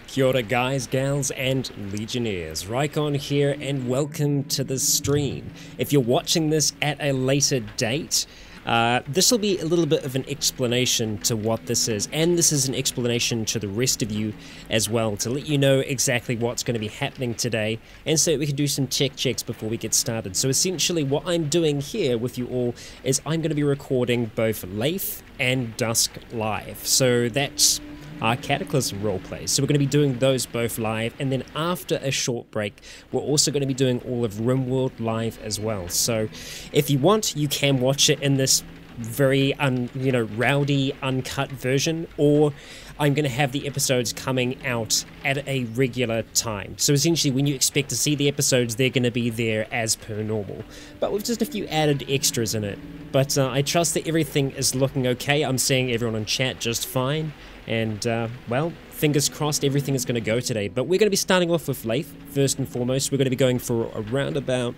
Kia ora guys, gals, and legionnaires. Rycon here, and welcome to the stream. If you're watching this at a later date, this will be a little bit of an explanation to what this is, and this is an explanation to the rest of you as well, to let you know exactly what's going to be happening today, and so we can do some checks before we get started. So essentially what I'm doing here with you all is I'm going to be recording both Leif and Dusk live. So that's our Cataclysm roleplays. So we're going to be doing those both live, and then after a short break we're also going to be doing all of RimWorld live as well. So if you want, you can watch it in this very rowdy uncut version, or I'm going to have the episodes coming out at a regular time. So essentially when you expect to see the episodes, they're going to be there as per normal, but with just a few added extras in it. But I trust that everything is looking okay. I'm seeing everyone on chat just fine. And, well, fingers crossed everything is going to go today. But we're going to be starting off with Leif, first and foremost. We're going to be going for around about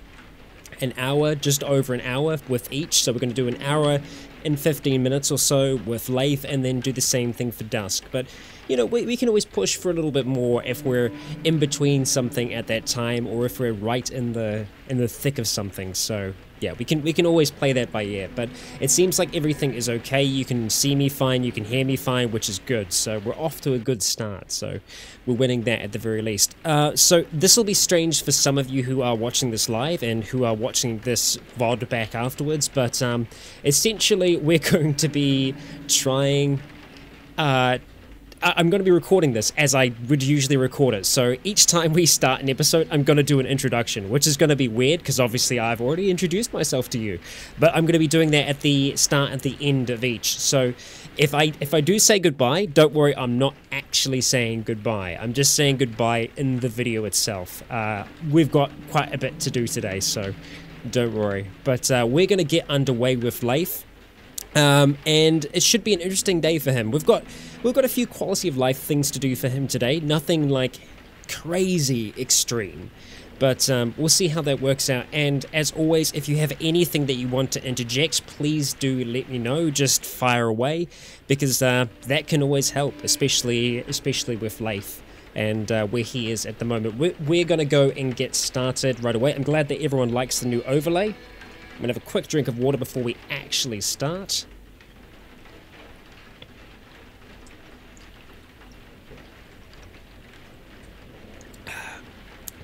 an hour, just over an hour with each. So we're going to do an hour and 15 minutes or so with Leif, and then do the same thing for Dusk. But, you know, we can always push for a little bit more if we're in between something at that time, or if we're right in the thick of something. So yeah, we can always play that by ear, but it seems like everything is okay. You can see me fine, you can hear me fine, which is good. So we're off to a good start. So we're winning that at the very least. So this will be strange for some of you who are watching this live and who are watching this VOD back afterwards, but essentially we're going to be trying... I'm going to be recording this as I would usually record it. So each time we start an episode, I'm going to do an introduction, which is going to be weird because obviously I've already introduced myself to you. But I'm going to be doing that at the start and the end of each. So if I do say goodbye, don't worry, I'm not actually saying goodbye. I'm just saying goodbye in the video itself. We've got quite a bit to do today, so don't worry. But we're going to get underway with Leif. And it should be an interesting day for him. We've got a few quality of life things to do for him today. Nothing like crazy extreme, but we'll see how that works out. And as always, if you have anything that you want to interject, please do let me know. Just fire away, because that can always help, especially with Leif and where he is at the moment. We're gonna go and get started right away. I'm glad that everyone likes the new overlay. I'm going to have a quick drink of water before we actually start.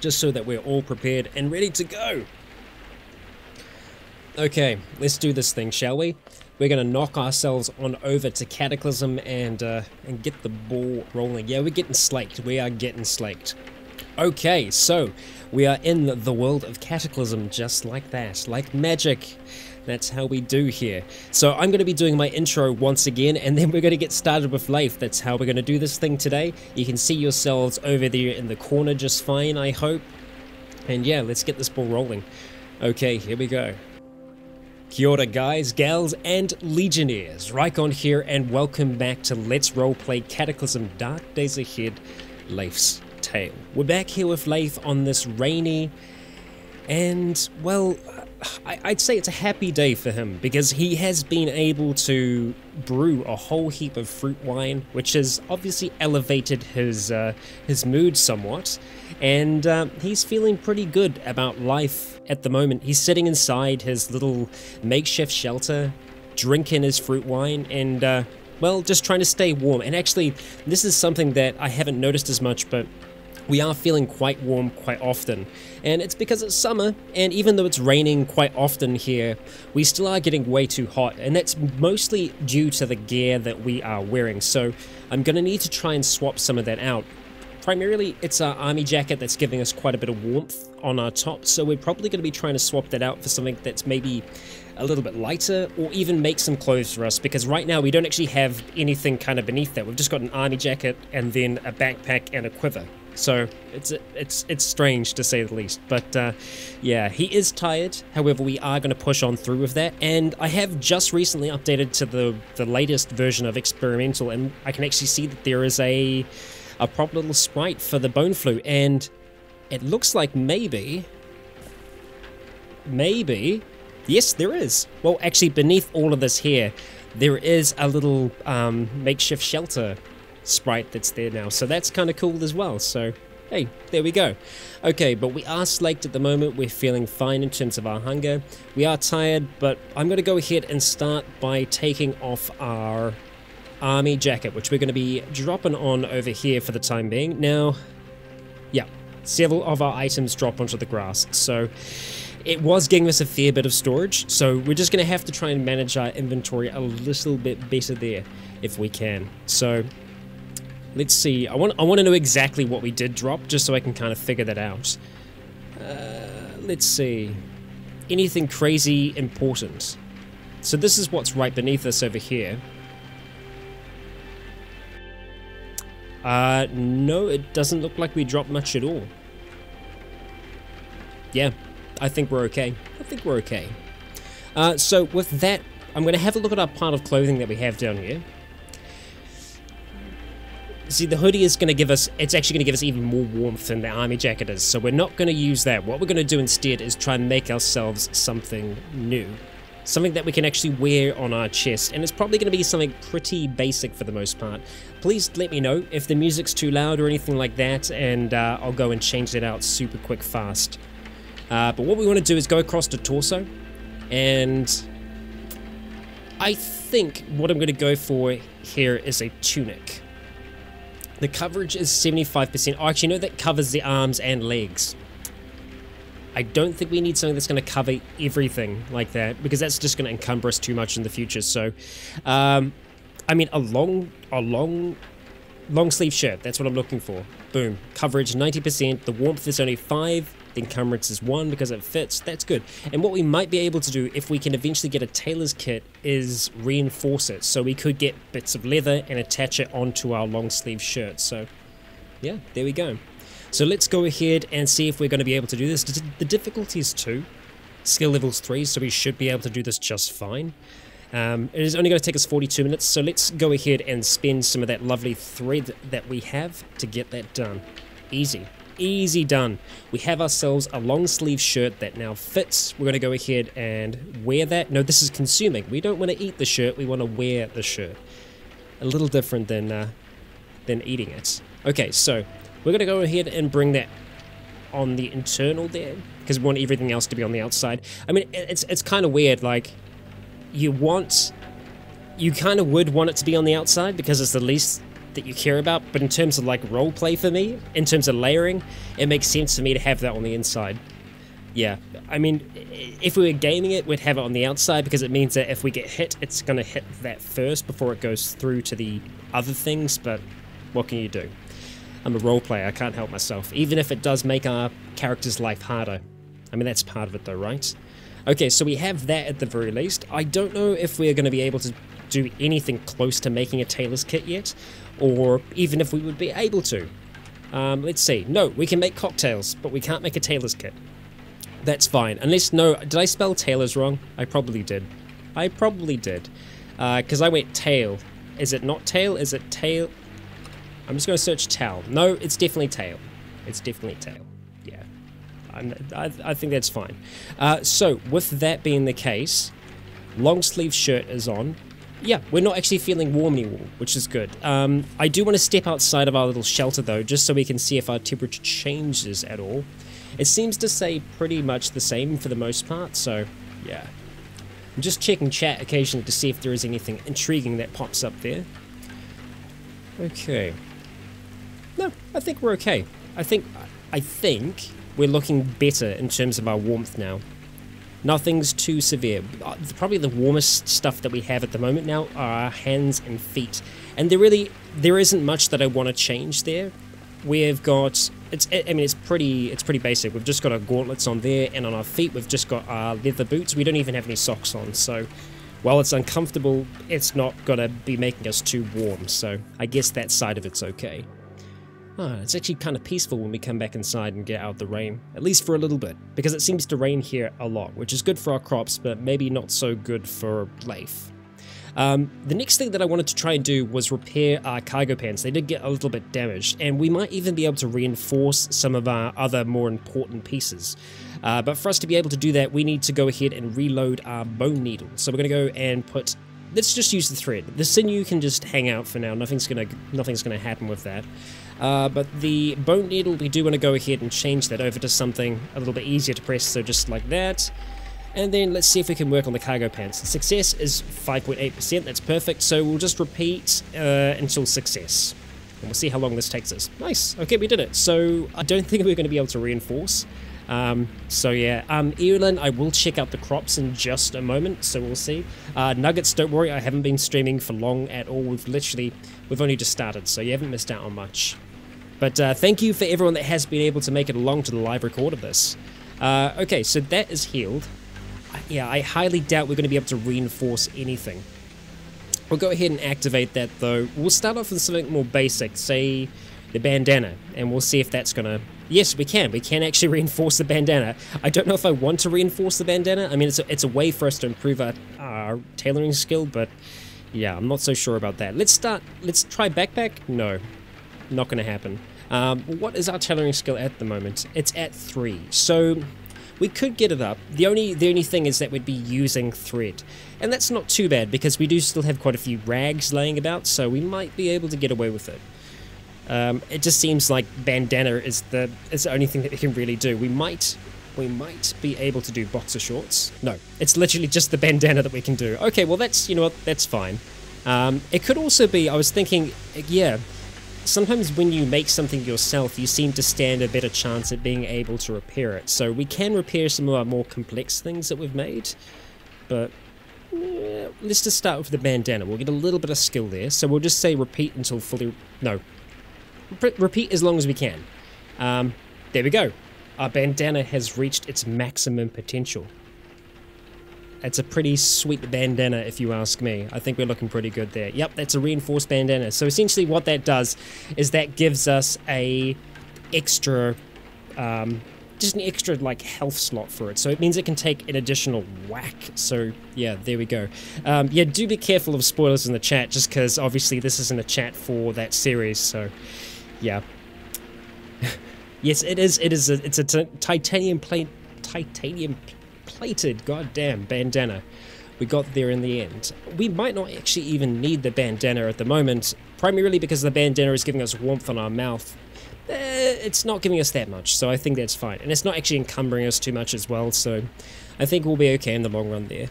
Just so that we're all prepared and ready to go. Okay, let's do this thing, shall we? We're going to knock ourselves on over to Cataclysm and get the ball rolling. Yeah, we're getting slaked. We are getting slaked. Okay, so we are in the world of Cataclysm, just like that, like magic. That's how we do here. So I'm going to be doing my intro once again, and then we're going to get started with Leif. That's how we're going to do this thing today. You can see yourselves over there in the corner just fine, I hope. And yeah, let's get this ball rolling. Okay, here we go. Kia ora guys, gals, and legionnaires. Rycon here, and welcome back to Let's Roleplay Cataclysm Dark Days Ahead, Leif's Tale. We're back here with Leif on this rainy and, well, I'd say it's a happy day for him, because he has been able to brew a whole heap of fruit wine, which has obviously elevated his mood somewhat, and he's feeling pretty good about life at the moment. He's sitting inside his little makeshift shelter, drinking his fruit wine, and well, just trying to stay warm. And actually, this is something that I haven't noticed as much, but we are feeling quite warm quite often, and it's because it's summer, and even though it's raining quite often here, we still are getting way too hot, and that's mostly due to the gear that we are wearing. So I'm going to need to try and swap some of that out. Primarily, it's our army jacket that's giving us quite a bit of warmth on our top, so we're probably going to be trying to swap that out for something that's maybe a little bit lighter, or even make some clothes for us, because right now we don't actually have anything kind of beneath that. We've just got an army jacket and then a backpack and a quiver. So it's strange to say the least, but yeah, he is tired. However, we are going to push on through with that, and I have just recently updated to the latest version of experimental, and I can actually see that there is a proper little sprite for the bone flu, and it looks like maybe, yes, there is. Well, actually, beneath all of this here, there is a little makeshift shelter sprite that's there now. So that's kind of cool as well. So, hey, there we go. Okay, but we are slaked at the moment. We're feeling fine in terms of our hunger. We are tired, but I'm going to go ahead and start by taking off our army jacket, which we're going to be dropping on over here for the time being. Now, yeah, several of our items drop onto the grass, so it was giving us a fair bit of storage, so we're just going to have to try and manage our inventory a little bit better there if we can. So let's see. I want to know exactly what we did drop, just so I can kind of figure that out. Let's see. Anything crazy important? So this is what's right beneath us over here. No, it doesn't look like we dropped much at all. Yeah, I think we're okay. I think we're okay. So with that, I'm going to have a look at our pile of clothing that we have down here. See, the hoodie is going to give us, it's actually going to give us even more warmth than the army jacket is, so we're not going to use that. What we're going to do instead is try and make ourselves something new. Something that we can actually wear on our chest, and it's probably going to be something pretty basic for the most part. Please let me know if the music's too loud or anything like that, and I'll go and change that out super quick fast. But what we want to do is go across to torso, and I think what I'm going to go for here is a tunic. The coverage is 75%. Oh, actually, no, that covers the arms and legs. I don't think we need something that's going to cover everything like that, because that's just going to encumber us too much in the future. So, I mean, a long sleeve shirt, that's what I'm looking for. Boom. Coverage 90%, the warmth is only 5, the encumbrance is 1 because it fits. That's good. And what we might be able to do, if we can eventually get a tailor's kit, is reinforce it. So we could get bits of leather and attach it onto our long sleeve shirt. So, yeah, there we go. So let's go ahead and see if we're going to be able to do this. The difficulty is 2, skill level's 3, so we should be able to do this just fine. It is only going to take us 42 minutes, so let's go ahead and spend some of that lovely thread that we have to get that done. Easy. Easy done. We have ourselves a long sleeve shirt that now fits. We're going to go ahead and wear that. No, this is consuming. We don't want to eat the shirt, we want to wear the shirt. A little different than eating it. Okay, so we're going to go ahead and bring that on the internal there, because we want everything else to be on the outside. I mean, it's kind of weird, like, you kind of would want it to be on the outside, because it's the least that you care about, but in terms of, like, roleplay for me, in terms of layering, it makes sense for me to have that on the inside. Yeah, I mean, if we were gaming it, we'd have it on the outside, because it means that if we get hit, it's going to hit that first before it goes through to the other things, but what can you do? I'm a role player, I can't help myself, even if it does make our character's life harder. I mean, that's part of it though, right? Okay, so we have that at the very least. I don't know if we're going to be able to do anything close to making a tailor's kit yet, or even if we would be able to. Let's see. No, we can make cocktails, but we can't make a tailor's kit. That's fine. Unless, no, did I spell tailors wrong? I probably did. I probably did. Because I went tail. Is it not tail? Is it tail? I'm just going to search tail. No, it's definitely tail. It's definitely tail. Yeah. I think that's fine. So, with that being the case, long sleeve shirt is on. Yeah, we're not actually feeling warm anymore, which is good. I do want to step outside of our little shelter, though, just so we can see if our temperature changes at all. It seems to say pretty much the same for the most part, so, yeah. I'm just checking chat occasionally to see if there is anything intriguing that pops up there. Okay. No, I think we're okay. I think we're looking better in terms of our warmth now. Nothing's too severe. Probably the warmest stuff that we have at the moment now are our hands and feet. And there isn't much that I want to change there. We've got, it's pretty basic. We've just got our gauntlets on there, and on our feet we've just got our leather boots. We don't even have any socks on, so while it's uncomfortable, it's not gonna be making us too warm, so I guess that side of it's okay. It's actually kind of peaceful when we come back inside and get out of the rain, at least for a little bit, because it seems to rain here a lot, which is good for our crops, but maybe not so good for Leif. The next thing that I wanted to try and do was repair our cargo pants. They did get a little bit damaged, and we might even be able to reinforce some of our other more important pieces. But for us to be able to do that, we need to go ahead and reload our bone needle. So we're going to go and put let's just use the thread. The sinew can just hang out for now. Nothing's gonna happen with that. But the bone needle, we do want to go ahead and change that over to something a little bit easier to press, so just like that. And then let's see if we can work on the cargo pants. Success is 5.8%, that's perfect, so we'll just repeat until success. And we'll see how long this takes us. Nice, okay, we did it. So I don't think we're going to be able to reinforce. So yeah, Evelyn, I will check out the crops in just a moment, so we'll see. Nuggets, don't worry, I haven't been streaming for long at all. We've only just started, so you haven't missed out on much. But thank you for everyone that has been able to make it along to the live record of this. Okay, so that is healed. Yeah, I highly doubt we're going to be able to reinforce anything. We'll go ahead and activate that though. We'll start off with something more basic, say the bandana, and we'll see if that's going to... Yes, we can. We can actually reinforce the bandana. I don't know if I want to reinforce the bandana. I mean, it's a way for us to improve our tailoring skill, but yeah, I'm not so sure about that. Let's try backpack. No, not going to happen. What is our tailoring skill at the moment? It's at 3, so we could get it up. The only thing is that we'd be using thread, and that's not too bad because we do still have quite a few rags laying about, so we might be able to get away with it. It just seems like bandana is the only thing that we can really do. We might be able to do boxer shorts. No, it's literally just the bandana that we can do. Okay, well that's, you know what, that's fine. It could also be, I was thinking, yeah, sometimes when you make something yourself, you seem to stand a better chance at being able to repair it. So we can repair some of our more complex things that we've made, but yeah, let's just start with the bandana. We'll get a little bit of skill there. So we'll just say repeat until fully... No. Repeat as long as we can. There we go. Our bandana has reached its maximum potential. It's a pretty sweet bandana if you ask me. I think we're looking pretty good there. Yep, that's a reinforced bandana. So essentially what that does is that gives us a extra, just an extra like health slot for it. So it means it can take an additional whack. So yeah, there we go. Yeah, do be careful of spoilers in the chat, just because obviously this isn't a chat for that series. So yeah. Yes, it is. It's a titanium plated goddamn bandana. We got there in the end. We might not actually even need the bandana at the moment, primarily because the bandana is giving us warmth on our mouth. It's not giving us that much, so I think that's fine. And it's not actually encumbering us too much as well, so I think we'll be okay in the long run there.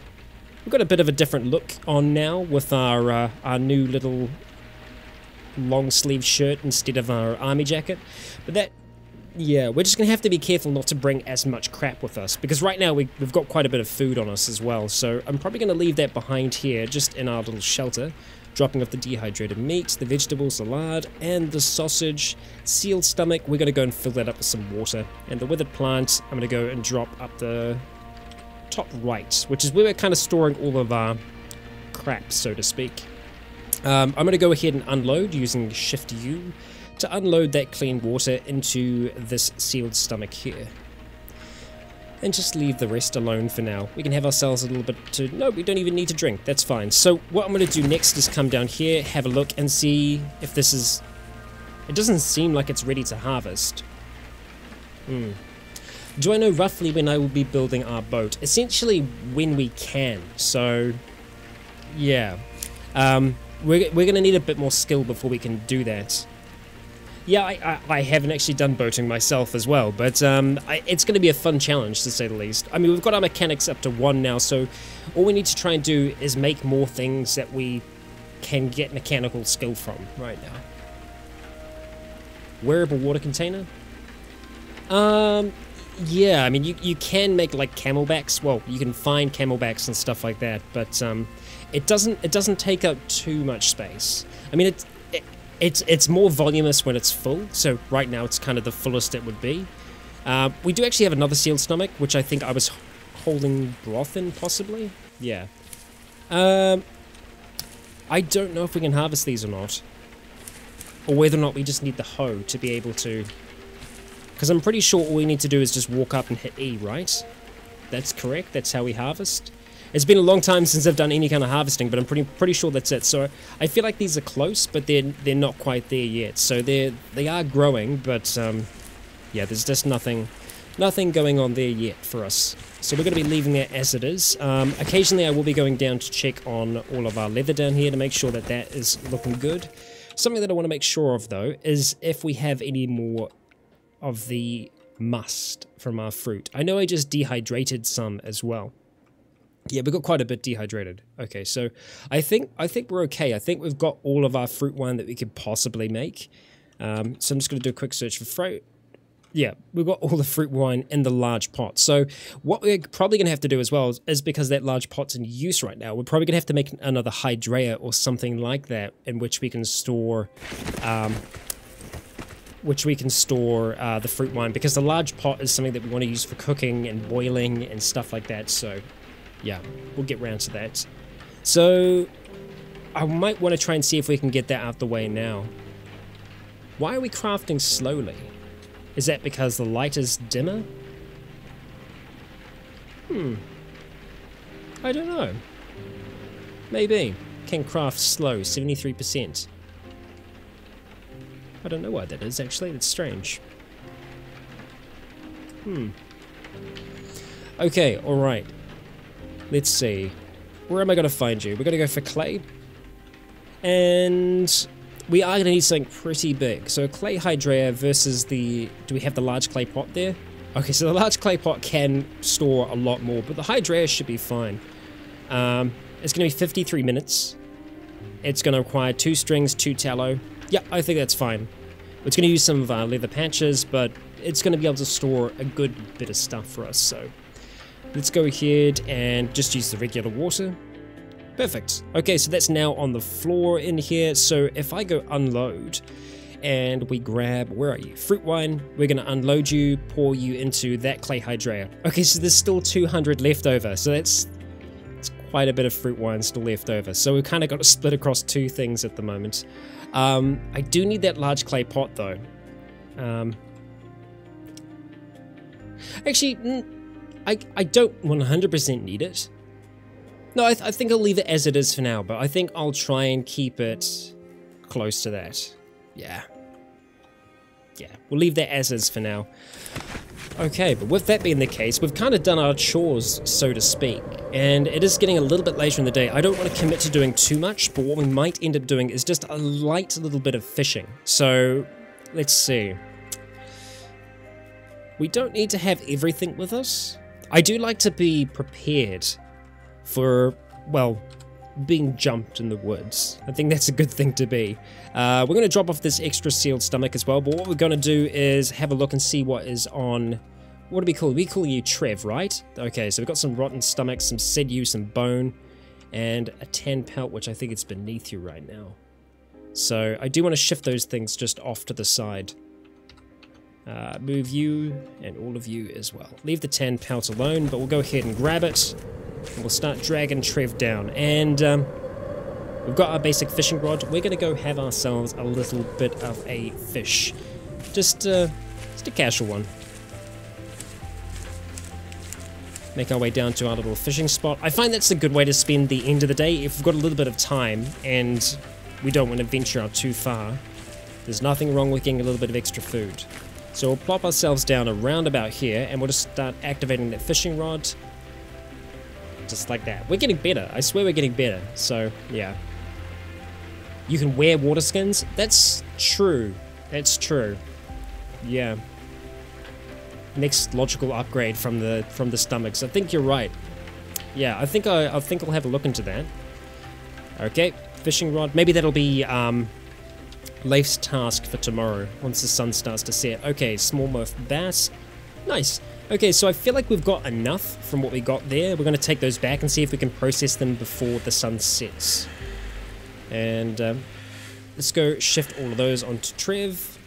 We've got a bit of a different look on now with our new little long sleeve shirt instead of our army jacket. But that, yeah, we're just going to have to be careful not to bring as much crap with us, because right now we've got quite a bit of food on us as well, so I'm probably going to leave that behind here, just in our little shelter, dropping off the dehydrated meat, the vegetable salad, and the sausage. Sealed stomach, we're going to go and fill that up with some water, and the withered plant, I'm going to go and drop up the top right, which is where we're kind of storing all of our crap, so to speak. I'm going to go ahead and unload using Shift U to unload that clean water into this sealed stomach here. And just leave the rest alone for now. We can have ourselves a little bit to... No, we don't even need to drink. That's fine. So what I'm going to do next is come down here, have a look, and see if this is... It doesn't seem like it's ready to harvest. Do I know roughly when I will be building our boat? Essentially, when we can. So, yeah. We're going to need a bit more skill before we can do that. Yeah, I haven't actually done boating myself as well, but it's going to be a fun challenge, to say the least. I mean, we've got our mechanics up to 1 now, so all we need to try and do is make more things that we can get mechanical skill from right now. Wearable water container? Yeah, I mean, you can make, like, camelbacks. Well, you can find camelbacks and stuff like that, but it doesn't take up too much space. I mean, it's more voluminous when it's full, so right now it's kind of the fullest it would be. We do actually have another sealed stomach, which I think I was holding broth in, possibly? Yeah. I don't know if we can harvest these or not. Or whether or not we just need the hoe to be able to... Because I'm pretty sure all we need to do is just walk up and hit E, right? That's correct, that's how we harvest. It's been a long time since I've done any kind of harvesting, but I'm pretty sure that's it. So I feel like these are close, but they're not quite there yet. So they are growing, but yeah, there's just nothing Nothing going on there yet for us. So we're going to be leaving that as it is. Occasionally I will be going down to check on all of our leather down here to make sure that that is looking good. Something that I want to make sure of though is if we have any more of the must from our fruit. I know I just dehydrated some as well. Yeah, we got quite a bit dehydrated. Okay, so I think we're okay. I think we've got all of our fruit wine that we could possibly make. So I'm just going to do a quick search for fruit. Yeah, we've got all the fruit wine in the large pot. So what we're probably going to have to do as well is because that large pot's in use right now, we're probably going to have to make another hydrea or something like that in which we can store the fruit wine, because the large pot is something that we want to use for cooking and boiling and stuff like that. So yeah, we'll get round to that. So I might want to try and see if we can get that out the way now. Why are we crafting slowly? Is that because the light is dimmer? I don't know. Maybe. Can craft slow, 73%. I don't know why that is, actually. That's strange. Okay, alright. Let's see. Where am I going to find you? We're going to go for clay. And we are going to need something pretty big. So clay hydrea versus the... Do we have the large clay pot there? Okay, so the large clay pot can store a lot more, but the hydrea should be fine. It's going to be 53 minutes. It's going to require 2 strings, 2 tallow. Yeah, I think that's fine. It's going to use some of our leather patches, but it's going to be able to store a good bit of stuff for us. So let's go ahead and just use the regular water. Perfect. Okay, so that's now on the floor in here. So if I go unload and we grab, where are you? Fruit wine. We're going to unload you, pour you into that clay hydrea. Okay, so there's still 200 left over. So it's quite a bit of fruit wine still left over. So we've kind of got to split across 2 things at the moment. I do need that large clay pot though. Actually, I don't 100% need it. No, I think I'll leave it as it is for now, but I think I'll try and keep it close to that. Yeah. Yeah, we'll leave that as is for now. Okay, but with that being the case, we've kind of done our chores, so to speak, and it is getting a little bit later in the day. I don't want to commit to doing too much, but what we might end up doing is just a light little bit of fishing. So, let's see. We don't need to have everything with us. I do like to be prepared for, well, being jumped in the woods. I think that's a good thing to be. We're going to drop off this extra sealed stomach as well, but what we're going to do is have a look and see what is on... What do we call it? We call you Trev, right? Okay, so we've got some rotten stomach, some sinew, some bone, and a tan pelt, which I think it's beneath you right now. So I do want to shift those things just off to the side. Move you and all of you as well. Leave the tan pelt alone, but we'll go ahead and grab it. And we'll start dragging Trev down. And we've got our basic fishing rod. We're going to go have ourselves a little bit of a fish. Just a casual one. Make our way down to our little fishing spot. I find that's a good way to spend the end of the day. If we've got a little bit of time and we don't want to venture out too far, there's nothing wrong with getting a little bit of extra food. So we'll plop ourselves down around about here and we'll just start activating that fishing rod. Just like that. We're getting better. I swear we're getting better. So, yeah. You can wear water skins? That's true. That's true. Yeah. Next logical upgrade from the stomachs. I think you're right. Yeah, I think I'll have a look into that. Okay, fishing rod. Maybe that'll be Leif's task for tomorrow once the sun starts to set. Okay, smallmouth bass. Nice. Okay, so I feel like we've got enough from what we got there. We're going to take those back and see if we can process them before the sun sets. And let's go shift all of those onto Trev.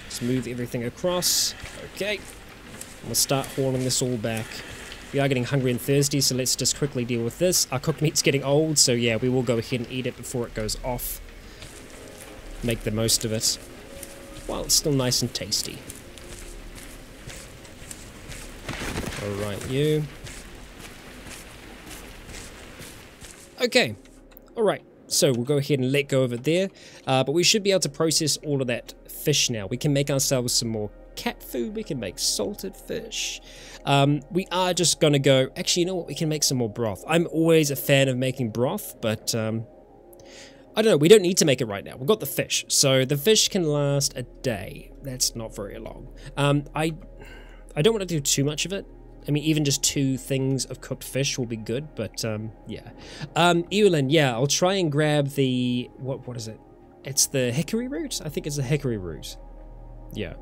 Let's move everything across. Okay. We'll start hauling this all back. We are getting hungry and thirsty, so let's just quickly deal with this. Our cooked meat's getting old, so yeah, we will go ahead and eat it before it goes off. Make the most of it, while it's still nice and tasty. Alright, you. Okay, alright, so we'll go ahead and let go of it there, but we should be able to process all of that fish now. We can make ourselves some more cat food, we can make salted fish. We are just gonna go, actually, you know what, we can make some more broth. I'm always a fan of making broth, but I don't know, we don't need to make it right now. We've got the fish, so the fish can last a day. That's not very long. I don't want to do too much of it. I mean, even just 2 things of cooked fish will be good, but yeah. Evelyn, yeah, I'll try and grab the, what is it? It's the hickory root? I think it's the hickory root. Yeah.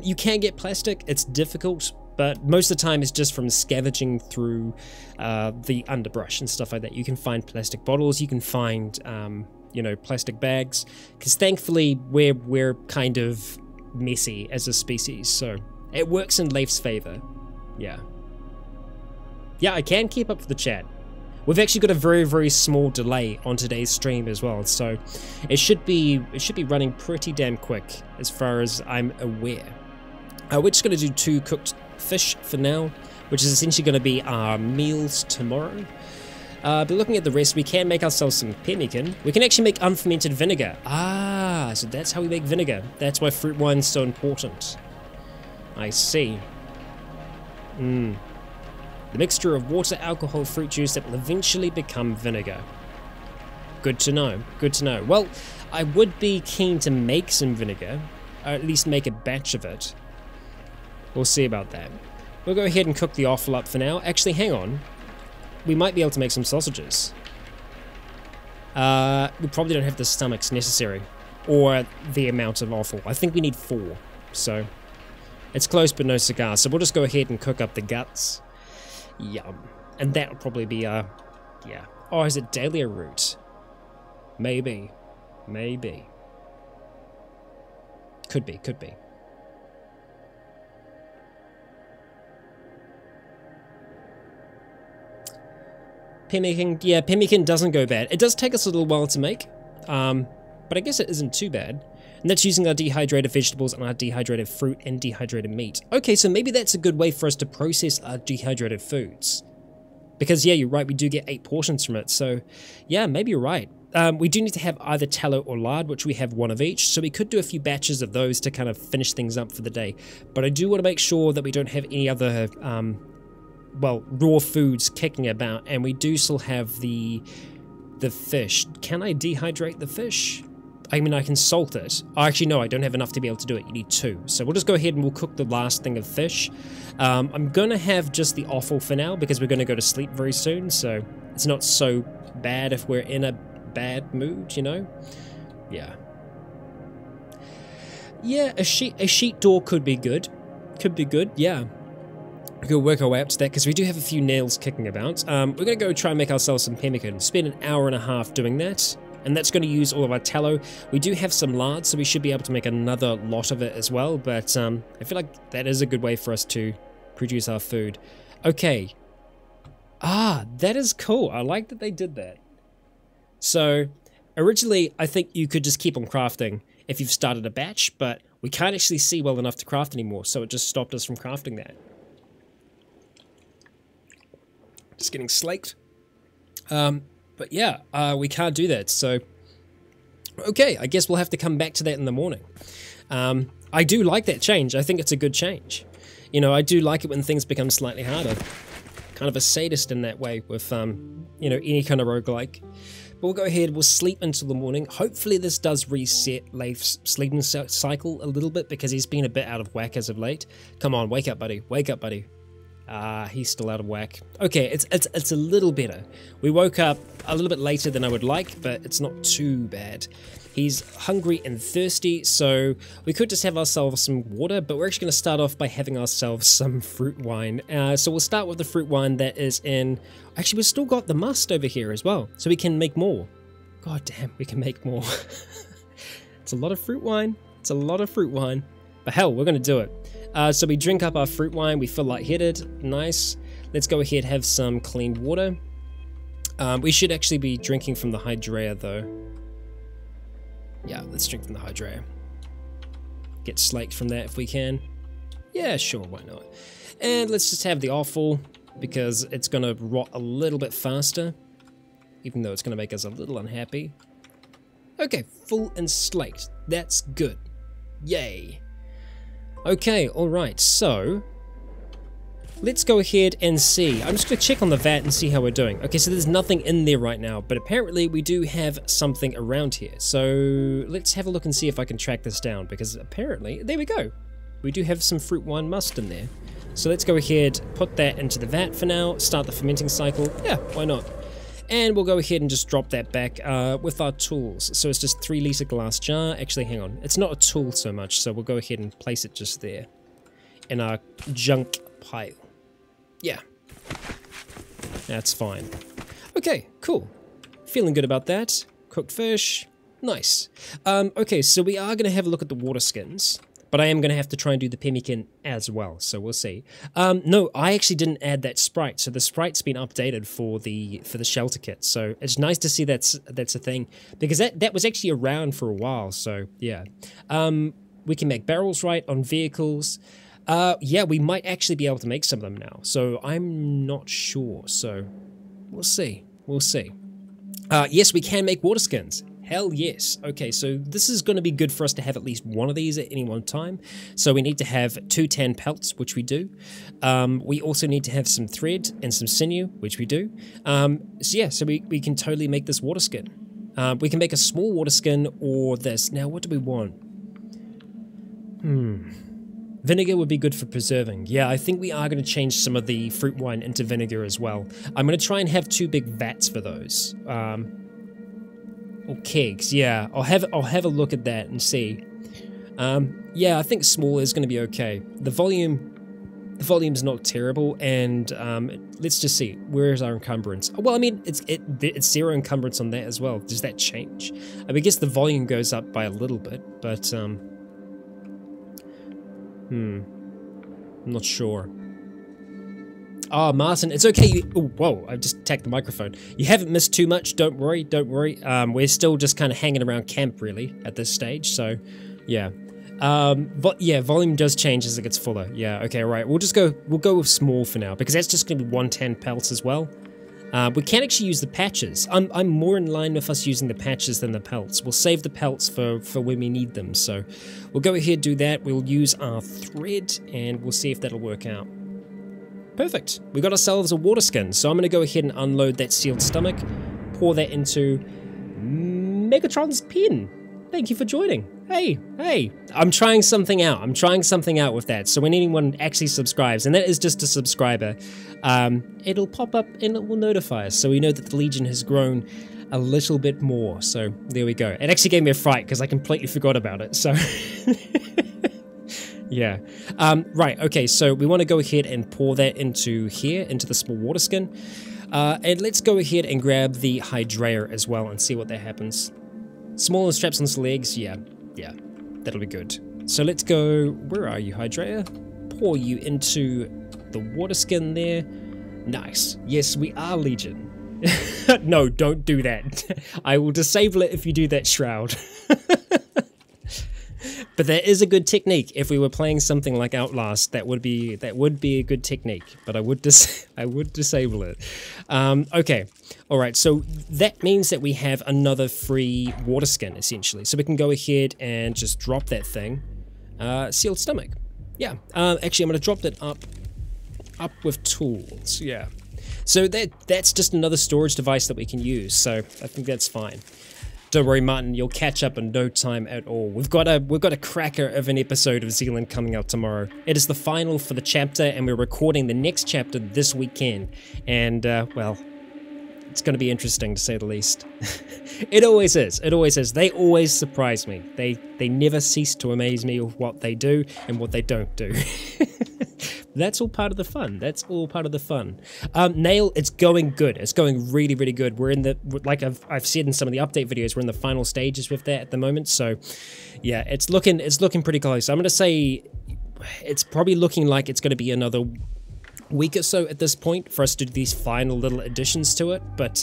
You can get plastic, it's difficult, but most of the time it's just from scavenging through the underbrush and stuff like that. You can find plastic bottles, you can find, you know, plastic bags, because thankfully we're kind of messy as a species, so it works in Leif's favor. Yeah. Yeah, I can keep up with the chat. We've actually got a very, very small delay on today's stream as well, so it should be running pretty damn quick as far as I'm aware. We're just going to do 2 cooked fish for now, which is essentially going to be our meals tomorrow. But looking at the rest, we can make ourselves some pemmican. We can actually make unfermented vinegar. Ah, so that's how we make vinegar. That's why fruit wine's so important. I see. The mixture of water, alcohol, fruit juice that will eventually become vinegar. Good to know, good to know. Well, I would be keen to make some vinegar, or at least make a batch of it. We'll see about that. We'll go ahead and cook the offal up for now. Actually, hang on. We might be able to make some sausages. We probably don't have the stomachs necessary, or the amount of offal. I think we need 4, so it's close but no cigar. So we'll just go ahead and cook up the guts. Yum. And that'll probably be, yeah. Oh, is it dahlia root? Maybe. Maybe. Could be, could be. Pemmican, yeah, pemmican doesn't go bad. It does take us a little while to make, but I guess it isn't too bad. And that's using our dehydrated vegetables and our dehydrated fruit and dehydrated meat. Okay, so maybe that's a good way for us to process our dehydrated foods. Because, yeah, you're right, we do get 8 portions from it. So, yeah, maybe you're right. We do need to have either tallow or lard, which we have 1 of each. So we could do a few batches of those to kind of finish things up for the day. But I do want to make sure that we don't have any other, well, raw foods kicking about. And we do still have the fish. Can I dehydrate the fish? I mean, I can salt it. Oh, actually, no, I don't have enough to be able to do it. You need 2. So we'll just go ahead and we'll cook the last thing of fish. I'm going to have just the offal for now because we're going to go to sleep very soon. So it's not so bad if we're in a bad mood, you know? Yeah. Yeah, a sheet door could be good. Could be good, yeah. We could work our way up to that because we do have a few nails kicking about. We're going to go try and make ourselves some pemmican. Spend an hour and a half doing that. And that's going to use all of our tallow. We do have some lard, so we should be able to make another lot of it as well. But I feel like that is a good way for us to produce our food. Okay. Ah, that is cool. I like that they did that. So, originally, I think you could just keep on crafting if you've started a batch, but we can't actually see well enough to craft anymore, so it just stopped us from crafting that. Just getting slaked. But yeah, we can't do that, so okay, I guess we'll have to come back to that in the morning. I do like that change. I think it's a good change. You know, I do like it when things become slightly harder. Kind of a sadist in that way with, you know, any kind of roguelike. But we'll go ahead, we'll sleep until the morning. Hopefully this does reset Leif's sleeping cycle a little bit because he's been a bit out of whack as of late. Come on, wake up, buddy. Wake up, buddy. He's still out of whack. Okay, it's a little better. We woke up a little bit later than I would like, but it's not too bad. He's hungry and thirsty, so we could just have ourselves some water, but we're actually going to start off by having ourselves some fruit wine. So we'll start with the fruit wine that is in... Actually, we've still got the must over here as well, so we can make more. God damn, we can make more. It's a lot of fruit wine. It's a lot of fruit wine. But hell, we're going to do it. So we drink up our fruit wine, we feel lightheaded, nice. Let's go ahead and have some clean water. We should actually be drinking from the hydrea though. Yeah, let's drink from the hydrea. Get slaked from that if we can. Yeah, sure, why not? And let's just have the offal, because it's going to rot a little bit faster, even though it's going to make us a little unhappy. Okay, full and slaked. That's good. Yay. Okay, alright, so let's go ahead and see. I'm just going to check on the vat and see how we're doing. Okay, so there's nothing in there right now, but apparently we do have something around here. So let's have a look and see if I can track this down, because apparently, there we go. We do have some fruit wine must in there. So let's go ahead, put that into the vat for now, start the fermenting cycle. Yeah, why not? And we'll go ahead and just drop that back with our tools. So it's just 3 litre glass jar. Actually, hang on. It's not a tool so much, so we'll go ahead and place it just there in our junk pile. Yeah. That's fine. Okay, cool. Feeling good about that. Cooked fish. Nice. Okay, so we are going to have a look at the water skins. But I am going to have to try and do the pemmican as well, so we'll see. No, I actually didn't add that sprite, so the sprite's been updated for the shelter kit. So it's nice to see that's a thing, because that was actually around for a while. So yeah, we can make barrels right on vehicles. Yeah, we might actually be able to make some of them now. So I'm not sure. So we'll see. We'll see. Yes, we can make water skins. Hell yes. Okay, so this is going to be good for us to have at least one of these at any one time. So we need to have 2 tan pelts, which we do. We also need to have some thread and some sinew, which we do. So yeah, so we can totally make this water skin. We can make a small water skin or this. Now, what do we want? Vinegar would be good for preserving. Yeah, I think we are going to change some of the fruit wine into vinegar as well. I'm going to try and have 2 big vats for those. Or kegs, yeah. I'll have a look at that and see. Yeah, I think small is going to be okay. The volume's not terrible, and let's just see. Where is our encumbrance? Well, I mean, it's 0 encumbrance on that as well. Does that change? I mean, I guess the volume goes up by a little bit, but I'm not sure. Oh, Martin, it's okay. Oh, whoa, I just attacked the microphone. You haven't missed too much, don't worry, don't worry. We're still just kind of hanging around camp, really, at this stage, so, yeah. But, yeah, volume does change as it gets fuller. Yeah, okay, right, we'll go with small for now, because that's just going to be 1 tan pelts as well. We can actually use the patches. I'm more in line with us using the patches than the pelts. We'll save the pelts for when we need them, so we'll go ahead and do that. We'll use our thread, and we'll see if that'll work out. Perfect. We got ourselves a water skin, so I'm going to go ahead and unload that sealed stomach, pour that into Megatron's pen. Thank you for joining. Hey, I'm trying something out. I'm trying something out with that. So when anyone actually subscribes, and that is just a subscriber, it'll pop up and it will notify us, so we know that the Legion has grown a little bit more. So there we go. It actually gave me a fright because I completely forgot about it. So. Yeah. Right, okay, so we want to go ahead and pour that into here, into the small water skin. And let's go ahead and grab the Hydrea as well and see what that happens. Smaller straps on its legs, yeah, that'll be good. So let's go, where are you, Hydrea? Pour you into the water skin there. Nice. Yes, we are Legion. No, don't do that. I will disable it if you do that, Shroud. But that is a good technique. If we were playing something like Outlast, that would be a good technique. But I would disable it. Okay, all right. So that means that we have another free water skin essentially. So we can go ahead and just drop that thing. Sealed stomach. Yeah. Actually, I'm going to drop that up with tools. Yeah. So that's just another storage device that we can use. So I think that's fine. Don't worry, Martin, you'll catch up in no time at all. We've got a cracker of an episode of Zealand coming out tomorrow. It is the final for the chapter, and we're recording the next chapter this weekend. And, well, it's going to be interesting to say the least. It always is. It always is. They always surprise me. They never cease to amaze me with what they do and what they don't do. That's all part of the fun. That's all part of the fun. Nail, it's going good. It's going really, really good. We're in the, like I've said in some of the update videos, we're in the final stages with that at the moment. So, yeah, it's looking pretty close. I'm going to say it's probably looking like it's going to be another week or so at this point for us to do these final little additions to it. But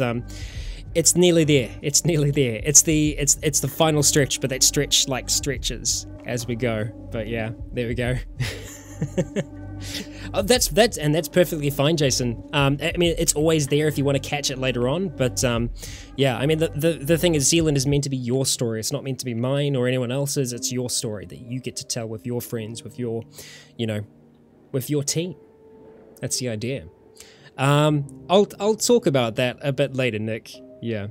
it's nearly there. It's nearly there. It's the final stretch, but that stretch like stretches as we go. But yeah, there we go. Oh, that's perfectly fine, Jason. I mean, it's always there if you want to catch it later on. But yeah, I mean, the thing is, Zealand is meant to be your story. It's not meant to be mine or anyone else's. It's your story that you get to tell with your friends, with your, you know, with your team. That's the idea. I'll talk about that a bit later, Nick. Yeah.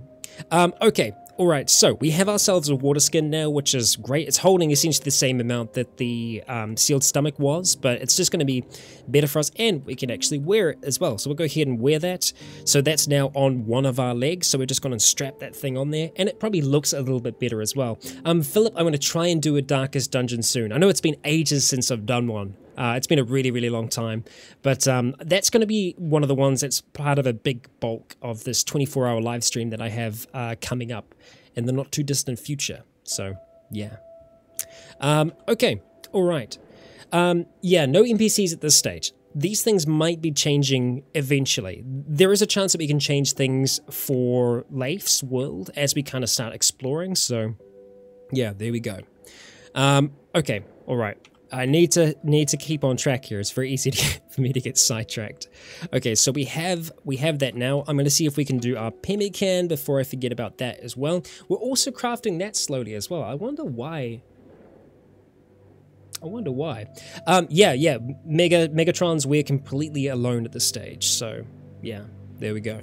Okay. All right. So we have ourselves a water skin now, which is great. It's holding essentially the same amount that the sealed stomach was, but it's just going to be better for us, and we can actually wear it as well. So we'll go ahead and wear that. So that's now on one of our legs. So we're just going to strap that thing on there, and it probably looks a little bit better as well. Philip, I'm going to try and do a Darkest Dungeon soon. I know it's been ages since I've done one. It's been a really, really long time, but that's going to be one of the ones that's part of a big bulk of this 24-hour live stream that I have coming up in the not too distant future. So, yeah. Okay, all right. Yeah, no NPCs at this stage. These things might be changing eventually. There is a chance that we can change things for Leif's world as we kind of start exploring, so yeah, there we go. Okay, all right. I need to keep on track here. It's very easy for me to get sidetracked. Okay, so we have that now. I'm going to see if we can do our pemmican before I forget about that as well. We're also crafting that slowly as well. I wonder why. Yeah. Megatrons, we're completely alone at this stage. So, yeah, there we go.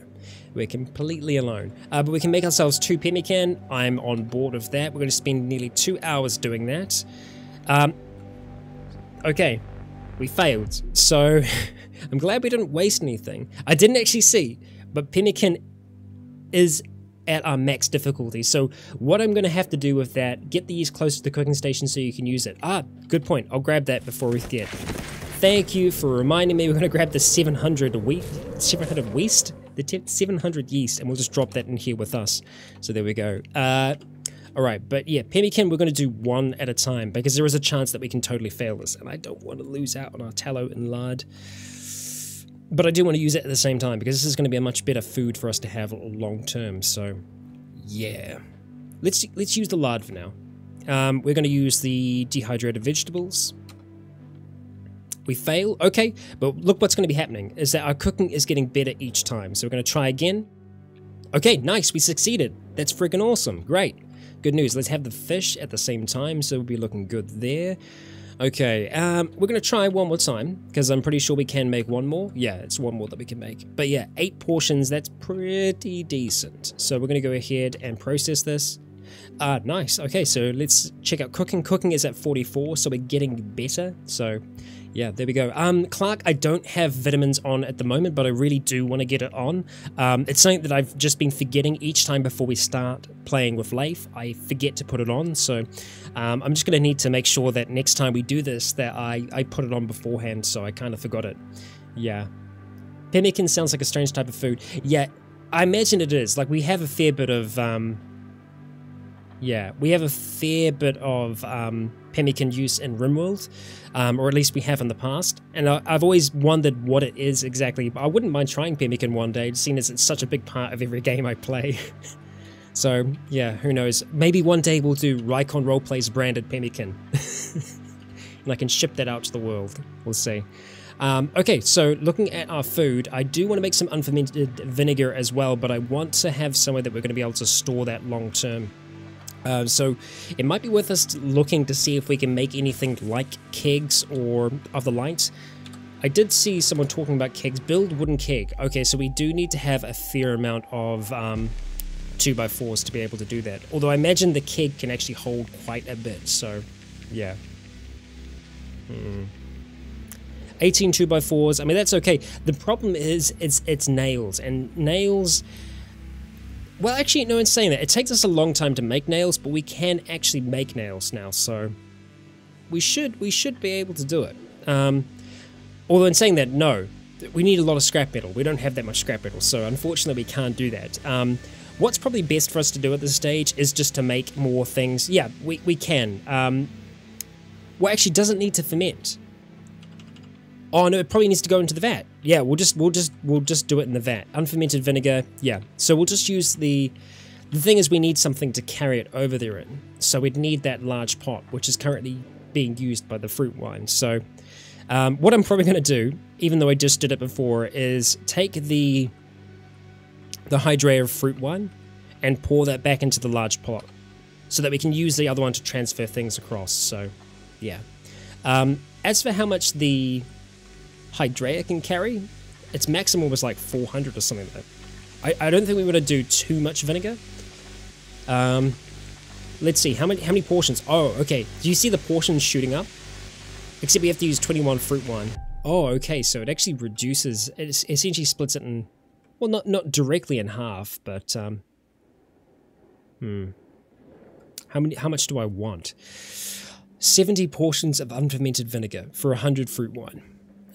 We're completely alone. But we can make ourselves 2 pemmican. I'm on board with that. We're going to spend nearly 2 hours doing that. Okay, we failed, so I'm glad we didn't waste anything. I didn't actually see, but pemmican is at our max difficulty, so what I'm going to have to do with that, get these close to the cooking station so you can use it. Ah, good point. I'll grab that before we forget. Thank you for reminding me. We're going to grab the 700 yeast, the 700 yeast, and we'll just drop that in here with us. So there we go. Alright, but yeah, pemmican, we're going to do 1 at a time, because there is a chance that we can totally fail this, and I don't want to lose out on our tallow and lard. But I do want to use it at the same time, because this is going to be a much better food for us to have long term, so yeah. Let's use the lard for now. We're going to use the dehydrated vegetables. We fail, okay, but look what's going to be happening, is that our cooking is getting better each time, so we're going to try again. Okay, nice, we succeeded. That's freaking awesome, great. Good news, let's have the fish at the same time, so we'll be looking good there. Okay, we're going to try one more time, because I'm pretty sure we can make one more. Yeah, it's one more that we can make. But yeah, 8 portions, that's pretty decent. So we're going to go ahead and process this. Nice. Okay, so let's check out cooking. Cooking is at 44, so we're getting better. So yeah, there we go. Clark, I don't have vitamins on at the moment, but I really do want to get it on. It's something that I've just been forgetting each time before we start playing with Leif. I forget to put it on, so I'm just going to need to make sure that next time we do this that I put it on beforehand, so I kind of forgot it. Yeah. Pemmican sounds like a strange type of food. Yeah, I imagine it is. Like, we have a fair bit of... yeah, we have a fair bit of pemmican use in RimWorld, or at least we have in the past, and I've always wondered what it is exactly. I wouldn't mind trying pemmican one day, seeing as it's such a big part of every game I play. So, yeah, who knows. Maybe one day we'll do Rycon Roleplays branded pemmican, and I can ship that out to the world. We'll see. Okay, so looking at our food, I do want to make some unfermented vinegar as well, but I want to have somewhere that we're going to be able to store that long term. So it might be worth us looking to see if we can make anything like kegs or of the light. I did see someone talking about kegs. Build wooden keg. Okay, so we do need to have a fair amount of 2x4s to be able to do that. Although I imagine the keg can actually hold quite a bit, so yeah. 18 2x4s, I mean, that's okay. The problem is it's nails, and nails... Well, actually, no, in saying that, it takes us a long time to make nails, but we can actually make nails now, so we should be able to do it. Although in saying that, no, we need a lot of scrap metal. We don't have that much scrap metal, so unfortunately we can't do that. What's probably best for us to do at this stage is just to make more things. Yeah, we can. Well, actually, doesn't need to ferment. Oh no, it probably needs to go into the vat. Yeah, we'll just do it in the vat. Unfermented vinegar, yeah. So we'll just use the thing is we need something to carry it over there in. So we'd need that large pot, which is currently being used by the fruit wine. So What I'm probably going to do, even though I just did it before, is take the Hydrea of fruit wine and pour that back into the large pot so that we can use the other one to transfer things across. So, yeah. As for how much the Hydrea can carry, its maximum was like 400 or something like that. I don't think we want to do too much vinegar. Let's see, how many portions? Oh, okay. Do you see the portions shooting up? Except we have to use 21 fruit wine. Oh, okay, so it actually reduces, it essentially splits it in, well, not directly in half, but, how much do I want? 70 portions of unfermented vinegar for 100 fruit wine.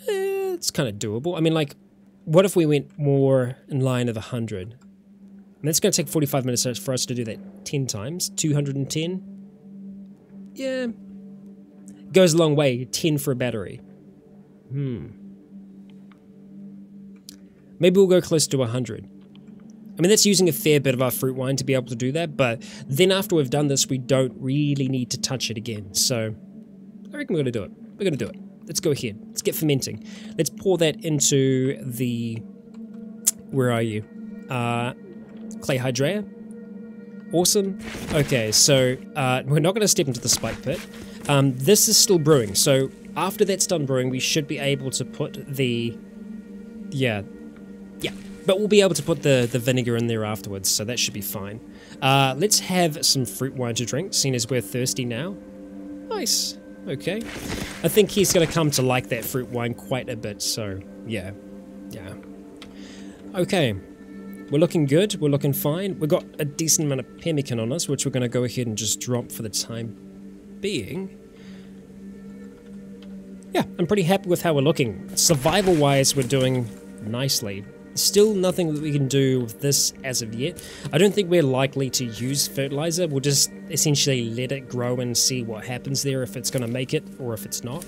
It's kind of doable. I mean, like, what if we went more in line of 100? And that's going to take 45 minutes for us to do that 10 times. 210? Yeah. Goes a long way. 10 for a battery. Maybe we'll go close to 100. I mean, that's using a fair bit of our fruit wine to be able to do that, but then after we've done this, we don't really need to touch it again. So, I reckon we're going to do it. We're going to do it. Let's go ahead. Let's get fermenting. Let's pour that into the... Where are you? Clay Hydrea. Awesome. Okay, so we're not going to step into the spike pit. This is still brewing, so after that's done brewing, we should be able to put the... Yeah. But we'll be able to put the vinegar in there afterwards, so that should be fine. Let's have some fruit wine to drink, seeing as we're thirsty now. Nice. Okay. I think he's going to come to like that fruit wine quite a bit, so yeah. Okay. We're looking good. We're looking fine. We've got a decent amount of pemmican on us, which we're going to go ahead and just drop for the time being. Yeah, I'm pretty happy with how we're looking. Survival-wise, we're doing nicely. Still nothing that we can do with this as of yet. I don't think we're likely to use fertilizer. We'll just essentially let it grow and see what happens there, if it's going to make it or if it's not.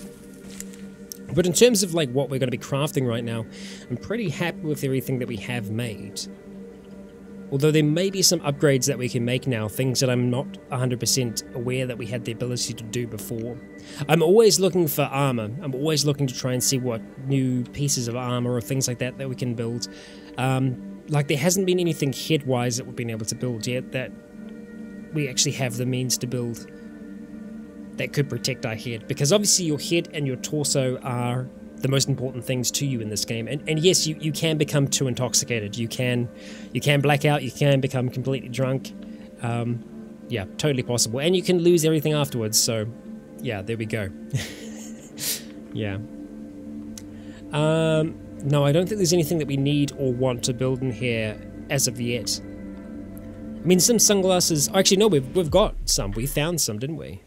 But in terms of like what we're going to be crafting right now, I'm pretty happy with everything that we have made. Although there may be some upgrades that we can make now, things that I'm not 100% aware that we had the ability to do before. I'm always looking for armor. I'm always looking to try and see what new pieces of armor or things like that we can build. Like there hasn't been anything head-wise that we've been able to build yet that we actually have the means to build that could protect our head. Because obviously your head and your torso are the most important things to you in this game. And yes, you can become too intoxicated. You can black out, you can become completely drunk. Yeah, totally possible. And you can lose everything afterwards, so yeah, there we go. Yeah. No, I don't think there's anything that we need or want to build in here as of yet. I mean, some sunglasses... Actually, no, we've got some. We found some, didn't we?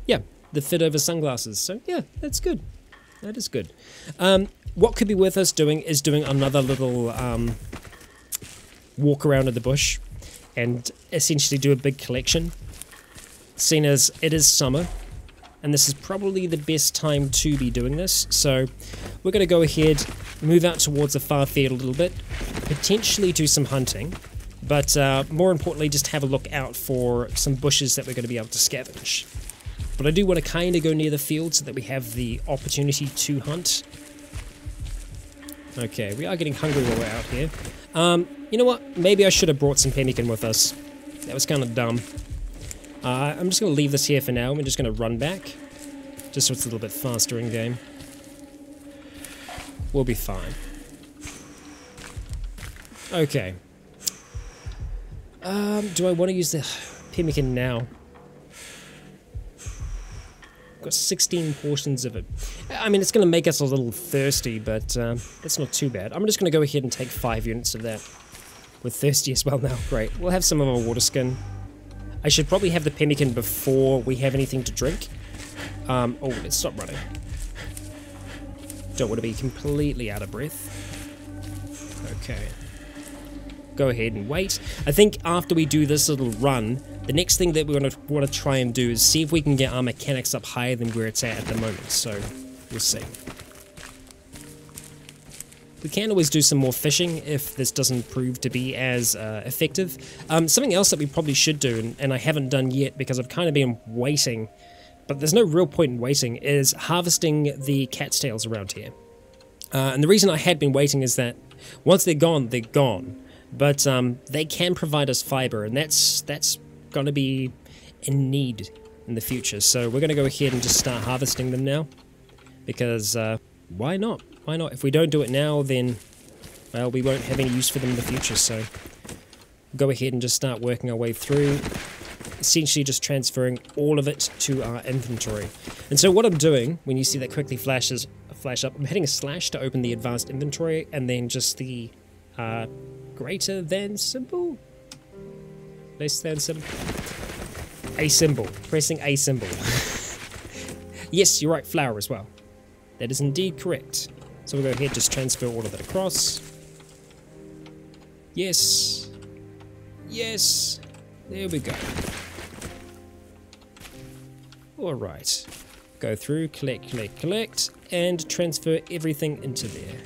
Yeah, the fit over sunglasses. So yeah, that's good. That is good. What could be worth us doing is doing another little walk around in the bush and essentially do a big collection. Seeing as it is summer, and this is probably the best time to be doing this. So we're going to go ahead, move out towards the far field a little bit, potentially do some hunting, but more importantly just have a look out for some bushes that we're going to be able to scavenge. But I do want to kind of go near the field so that we have the opportunity to hunt. Okay, we are getting hungry while we're out here. You know what? Maybe I should have brought some pemmican with us. That was kind of dumb. I'm just going to leave this here for now. We're just going to run back. Just so it's a little bit faster in game. We'll be fine. Okay. Do I want to use the pemmican now? Got 16 portions of it. I mean, it's going to make us a little thirsty, but that's not too bad. I'm just going to go ahead and take 5 units of that. We're thirsty as well now. Great. We'll have some of our water skin. I should probably have the pemmican before we have anything to drink. Oh, let's stop running. Don't want to be completely out of breath. Okay. Go ahead and wait. I think after we do this little run, the next thing that we're going to want to try and do is see if we can get our mechanics up higher than where it's at the moment. So, we'll see. We can always do some more fishing if this doesn't prove to be as effective. Something else that we probably should do, and I haven't done yet because I've kind of been waiting but there's no real point in waiting, is harvesting the cat's tails around here. And the reason I had been waiting is that once they're gone, they're gone. But they can provide us fiber, and that's going to be in need in the future. So we're going to go ahead and just start harvesting them now. Because why not? Why not? If we don't do it now, then, well, we won't have any use for them in the future. So go ahead and just start working our way through, essentially just transferring all of it to our inventory. And so what I'm doing, when you see that quickly flash up, I'm hitting a slash to open the advanced inventory, and then just the greater than symbol? Less than symbol? A symbol. Pressing A symbol. Yes, you're right, flower as well. That is indeed correct. So we'll go ahead, just transfer all of that across. Yes. Yes. There we go. Alright. Go through, collect, and transfer everything into there.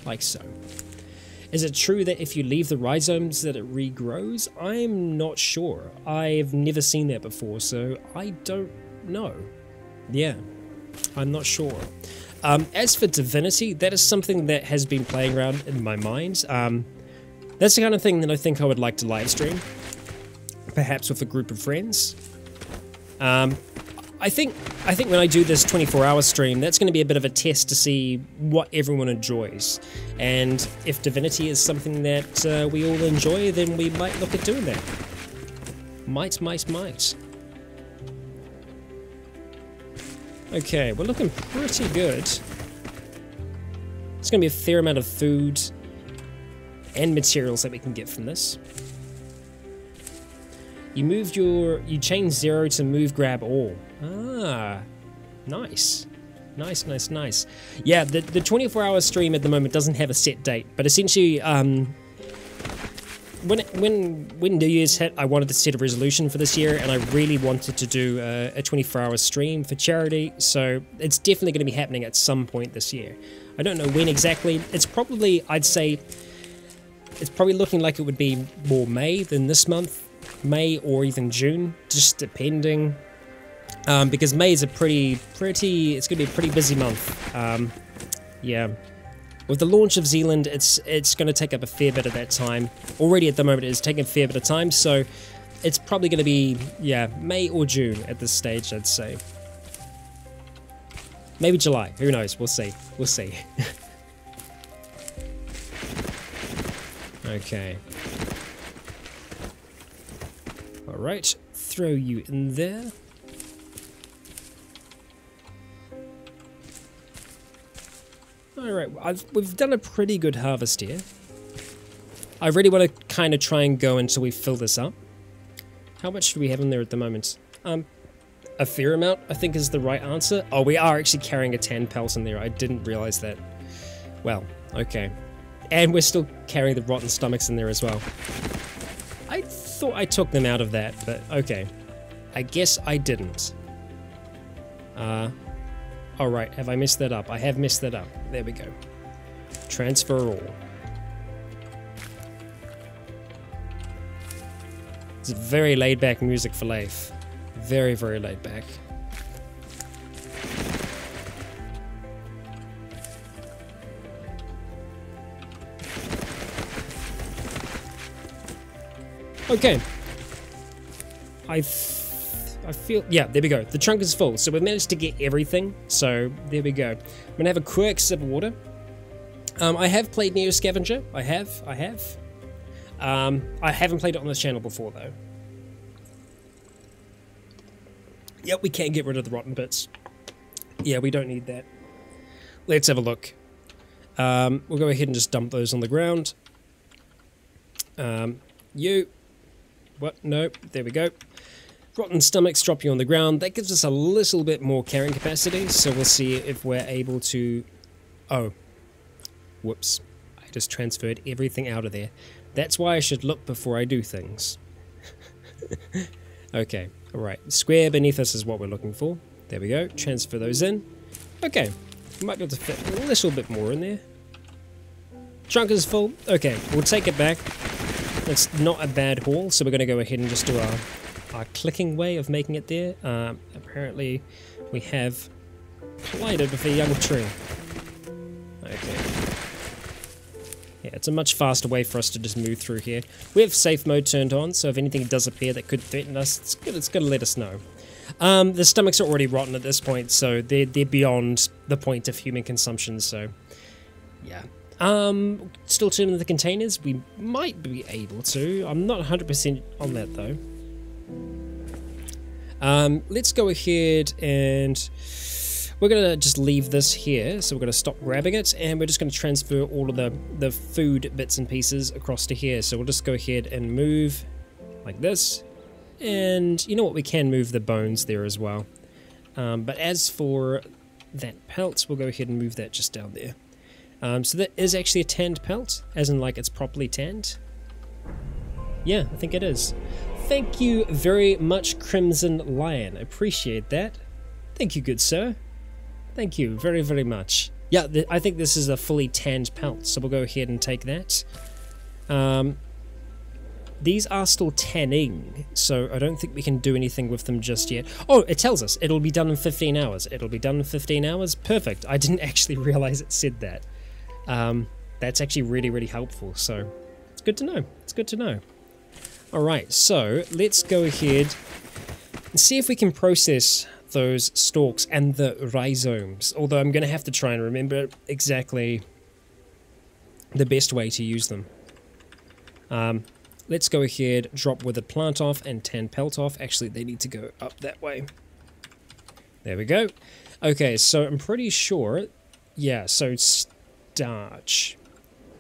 Like so. Is it true that if you leave the rhizomes that it regrows? I'm not sure. I've never seen that before, so I don't know. Yeah, I'm not sure. As for divinity, that is something that has been playing around in my mind. That's the kind of thing that I think I would like to live stream, perhaps with a group of friends. I think when I do this 24-hour stream, that's going to be a bit of a test to see what everyone enjoys. And if divinity is something that we all enjoy, then we might look at doing that. Might. Okay, we're looking pretty good. There's going to be a fair amount of food and materials that we can get from this. You change 0 to move grab all. Ah, nice. Nice. Yeah, the 24-hour stream at the moment doesn't have a set date, but essentially, when New Year's hit, I wanted to set a resolution for this year, and I really wanted to do a 24-hour stream for charity, so it's definitely going to be happening at some point this year. I don't know when exactly. It's probably, I'd say, it's probably looking like it would be more May than this month. May or even June, just depending. Because May is a it's going to be a pretty busy month. Yeah. With the launch of Zealand, it's going to take up a fair bit of that time. Already at the moment, it is taking a fair bit of time, so it's probably going to be, yeah, May or June at this stage, I'd say. Maybe July. Who knows? We'll see. We'll see. Okay. Alright, throw you in there. Alright, we've done a pretty good harvest here. I really want to kind of try and go until we fill this up. How much do we have in there at the moment? A fair amount, I think, is the right answer. Oh, we are actually carrying a tan pelt in there. I didn't realize that. Well, okay. And we're still carrying the rotten stomachs in there as well. I thought I took them out of that, but okay. I guess I didn't. Alright, have I messed that up? I have messed that up. There we go. Transfer all. It's very laid-back music for Leif. Very, very laid-back. Okay. I feel... Yeah, there we go. The trunk is full, so we've managed to get everything. So, there we go. I'm gonna have a quick sip of water. I have played Neo Scavenger. I have. I haven't played it on this channel before, though. Yep, we can get rid of the rotten bits. Yeah, we don't need that. Let's have a look. We'll go ahead and just dump those on the ground. What? Nope. There we go. Rotten stomachs drop you on the ground. That gives us a little bit more carrying capacity, so we'll see if we're able to... Oh. Whoops. I just transferred everything out of there. That's why I should look before I do things. Okay. Alright. Square beneath us is what we're looking for. There we go. Transfer those in. Okay. We might be able to fit a little bit more in there. Trunk is full. Okay. We'll take it back. It's not a bad haul, so we're going to go ahead and just do our our clicking way of making it there. Apparently we have collided with a young tree. Okay. Yeah, it's a much faster way for us to just move through here. We have safe mode turned on, so if anything does appear that could threaten us, it's going to let us know. The stomachs are already rotten at this point, so they're beyond the point of human consumption, so yeah. Still turning the containers, we might be able to. I'm not 100% on that though. Let's go ahead and we're going to just leave this here, so we're going to stop grabbing it, and we're just going to transfer all of the food bits and pieces across to here. So we'll just go ahead and move like this, and you know what, we can move the bones there as well. But as for that pelt, we'll go ahead and move that just down there. So that is actually a tanned pelt, as in like it's properly tanned. Yeah, I think it is. Thank you very much, Crimson Lion. Appreciate that. Thank you, good sir. Thank you very, very much. Yeah, I think this is a fully tanned pelt, so we'll go ahead and take that. These are still tanning, so I don't think we can do anything with them just yet. Oh, it tells us it'll be done in 15 hours. It'll be done in 15 hours? Perfect. I didn't actually realize it said that. That's actually really, really helpful, so it's good to know. It's good to know. Alright, so let's go ahead and see if we can process those stalks and the rhizomes, although I'm going to have to try and remember exactly the best way to use them. Let's go ahead, drop withered plant off and tan pelt off. Actually, they need to go up that way. There we go. Okay, so I'm pretty sure, yeah, so starch.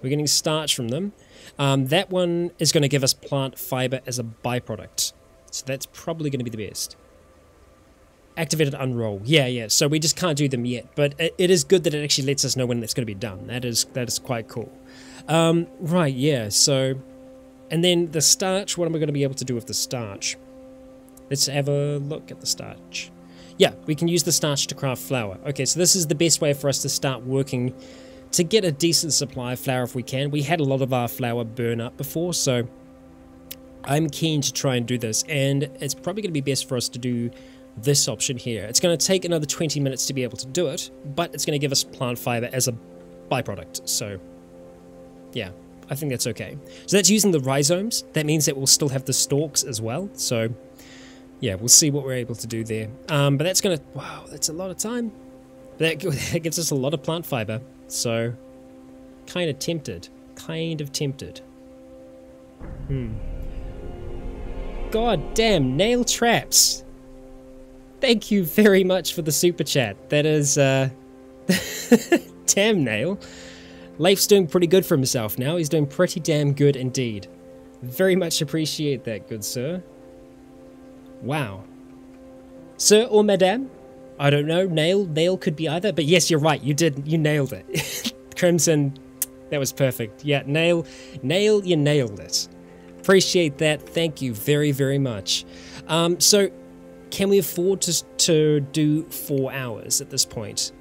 We're getting starch from them. That one is going to give us plant fiber as a byproduct, so that's probably going to be the best. Activated unroll. Yeah, so we just can't do them yet, but it is good that it actually lets us know when it's going to be done. That is quite cool. Right, yeah, so, and then the starch, what am I going to be able to do with the starch? Let's have a look at the starch. Yeah, we can use the starch to craft flour. Okay, so this is the best way for us to start working to get a decent supply of flour if we can. We had a lot of our flour burn up before, so I'm keen to try and do this, and it's probably going to be best for us to do this option here. It's going to take another 20 minutes to be able to do it, but it's going to give us plant fiber as a byproduct, so yeah, I think that's okay. So that's using the rhizomes. That means that we'll still have the stalks as well, so yeah, we'll see what we're able to do there. But that's going to, wow, that's a lot of time. That gives us a lot of plant fiber, so kind of tempted. God damn, nail traps. Thank you very much for the super chat. That is, damn nail. Leif's doing pretty good for himself now. He's doing pretty damn good indeed. Very much appreciate that, good sir. Wow. Sir or madame? I don't know. Nail could be either. But yes, you're right. You nailed it. Crimson, that was perfect. Yeah, nail, you nailed it. Appreciate that. Thank you very, very much. So, can we afford to do 4 hours at this point?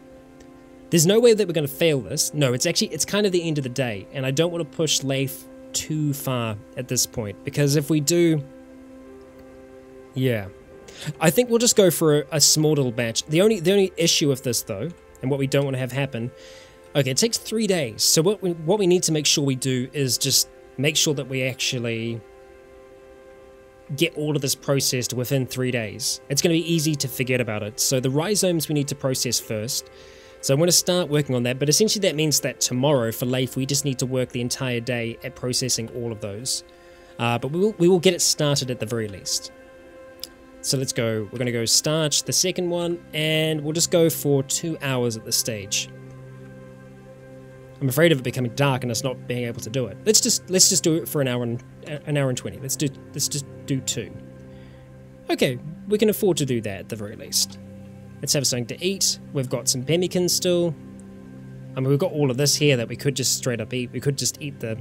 There's no way that we're going to fail this. No, it's kind of the end of the day, and I don't want to push Leif too far at this point, because if we do, yeah, I think we'll just go for a small little batch. The only issue with this though, and what we don't want to have happen, okay, it takes 3 days. So what we need to make sure we do is just make sure that we actually get all of this processed within 3 days. It's going to be easy to forget about it. So the rhizomes we need to process first. So I'm going to start working on that, but essentially that means that tomorrow for Leif we just need to work the entire day at processing all of those. But we will get it started at the very least. So let's go. We're going to go starch the second one, and we'll just go for 2 hours at this stage. I'm afraid of it becoming dark and us not being able to do it. Let's just do it for an hour and 20. Let's just do 2. Okay, we can afford to do that at the very least. Let's have something to eat. We've got some pemmikins still. I mean, we've got all of this here that we could just straight up eat. We could just eat the...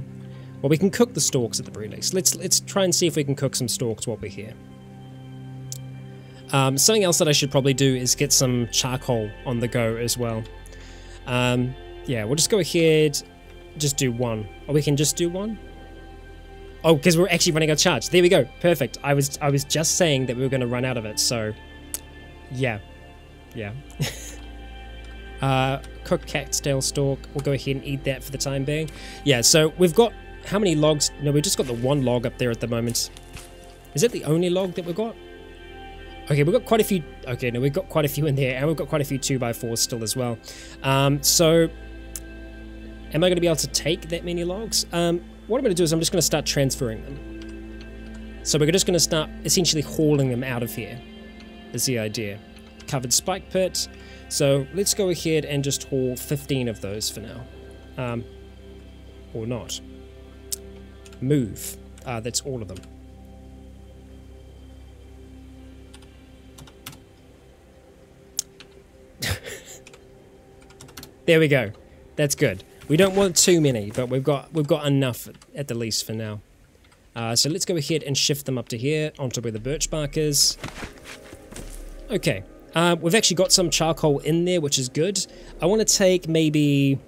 Well, we can cook the stalks at the very least. Let's try and see if we can cook some stalks while we're here. Something else that I should probably do is get some charcoal on the go as well. Yeah, we'll just go ahead, just do 1. Or we can just do 1? Oh, because we're actually running out of charge. There we go. Perfect. I was just saying that we were going to run out of it, so yeah. Yeah. Cooked cattail stalk. We'll go ahead and eat that for the time being. Yeah, so we've got how many logs? No, we've just got the one log up there at the moment. Is that the only log that we've got? Okay, we've got quite a few. Okay, no, we've got quite a few in there, and we've got quite a few 2x4s still as well. So am I going to be able to take that many logs? What I'm going to do is I'm just going to start transferring them. So we're just going to start essentially hauling them out of here, is the idea. Covered spike pit. So let's go ahead and just haul 15 of those for now. Or not. Move. That's all of them. There we go. That's good. We don't want too many, but we've got enough at the least for now. So let's go ahead and shift them up to here, onto where the birch bark is. Okay. We've actually got some charcoal in there, which is good. I want to take maybe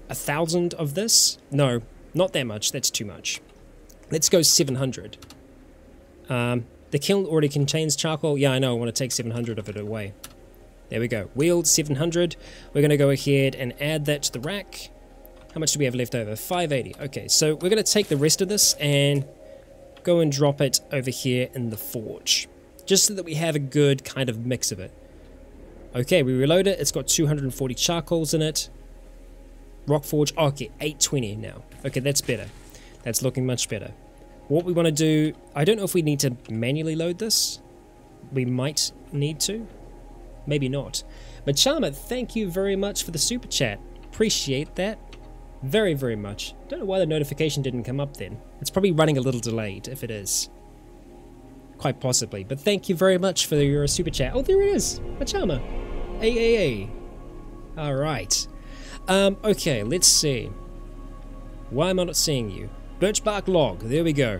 1,000 of this. No, not that much. That's too much. Let's go 700. The kiln already contains charcoal. Yeah, I know. I want to take 700 of it away. There we go. Wheeled 700. We're going to go ahead and add that to the rack. How much do we have left over? 580. Okay, so we're going to take the rest of this and go and drop it over here in the forge. Just so that we have a good kind of mix of it. Okay, we reload it. It's got 240 charcoals in it. Rock forge. Oh, okay, 820 now. Okay, that's better. That's looking much better. What we want to do... I don't know if we need to manually load this. We might need to. Maybe not. But Charmer, thank you very much for the super chat. Appreciate that. Very, very much. Don't know why the notification didn't come up then. It's probably running a little delayed, if it is. Quite possibly. But thank you very much for your super chat. Oh, there it is. A Charmer. AAA. Alright. Okay, let's see. Why am I not seeing you? Birch bark log. There we go.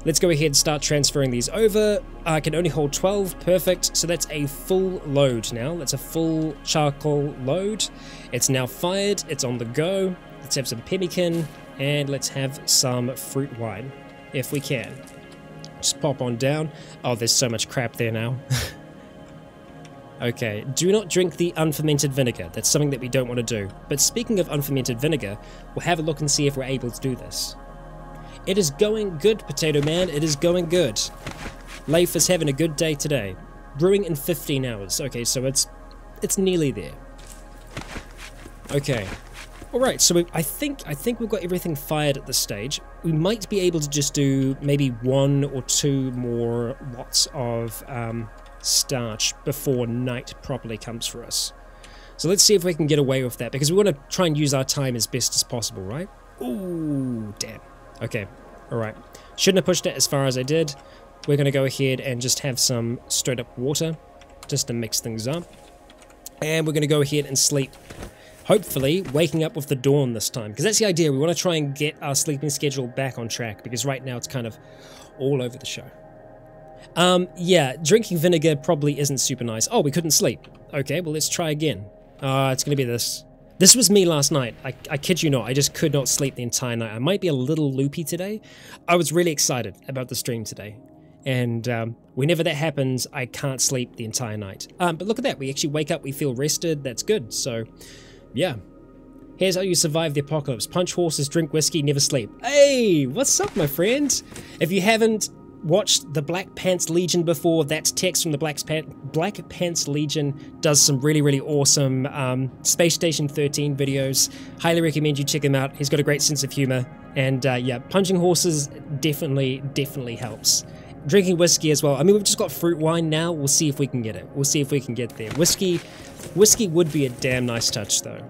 Let's go ahead and start transferring these over. I can only hold 12. Perfect. So that's a full load now. That's a full charcoal load. It's now fired. It's on the go. Let's have some pemmican. And let's have some fruit wine. If we can. Just pop on down. Oh, there's so much crap there now. Okay. Do not drink the unfermented vinegar. That's something that we don't want to do. But speaking of unfermented vinegar, we'll have a look and see if we're able to do this. It is going good, Potato Man. It is going good. Leif is having a good day today. Brewing in 15 hours. Okay, so it's nearly there. Okay. Alright, so I think we've got everything fired at this stage. We might be able to just do maybe 1 or 2 more lots of starch before night properly comes for us. So let's see if we can get away with that, because we want to try and use our time as best as possible, right? Ooh, damn. Okay, alright. Shouldn't have pushed it as far as I did. We're going to go ahead and just have some straight up water, just to mix things up. And we're going to go ahead and sleep. Hopefully, waking up with the dawn this time. Because that's the idea, we want to try and get our sleeping schedule back on track. Because right now it's kind of all over the show. Yeah, drinking vinegar probably isn't super nice. Oh, we couldn't sleep. Okay, well let's try again. It's going to be this. This was me last night. I kid you not, I just could not sleep the entire night. I might be a little loopy today. I was really excited about the stream today. And whenever that happens, I can't sleep the entire night. But look at that, we actually wake up, we feel rested, that's good. So, yeah. Here's how you survive the apocalypse. Punch horses, drink whiskey, never sleep. Hey, what's up, my friend? If you haven't watched the Black Pants Legion before, that's Tex from the Black Pants Legion, does some really, really awesome Space Station 13 videos. Highly recommend you check him out. He's got a great sense of humor. And yeah, punching horses definitely helps. Drinking whiskey as well. I mean, we've just got fruit wine now. We'll see if we can get it. We'll see if we can get there. Whiskey would be a damn nice touch, though.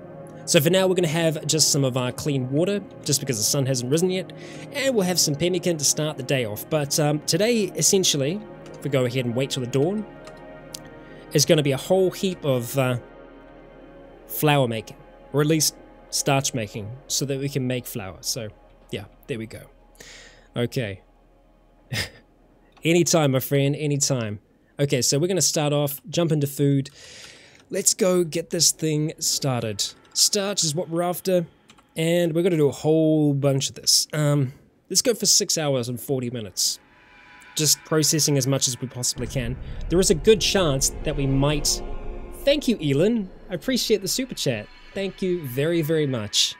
So for now, we're going to have just some of our clean water, just because the sun hasn't risen yet, and we'll have some pemmican to start the day off. But today, essentially, if we go ahead and wait till the dawn, is going to be a whole heap of flour making, or at least starch making, so that we can make flour. So, yeah, there we go. Okay. Anytime, my friend, anytime. Okay, so we're going to start off, jump into food. Let's go get this thing started. Starch is what we're after, and we're going to do a whole bunch of this. Let's go for 6 hours and 40 minutes. Just processing as much as we possibly can. There is a good chance that we might... Thank you, Elin. I appreciate the super chat. Thank you very, very much.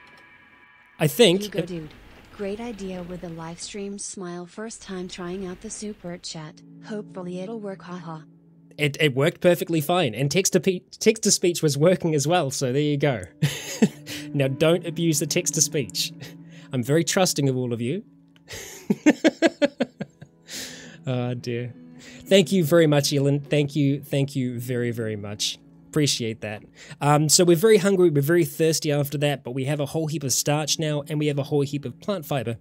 I think... You go, dude. Great idea with the live stream. Smile first time trying out the super chat. Hopefully it'll work, haha. It worked perfectly fine, and text-to-speech was working as well, so there you go. Now don't abuse the text-to-speech. I'm very trusting of all of you. Oh dear. Thank you very much, Elin. Thank you very, very much. Appreciate that. So we're very hungry, we're very thirsty after that, but we have a whole heap of starch now, and we have a whole heap of plant fiber.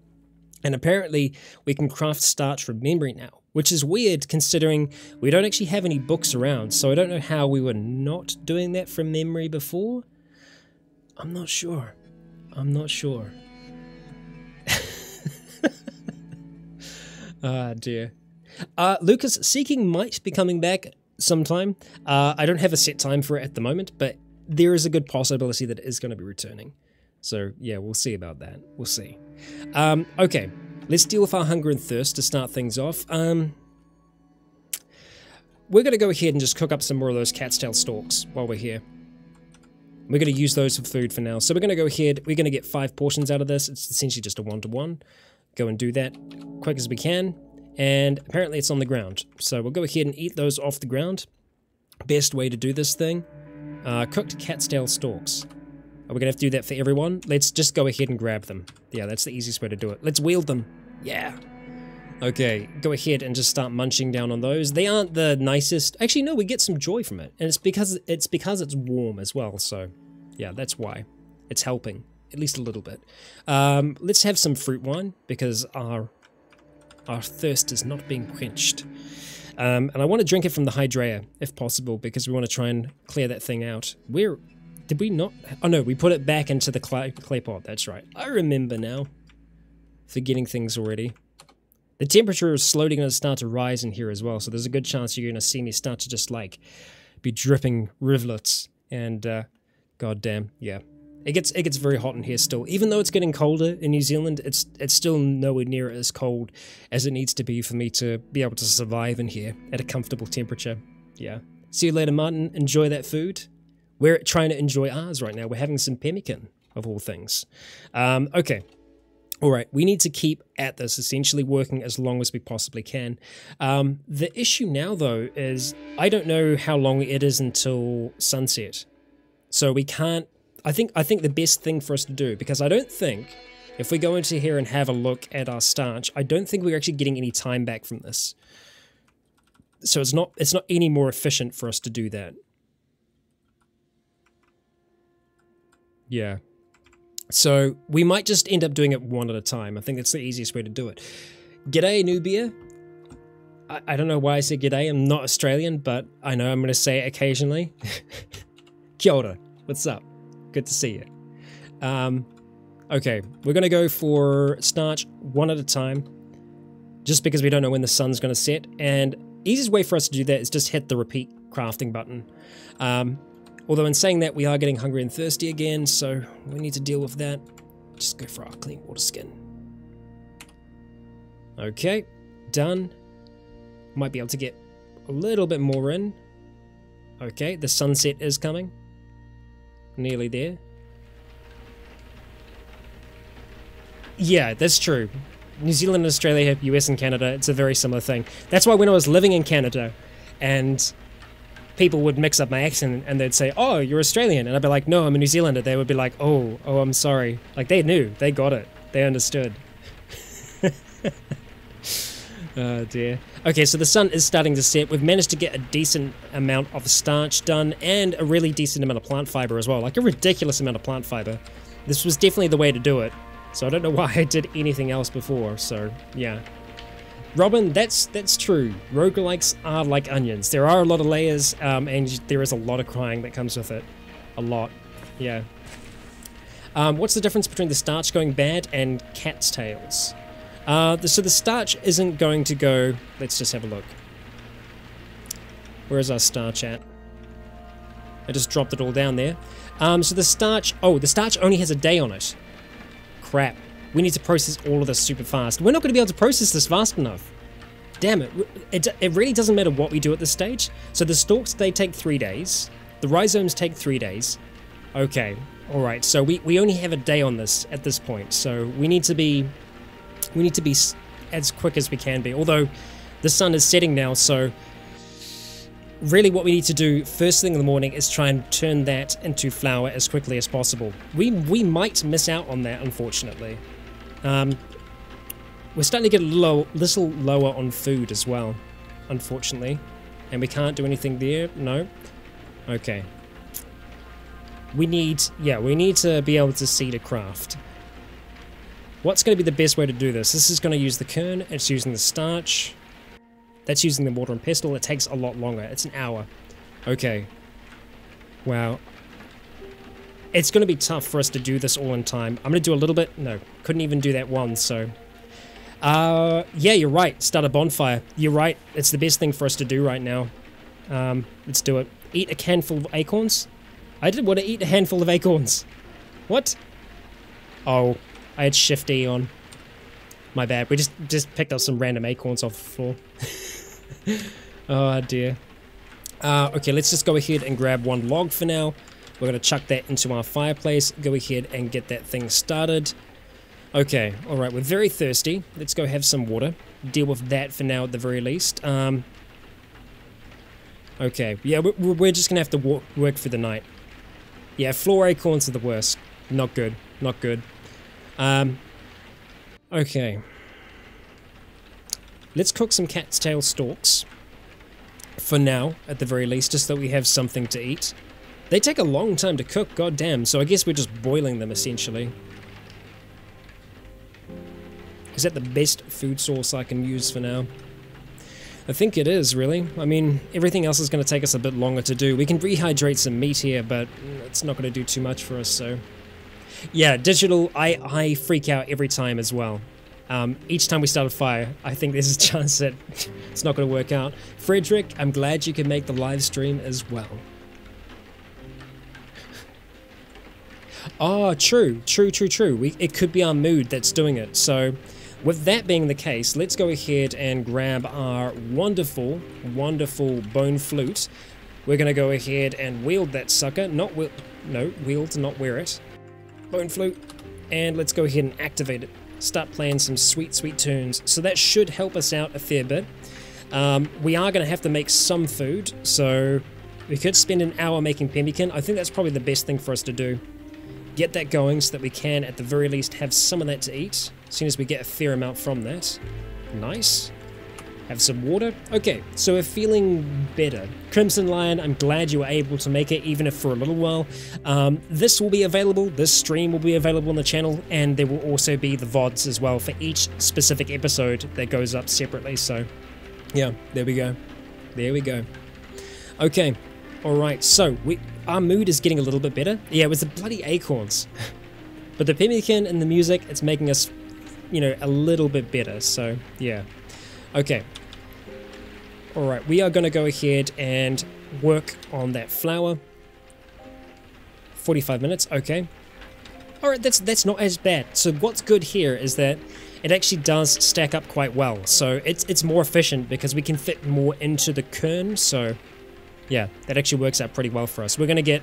And apparently we can craft starch from memory now, which is weird considering we don't actually have any books around, so I don't know how we were not doing that from memory before. I'm not sure. I'm not sure. Ah, dear. Lucas, Seeking might be coming back sometime. I don't have a set time for it at the moment, but there is a good possibility that it is going to be returning. So, yeah, we'll see about that. We'll see. Okay, let's deal with our hunger and thirst to start things off. We're going to go ahead and just cook up some more of those cat's tail stalks while we're here. We're going to use those for food for now. So we're going to go ahead, we're going to get 5 portions out of this. It's essentially just a 1-to-1. Go and do that quick as we can. And apparently it's on the ground. So we'll go ahead and eat those off the ground. Best way to do this thing. Cooked cat's tail stalks. Are we going to have to do that for everyone? Let's just go ahead and grab them. Yeah, that's the easiest way to do it. Let's wield them. Yeah. Okay, go ahead and just start munching down on those. They aren't the nicest. Actually, no, we get some joy from it. And it's because it's warm as well. So, yeah, that's why. It's helping. At least a little bit. Let's have some fruit wine because our thirst is not being quenched. And I want to drink it from the hydraea, if possible, because we want to try and clear that thing out. Did we not? Oh no, we put it back into the clay pot, that's right. I remember now. Forgetting things already. The temperature is slowly going to start to rise in here as well, so there's a good chance you're going to see me start to just like be dripping rivulets. And goddamn, yeah. It gets very hot in here still. Even though it's getting colder in New Zealand, it's still nowhere near as cold as it needs to be for me to be able to survive in here at a comfortable temperature. Yeah. See you later, Martin. Enjoy that food. We're trying to enjoy ours right now. We're having some pemmican, of all things. Okay. All right. We need to keep at this, essentially working as long as we possibly can. The issue now, though, is I don't know how long it is until sunset. So we can't... I think the best thing for us to do, because I don't think, if we go into here and have a look at our starch, I don't think we're actually getting any time back from this. So it's not any more efficient for us to do that. Yeah. So we might just end up doing it one at a time. I think that's the easiest way to do it. G'day, Nubia. I don't know why I said g'day. I'm not Australian, but I know I'm going to say it occasionally. Kia ora. What's up? Good to see you. Okay, we're going to go for starch one at a time, just because we don't know when the sun's going to set. And easiest way for us to do that is just hit the repeat crafting button. Although in saying that, we are getting hungry and thirsty again, so we need to deal with that. Just go for our clean water skin. Okay, done. Might be able to get a little bit more in. Okay, the sunset is coming. Nearly there. Yeah, that's true. New Zealand and Australia, US and Canada, it's a very similar thing. That's why when I was living in Canada and people would mix up my accent and they'd say, oh, you're Australian. And I'd be like, no, I'm a New Zealander. They would be like, oh, I'm sorry. Like, they knew. They got it. They understood. Oh, dear. Okay, so the sun is starting to set. We've managed to get a decent amount of starch done and a really decent amount of plant fiber as well. Like, a ridiculous amount of plant fiber. This was definitely the way to do it. So I don't know why I did anything else before. So, yeah. Robin, that's true. Roguelikes are like onions. There are a lot of layers, and there is a lot of crying that comes with it. A lot. Yeah. What's the difference between the starch going bad and cat's tails? So the starch isn't going to go... Let's just have a look. Where's our starch at? I just dropped it all down there. So the starch... Oh, the starch only has a day on it. Crap. We need to process all of this super fast. We're not going to be able to process this fast enough. Damn it. It really doesn't matter what we do at this stage. So the stalks, they take 3 days. The rhizomes take 3 days. Okay. Alright, so we only have a day on this at this point. So we need to be as quick as we can be. Although the sun is setting now, so really what we need to do first thing in the morning is try and turn that into flour as quickly as possible. We might miss out on that, unfortunately. We're starting to get a little lower on food as well, unfortunately. And we can't do anything there? No? Okay. We need to be able to seed a craft. What's going to be the best way to do this? This is going to use the kern, it's using the starch. That's using the mortar and pestle. It takes a lot longer. It's an hour. Okay. Wow. It's going to be tough for us to do this all in time. I'm going to do a little bit. No, couldn't even do that one, so... yeah, you're right. Start a bonfire. You're right. It's the best thing for us to do right now. Let's do it. Eat a handful of acorns? I didn't want to eat a handful of acorns. What? Oh, I had Shift E on. My bad. We just picked up some random acorns off the floor. Oh dear. Okay, let's just go ahead and grab one log for now. We're going to chuck that into our fireplace. Go ahead and get that thing started. Okay, alright, we're very thirsty. Let's go have some water. Deal with that for now at the very least. Okay, yeah, we're just going to have to work for the night. Yeah, floor acorns are the worst. Not good, not good. Okay. Let's cook some cat's tail stalks. For now, at the very least, just so that we have something to eat. They take a long time to cook, goddamn, so I guess we're just boiling them, essentially. Is that the best food source I can use for now? I think it is, really. I mean, everything else is going to take us a bit longer to do. We can rehydrate some meat here, but it's not going to do too much for us, so... Yeah, digital, I freak out every time as well. Each time we start a fire, I think there's a chance that it's not going to work out. Frederick, I'm glad you can make the live stream as well. Oh, true. It could be our mood that's doing it. So, with that being the case, let's go ahead and grab our wonderful, wonderful bone flute. We're going to go ahead and wield that sucker. Wield, not wear it. Bone flute. And let's go ahead and activate it. Start playing some sweet, sweet tunes. So that should help us out a fair bit. We are going to have to make some food. So, we could spend an hour making pemmican. I think that's probably the best thing for us to do. Get that going so that we can, at the very least, have some of that to eat, as soon as we get a fair amount from that. Nice. Have some water. Okay, so we're feeling better. Crimson Lion, I'm glad you were able to make it, even if for a little while. This will be available, this stream will be available on the channel, and there will also be the VODs as well for each specific episode that goes up separately, so... Yeah, there we go. There we go. Okay. Alright, so our mood is getting a little bit better. Yeah, it was the bloody acorns. But the pemmican and the music, it's making us, you know, a little bit better, so yeah. Okay. Alright, we are going to go ahead and work on that flour. 45 minutes, okay. Alright, that's not as bad. So what's good here is that it actually does stack up quite well. So it's more efficient because we can fit more into the kern, so... Yeah, that actually works out pretty well for us. We're going to get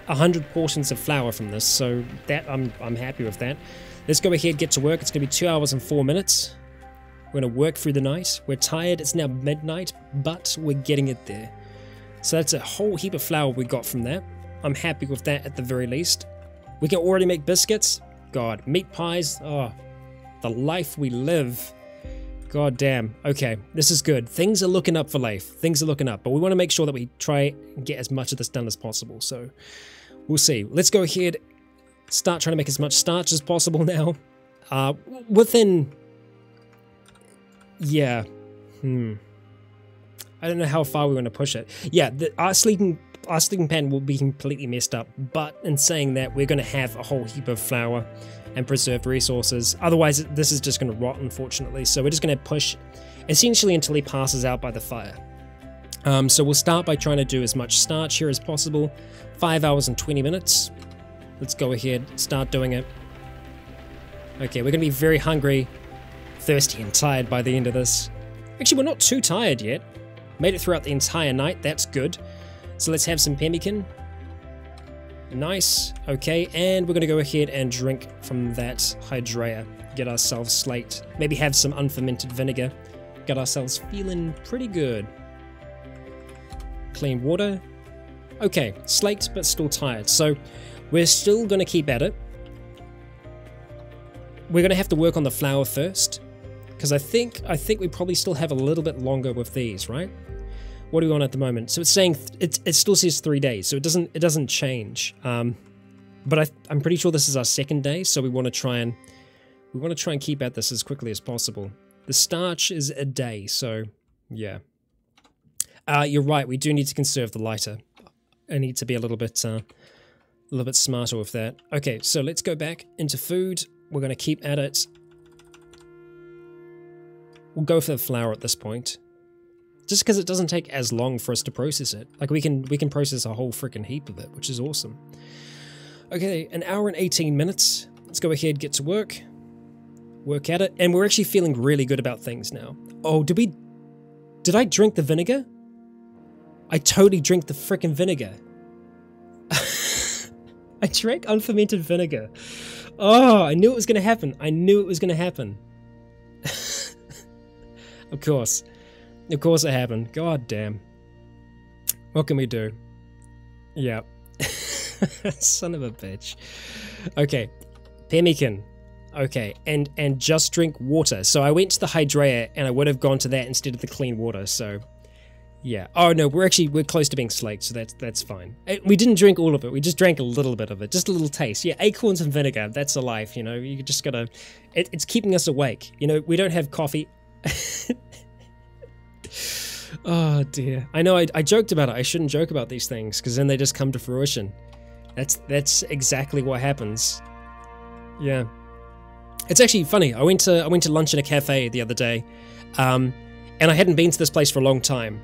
100 portions of flour from this, so that I'm happy with that. Let's go ahead, get to work. It's going to be 2 hours and 4 minutes. We're going to work through the night. We're tired. It's now midnight, but we're getting it there. So that's a whole heap of flour we got from that. I'm happy with that at the very least. We can already make biscuits. God, meat pies. Oh, the life we live. God damn. Okay, this is good. Things are looking up for Leif. Things are looking up, but we want to make sure that we try and get as much of this done as possible, so we'll see. Let's go ahead, start trying to make as much starch as possible now. Within... Yeah. I don't know how far we want to push it. Yeah, our sleeping pan will be completely messed up, but in saying that, we're going to have a whole heap of flour and preserved resources. Otherwise, this is just going to rot, unfortunately. So we're just going to push essentially until he passes out by the fire. So we'll start by trying to do as much starch here as possible. 5 hours and 20 minutes. Let's go ahead, start doing it. Okay, we're gonna be very hungry, thirsty, and tired by the end of this. Actually, we're not too tired yet. Made it throughout the entire night, that's good. So let's have some pemmican. Nice, okay, and we're gonna go ahead and drink from that hydrea. Get ourselves slaked. Maybe have some unfermented vinegar. Got ourselves feeling pretty good. Clean water. Okay, slaked but still tired. So we're still gonna keep at it. We're gonna have to work on the flour first, because I think we probably still have a little bit longer with these, right? What are we on at the moment? So it's saying it still says 3 days, so it doesn't change. But I'm pretty sure this is our second day, so we want to try and keep at this as quickly as possible. The starch is a day, so yeah. You're right. We do need to conserve the lighter. I need to be a little bit smarter with that. Okay, so let's go back into food. We're going to keep at it. We'll go for the flour at this point. Just because it doesn't take as long for us to process it. Like we can process a whole freaking heap of it, which is awesome. Okay, 1 hour and 18 minutes. Let's go ahead, get to work. Work at it. And we're actually feeling really good about things now. Oh, did I drink the vinegar? I totally drank the freaking vinegar. I drank unfermented vinegar. Oh, I knew it was going to happen. I knew it was going to happen. Of course. Of course it happened. God damn. What can we do? Yeah. Son of a bitch. Okay. Pemmican. Okay. And just drink water. So I went to the hydrea and I would have gone to that instead of the clean water. So yeah. Oh no, we're close to being slaked, so that's fine. We didn't drink all of it. We just drank a little bit of it. Just a little taste. Yeah, acorns and vinegar. That's a life, you know. You just gotta... It's keeping us awake. You know, we don't have coffee. Oh dear. I know I joked about it. I shouldn't joke about these things because then they just come to fruition. That's exactly what happens. Yeah. It's actually funny. I went to lunch in a cafe the other day, and I hadn't been to this place for a long time,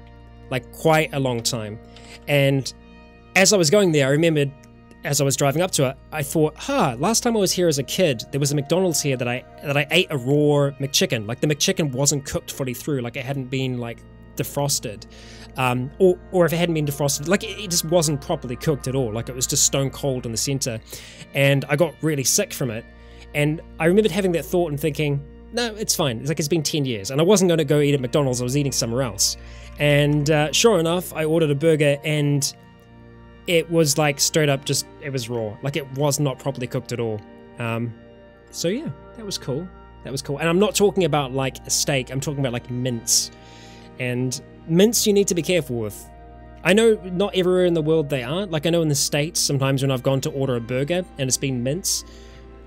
like quite a long time. And as I was going there, I remembered as I was driving up to it, I thought, last time I was here as a kid, there was a McDonald's here that I ate a raw McChicken. Like the McChicken wasn't cooked fully through, like it hadn't been like defrosted, or if it hadn't been defrosted, like it just wasn't properly cooked at all. Like it was just stone cold in the center, and I got really sick from it. And I remembered having that thought and thinking, no, it's fine. It's like it's been 10 years, and I wasn't going to go eat at McDonald's. I was eating somewhere else. And sure enough, I ordered a burger, and it was like straight up just, it was raw. Like it was not properly cooked at all. So yeah, that was cool. That was cool. And I'm not talking about like a steak. I'm talking about like mince. And mince you need to be careful with. I know not everywhere in the world they aren't. Like I know in the States, sometimes when I've gone to order a burger and it's been mince,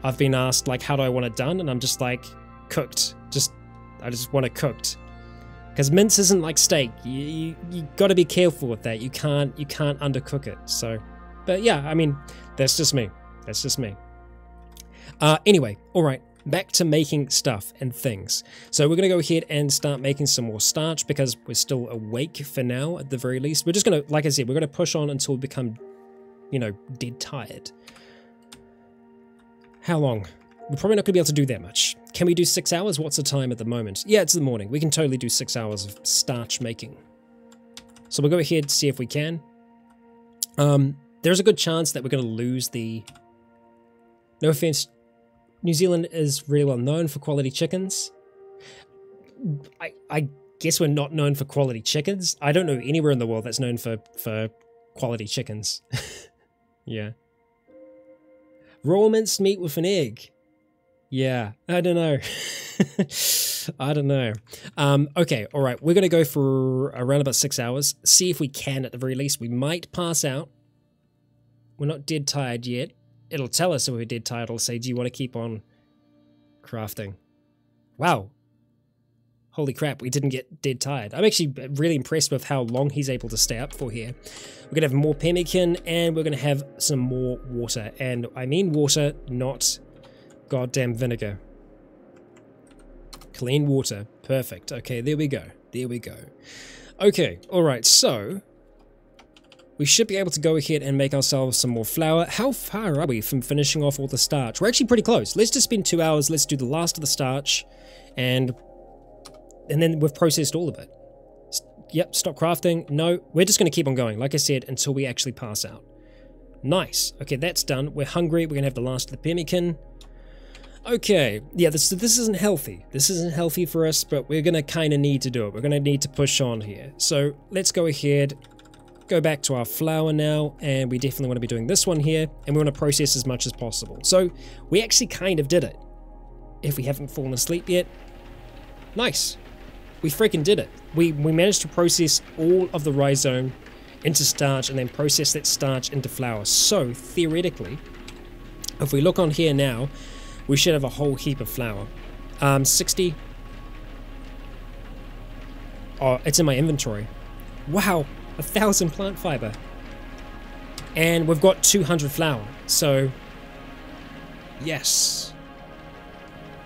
I've been asked like, how do I want it done? And I'm just like, cooked. I just want it cooked. Because mince isn't like steak. You got to be careful with that. You can't undercook it. So, but yeah, I mean, that's just me. That's just me. Anyway, all right, back to making stuff and things. So we're gonna go ahead and start making some more starch because we're still awake for now, at the very least. We're just gonna, like I said, we're gonna push on until we become, you know, dead tired. How long? We're probably not gonna be able to do that much. Can we do 6 hours? What's the time at the moment? Yeah, it's the morning. We can totally do 6 hours of starch making. So we'll go ahead and see if we can. There's a good chance that we're going to lose the... No offense, New Zealand is really well known for quality chickens. I guess we're not known for quality chickens. I don't know anywhere in the world that's known for quality chickens. Yeah. Raw minced meat with an egg. Yeah, I don't know. I don't know. Okay, all right. We're going to go for around about 6 hours. See if we can at the very least. We might pass out. We're not dead tired yet. It'll tell us if we're dead tired. It'll say, do you want to keep on crafting? Wow. Holy crap, we didn't get dead tired. I'm actually really impressed with how long he's able to stay up for here. We're going to have more pemmican, and we're going to have some more water. And I mean water, not goddamn vinegar. Clean water. Perfect. Okay, there we go. There we go. Okay, alright, so we should be able to go ahead and make ourselves some more flour. How far are we from finishing off all the starch? We're actually pretty close. Let's just spend 2 hours. Let's do the last of the starch, and then we've processed all of it. Yep, stop crafting. No, we're just going to keep on going, like I said, until we actually pass out. Nice. Okay, that's done. We're hungry. We're going to have the last of the pemmican. Okay, yeah, this isn't healthy. This isn't healthy for us, but we're going to kind of need to do it. We're going to need to push on here. So let's go ahead, go back to our flour now, and we definitely want to be doing this one here, and we want to process as much as possible. So we actually kind of did it. If we haven't fallen asleep yet, nice. We freaking did it. We managed to process all of the rhizome into starch and then process that starch into flour. So theoretically, if we look on here now, we should have a whole heap of flour. 60. Oh, it's in my inventory. Wow, 1,000 plant fiber. And we've got 200 flour. So, yes.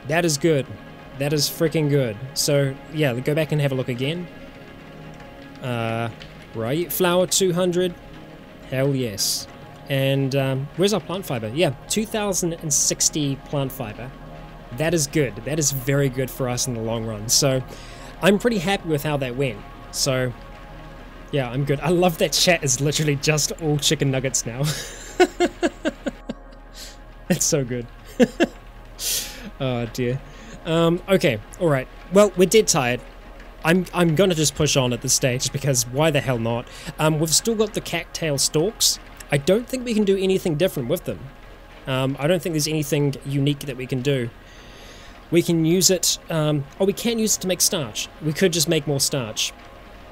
That is good. That is freaking good. So, yeah, go back and have a look again. Right, flour 200. Hell yes. And where's our plant fiber? Yeah, 2,060 plant fiber. That is good. That is very good for us in the long run. So I'm pretty happy with how that went. So yeah, I'm good. I love that chat is literally just all chicken nuggets now. It's so good. Oh dear. Okay, alright. Well, we're dead tired. I'm gonna just push on at this stage because why the hell not? We've still got the cattail stalks. I don't think we can do anything different with them. I don't think there's anything unique that we can do. We can use it, oh, we can't use it to make starch. We could just make more starch.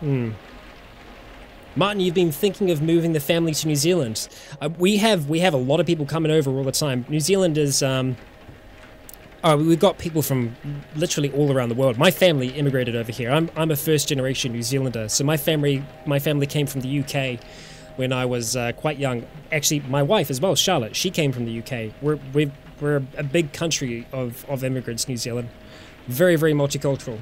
Martin, you've been thinking of moving the family to New Zealand. We have a lot of people coming over all the time. New Zealand is, we've got people from literally all around the world. My family immigrated over here. I'm a first generation New Zealander, so my family came from the UK when I was quite young. Actually, my wife as well, Charlotte, she came from the UK. We're a big country of immigrants, New Zealand. Very, very multicultural.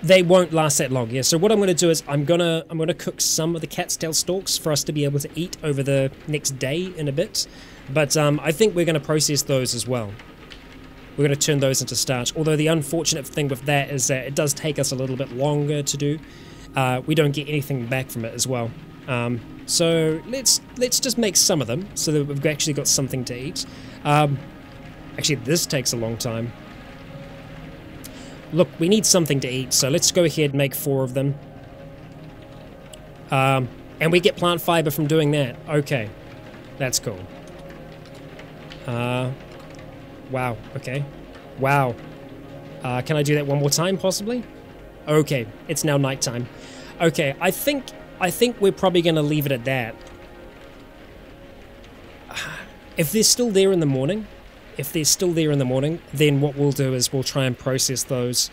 They won't last that long, yeah. So what I'm going to do is I'm gonna cook some of the cat's tail stalks for us to be able to eat over the next day in a bit. But I think we're going to process those as well. We're going to turn those into starch. Although the unfortunate thing with that is that it does take us a little bit longer to do. We don't get anything back from it as well. So let's just make some of them so that we've actually got something to eat. Actually, this takes a long time. Look, we need something to eat, so let's go ahead and make 4 of them. And we get plant fiber from doing that. Okay, that's cool. Wow, okay. Wow. Can I do that one more time, possibly? Okay, it's now nighttime. Okay, I think we're probably going to leave it at that. If they're still there in the morning, then what we'll do is we'll try and process those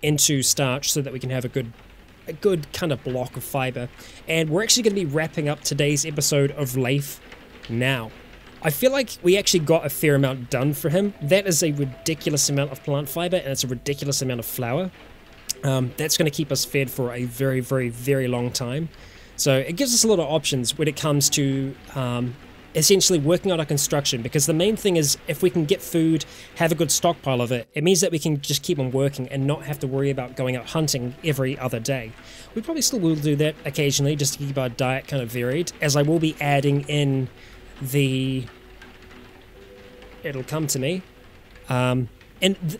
into starch so that we can have a good kind of block of fiber. And we're actually going to be wrapping up today's episode of Leif now. I feel like we actually got a fair amount done for him. That is a ridiculous amount of plant fiber, and it's a ridiculous amount of flour. That's going to keep us fed for a very, very, very long time. So it gives us a lot of options when it comes to essentially working on our construction, because the main thing is if we can get food, have a good stockpile of it, it means that we can just keep on working and not have to worry about going out hunting every other day. We probably still will do that occasionally just to keep our diet kind of varied, as I will be adding in the... it'll come to me. And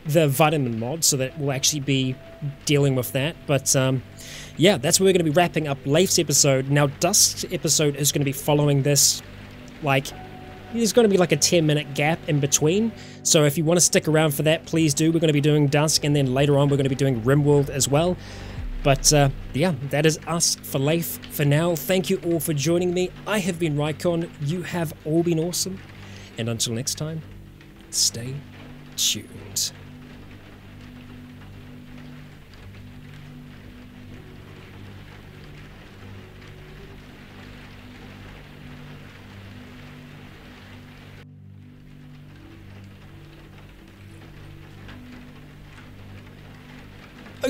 the vitamin mod, so that we'll actually be dealing with that. But yeah, that's where we're going to be wrapping up Leif's episode. Now Dusk's episode is going to be following this. Like, there's going to be like a 10-minute gap in between. So if you want to stick around for that, please do. We're going to be doing Dusk, and then later on we're going to be doing Rimworld as well. But yeah, that is us for Leif for now. Thank you all for joining me. I have been Rycon. You have all been awesome. And until next time, stay tuned.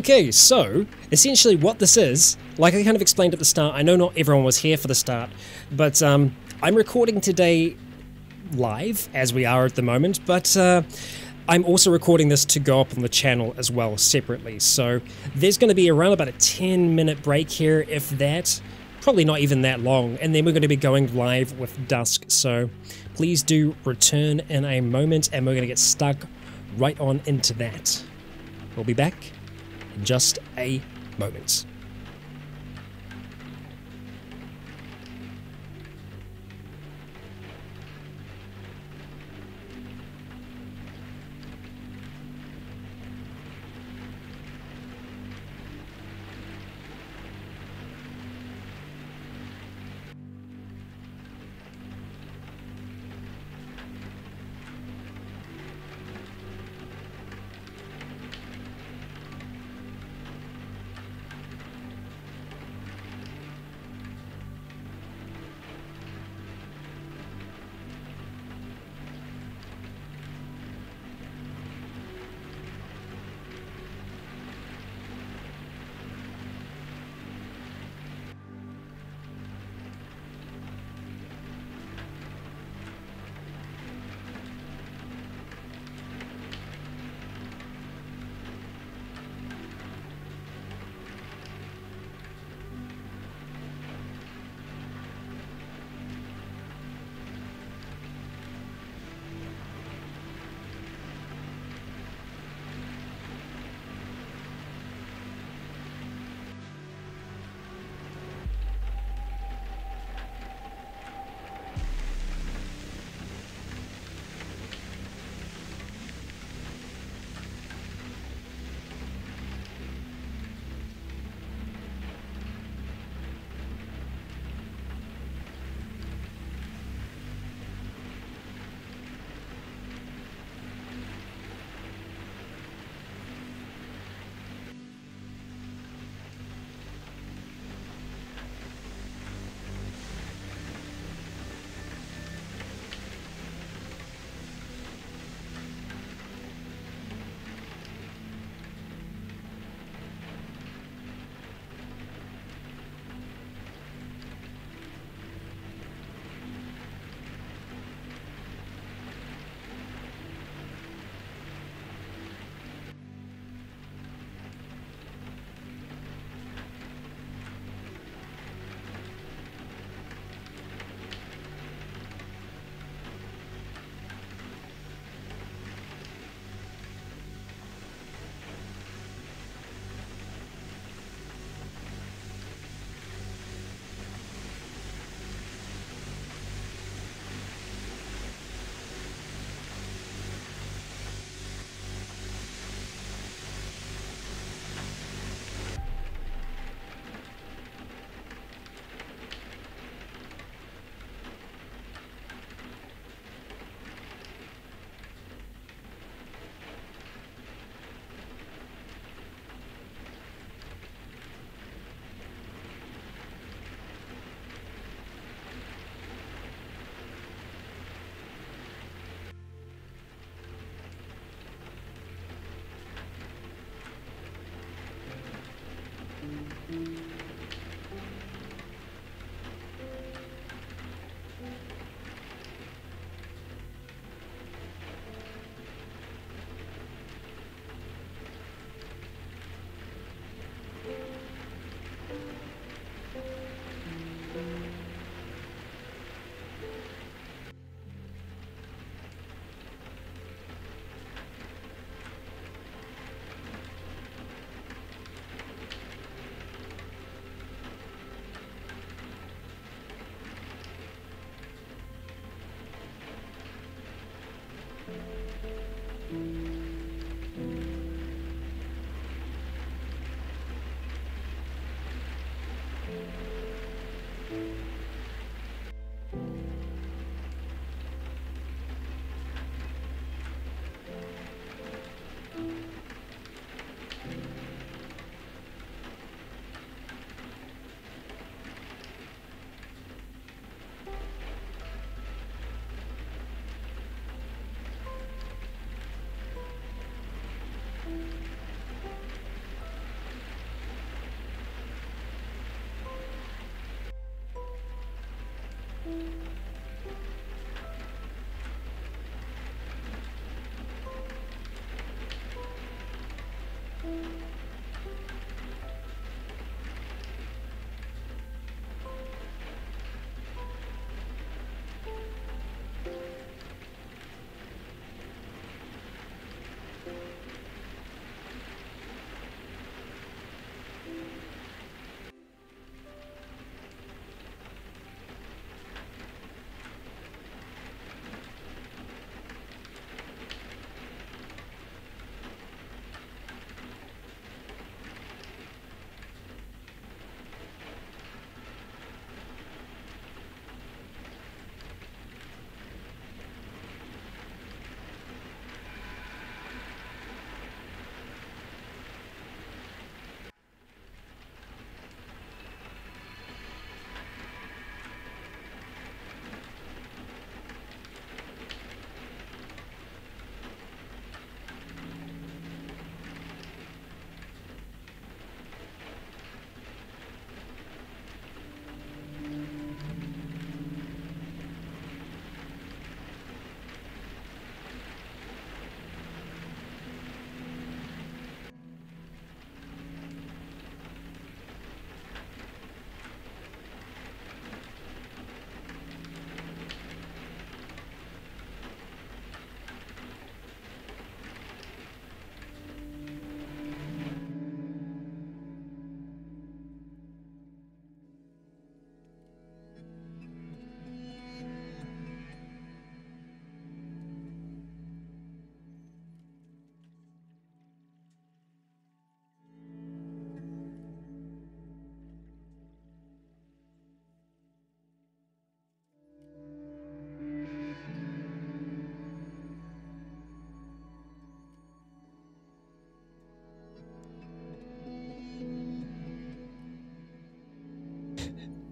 Okay, so essentially what this is, like I kind of explained at the start, I know not everyone was here for the start, but I'm recording today live, as we are at the moment, but I'm also recording this to go up on the channel as well, separately. So there's going to be around about a 10-minute break here, if that. Probably not even that long, and then we're going to be going live with Dusk, so please do return in a moment, and we're going to get stuck right on into that. We'll be back in just a moment.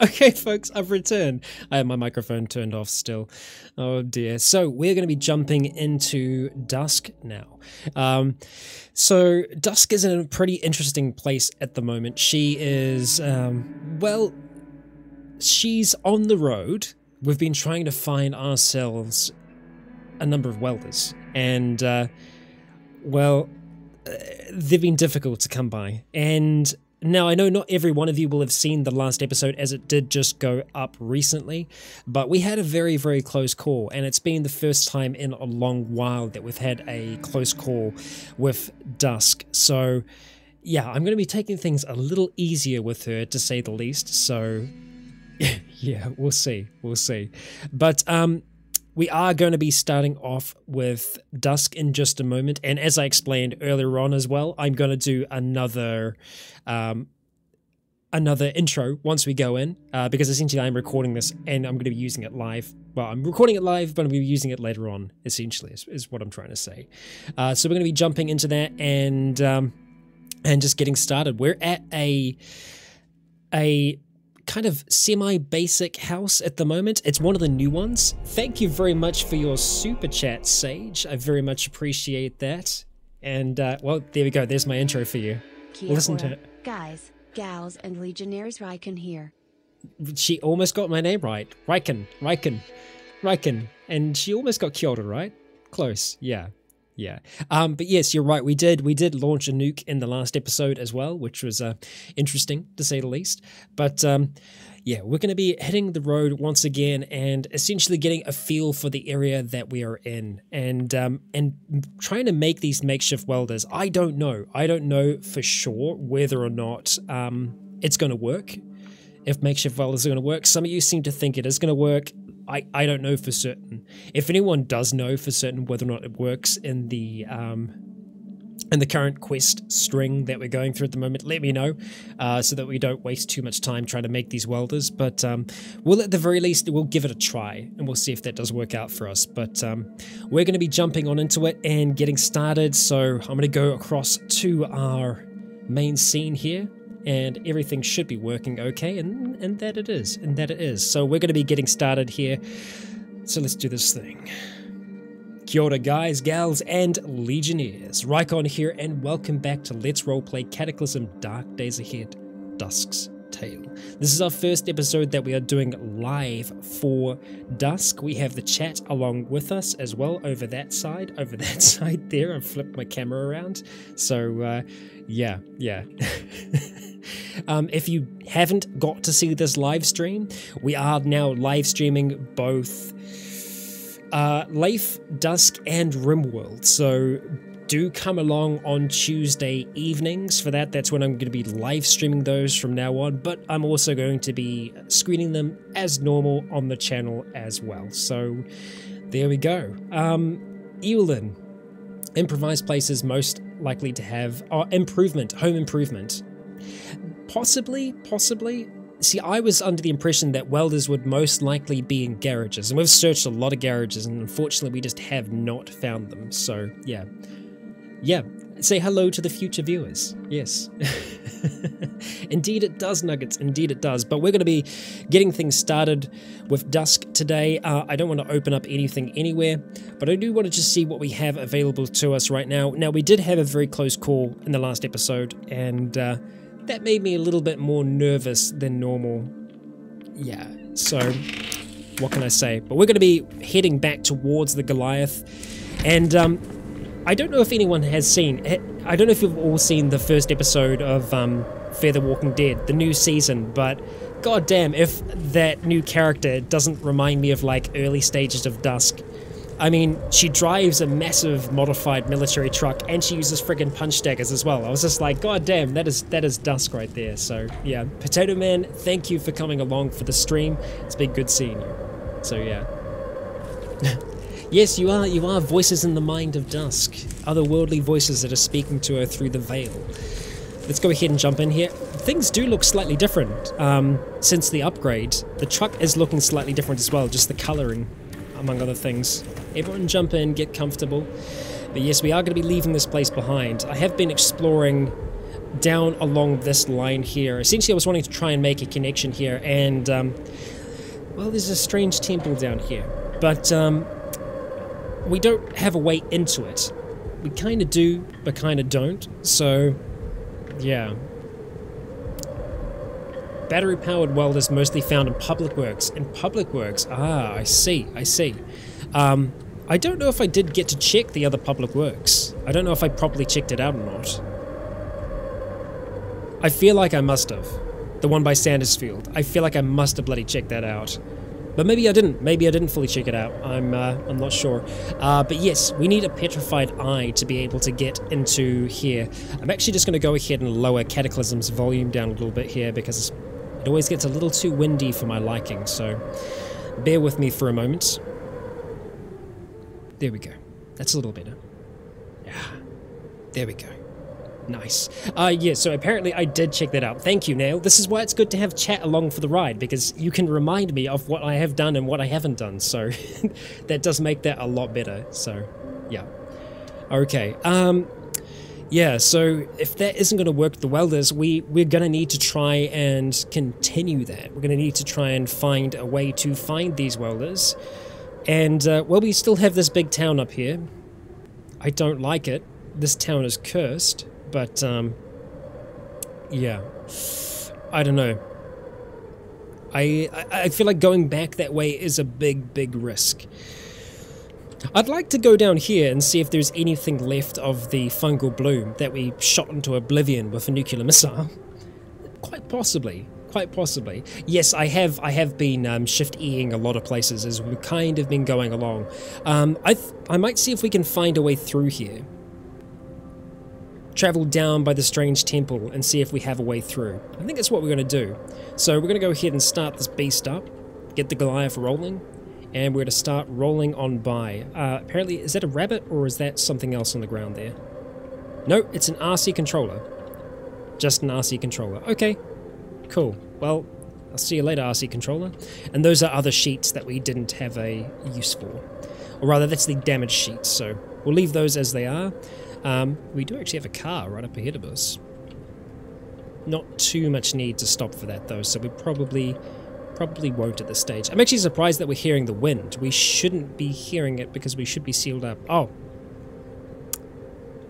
Okay, folks, I've returned. I have my microphone turned off still. Oh dear. So we're going to be jumping into Dusk now. So Dusk is in a pretty interesting place at the moment. She is, well, she's on the road. We've been trying to find ourselves a number of welders, and, well, they've been difficult to come by. And now, I know not every one of you will have seen the last episode, as it did just go up recently, but we had a very, very close call, and it's been the first time in a long while that we've had a close call with Dusk. So, yeah, I'm going to be taking things a little easier with her, to say the least, so yeah, we'll see, But, we are going to be starting off with Dusk in just a moment, and as I explained earlier on as well, I'm going to do another intro once we go in, because essentially I'm recording this and I'm going to be using it live. Well, I'm recording it live, but I'm going to be using it later on, essentially, is what I'm trying to say. So we're going to be jumping into that and just getting started. We're at a kind of semi-basic house at the moment. It's one of the new ones. Thank you very much for your super chat, Sage. I very much appreciate that. And, well, there we go. There's my intro for you. Listen to it. Guys, gals, and legionnaires, Rycon here. She almost got my name right. Rycon. And she almost got Kyoto right. Close, yeah. But yes, you're right. We did launch a nuke in the last episode as well, which was interesting to say the least. But yeah, we're going to be hitting the road once again and essentially getting a feel for the area that we are in, and trying to make these makeshift welders. I don't know for sure whether or not it's going to work. If makeshift welders are going to work, some of you seem to think it is going to work. I don't know for certain. If anyone does know for certain whether or not it works in the current quest string that we're going through at the moment, let me know, so that we don't waste too much time trying to make these welders. But we'll, at the very least, we'll give it a try, and we'll see if that does work out for us. But we're going to be jumping on into it and getting started. So I'm going to go across to our main scene here, and everything should be working okay, and that it is. So we're going to be getting started here. So let's do this thing. Kia ora, guys, gals, and legionnaires. Rycon here, and welcome back to Let's Roleplay Cataclysm Dark Days Ahead, Dusk's Tale. This is our first episode that we are doing live for Dusk. We have the chat along with us as well over that side there. I've flipped my camera around. So, yeah. If you haven't got to see this live stream, we are now live streaming both Leif, Dusk, and Rimworld. So do come along on Tuesday evenings for that. That's when I'm going to be live streaming those from now on, but I'm also going to be screening them as normal on the channel as well. So there we go. Evelyn, improvised places most likely to have home improvement. Possibly. See, I was under the impression that welders would most likely be in garages, and we've searched a lot of garages, and unfortunately we just have not found them. So yeah, say hello to the future viewers. Yes. Indeed it does, Nuggets, indeed it does. But we're going to be getting things started with Dusk today. I don't want to open up anything anywhere, but I do want to just see what we have available to us right now. Now, we did have a very close call in the last episode, and that made me a little bit more nervous than normal. Yeah, so what can I say? But we're going to be heading back towards the Goliath, and I don't know if anyone has seen, I don't know if you've all seen the first episode of Fear the Walking Dead, the new season, but goddamn if that new character doesn't remind me of like early stages of Dusk. I mean, she drives a massive modified military truck, and she uses friggin' punch daggers as well. I was just like, god damn, that is Dusk right there. So yeah, Potato Man, thank you for coming along for the stream. It's been good seeing you. So yeah. Yes, you are voices in the mind of Dusk, otherworldly voices that are speaking to her through the veil. Let's go ahead and jump in here. Things do look slightly different since the upgrade. The truck is looking slightly different as well, just the coloring, among other things. Everyone jump in, get comfortable. But yes, we are going to be leaving this place behind. I have been exploring down along this line here. Essentially, I was wanting to try and make a connection here, and, well, there's a strange temple down here, but, we don't have a way into it. We kind of do, but kind of don't, so, yeah. Battery-powered welders mostly found in public works. In public works, ah, I see. I don't know if I did get to check the other public works. I don't know if I properly checked it out or not. I feel like I must have. The one by Sandersfield. I feel like I must have bloody checked that out. But maybe I didn't. Maybe I didn't fully check it out. I'm not sure. But yes, we need a petrified eye to be able to get into here. I'm actually just going to go ahead and lower Cataclysm's volume down a little bit here because it always gets a little too windy for my liking. So bear with me for a moment. There we go. That's a little better. Yeah. There we go. Nice. Yeah, so apparently I did check that out. Thank you, Nail. This is why it's good to have chat along for the ride, because you can remind me of what I have done and what I haven't done, so that does make that a lot better, so yeah. Okay, yeah, so if that isn't going to work with the welders, we're going to need to try and continue that. We're going to need to try and find a way to find these welders, and, well, we still have this big town up here. I don't like it. This town is cursed. But, yeah, I don't know. I feel like going back that way is a big risk. I'd like to go down here and see if there's anything left of the fungal bloom that we shot into oblivion with a nuclear missile. Quite possibly. Quite possibly. Yes, I have been shift-E-ing a lot of places as we've kind of been going along. I might see if we can find a way through here. Travel down by the strange temple and see if we have a way through. I think that's what we're going to do. So we're going to go ahead and start this beast up, get the Goliath rolling, and we're going to start rolling on by. Apparently, is that a rabbit or is that something else on the ground there? No, it's an RC controller. Just an RC controller. Okay, cool. Well, I'll see you later, RC controller. And those are other sheets that we didn't have a use for. Or rather, that's the damage sheets, so we'll leave those as they are. We do actually have a car right up ahead of us. Not too much need to stop for that though, so we probably won't at this stage. I'm actually surprised that we're hearing the wind. We shouldn't be hearing it because we should be sealed up. Oh.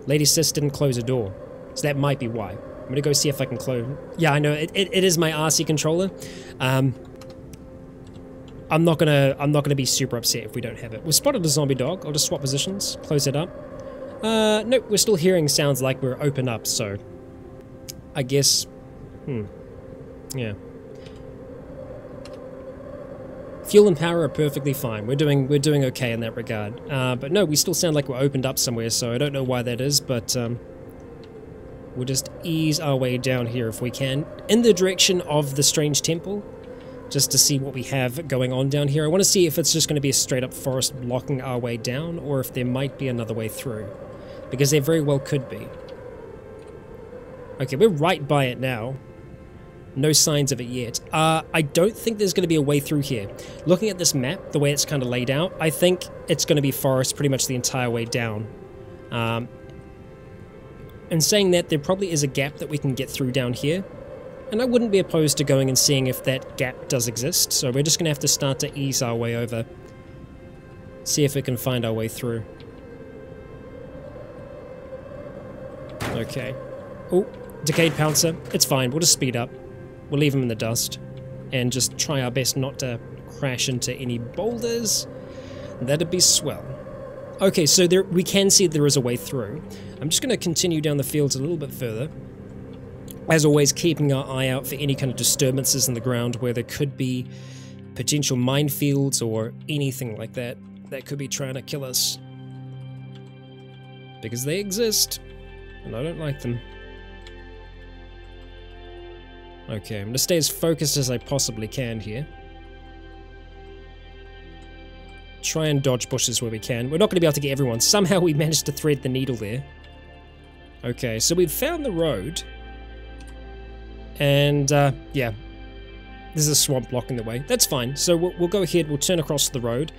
Lady Sis didn't close a door, so that might be why. I'm gonna go see if I can close. Yeah, I know, it is my RC controller. I'm not gonna be super upset if we don't have it. We've spotted a zombie dog. I'll just swap positions, close it up. Nope, we're still hearing sounds like we're open up, so I guess, yeah. Fuel and power are perfectly fine. We're doing okay in that regard. But no, we still sound like we're opened up somewhere, so I don't know why that is, but we'll just ease our way down here if we can, in the direction of the strange temple, just to see what we have going on down here. I want to see if it's just going to be a straight up forest blocking our way down, or if there might be another way through. Because there very well could be. Okay, we're right by it now. No signs of it yet. I don't think there's going to be a way through here. Looking at this map, the way it's kind of laid out, I think it's going to be forest pretty much the entire way down. And saying that, there probably is a gap that we can get through down here. And I wouldn't be opposed to going and seeing if that gap does exist. So we're just going to have to start to ease our way over. See if we can find our way through. Okay. Oh, Decayed Pouncer. It's fine. We'll just speed up. We'll leave him in the dust. And just try our best not to crash into any boulders. That'd be swell. Okay, so there we can see there is a way through. I'm just going to continue down the fields a little bit further. As always, keeping our eye out for any kind of disturbances in the ground where there could be potential minefields or anything like that that could be trying to kill us. Because they exist. And I don't like them. Okay, I'm going to stay as focused as I possibly can here. Try and dodge bushes where we can. We're not going to be able to get everyone. Somehow we managed to thread the needle there. Okay, so we've found the road. And, yeah. There's a swamp blocking the way. That's fine. So we'll go ahead, we'll turn across the road.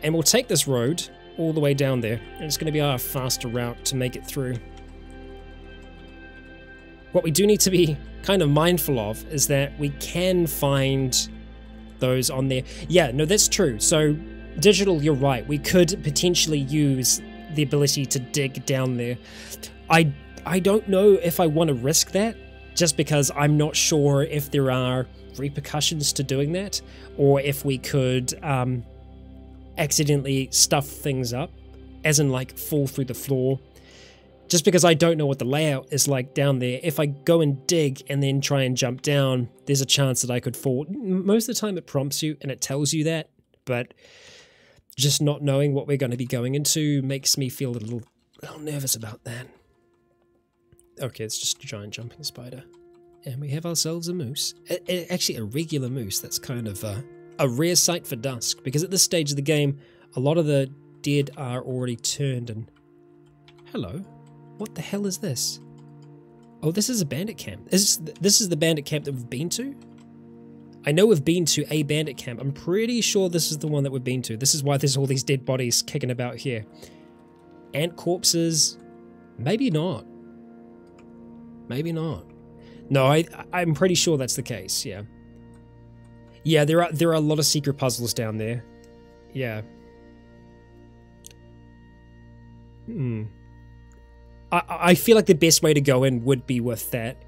And we'll take this road all the way down there. And it's going to be our faster route to make it through. what we do need to be kind of mindful of is that we can find those on there. Yeah, no, that's true. So, digital, you're right. We could potentially use the ability to dig down there. I don't know if I want to risk that, just because I'm not sure if there are repercussions to doing that, or if we could accidentally stuff things up, as in like fall through the floor. Just because I don't know what the layout is like down there. If I go and dig and then try and jump down, there's a chance that I could fall. Most of the time it prompts you and it tells you that, but just not knowing what we're going to be going into makes me feel a little nervous about that. Okay, it's just a giant jumping spider. And we have ourselves a moose. Actually, a regular moose. That's kind of a rare sight for Dusk, because at this stage of the game, a lot of the dead are already turned and... Hello? What the hell is this? Oh, this is a bandit camp. This is the bandit camp that we've been to? I know we've been to a bandit camp. I'm pretty sure this is the one that we've been to. This is why there's all these dead bodies kicking about here. Ant corpses? Maybe not. Maybe not. No, I'm pretty sure that's the case, yeah. Yeah, there are a lot of secret puzzles down there. Yeah. I feel like the best way to go in would be with that.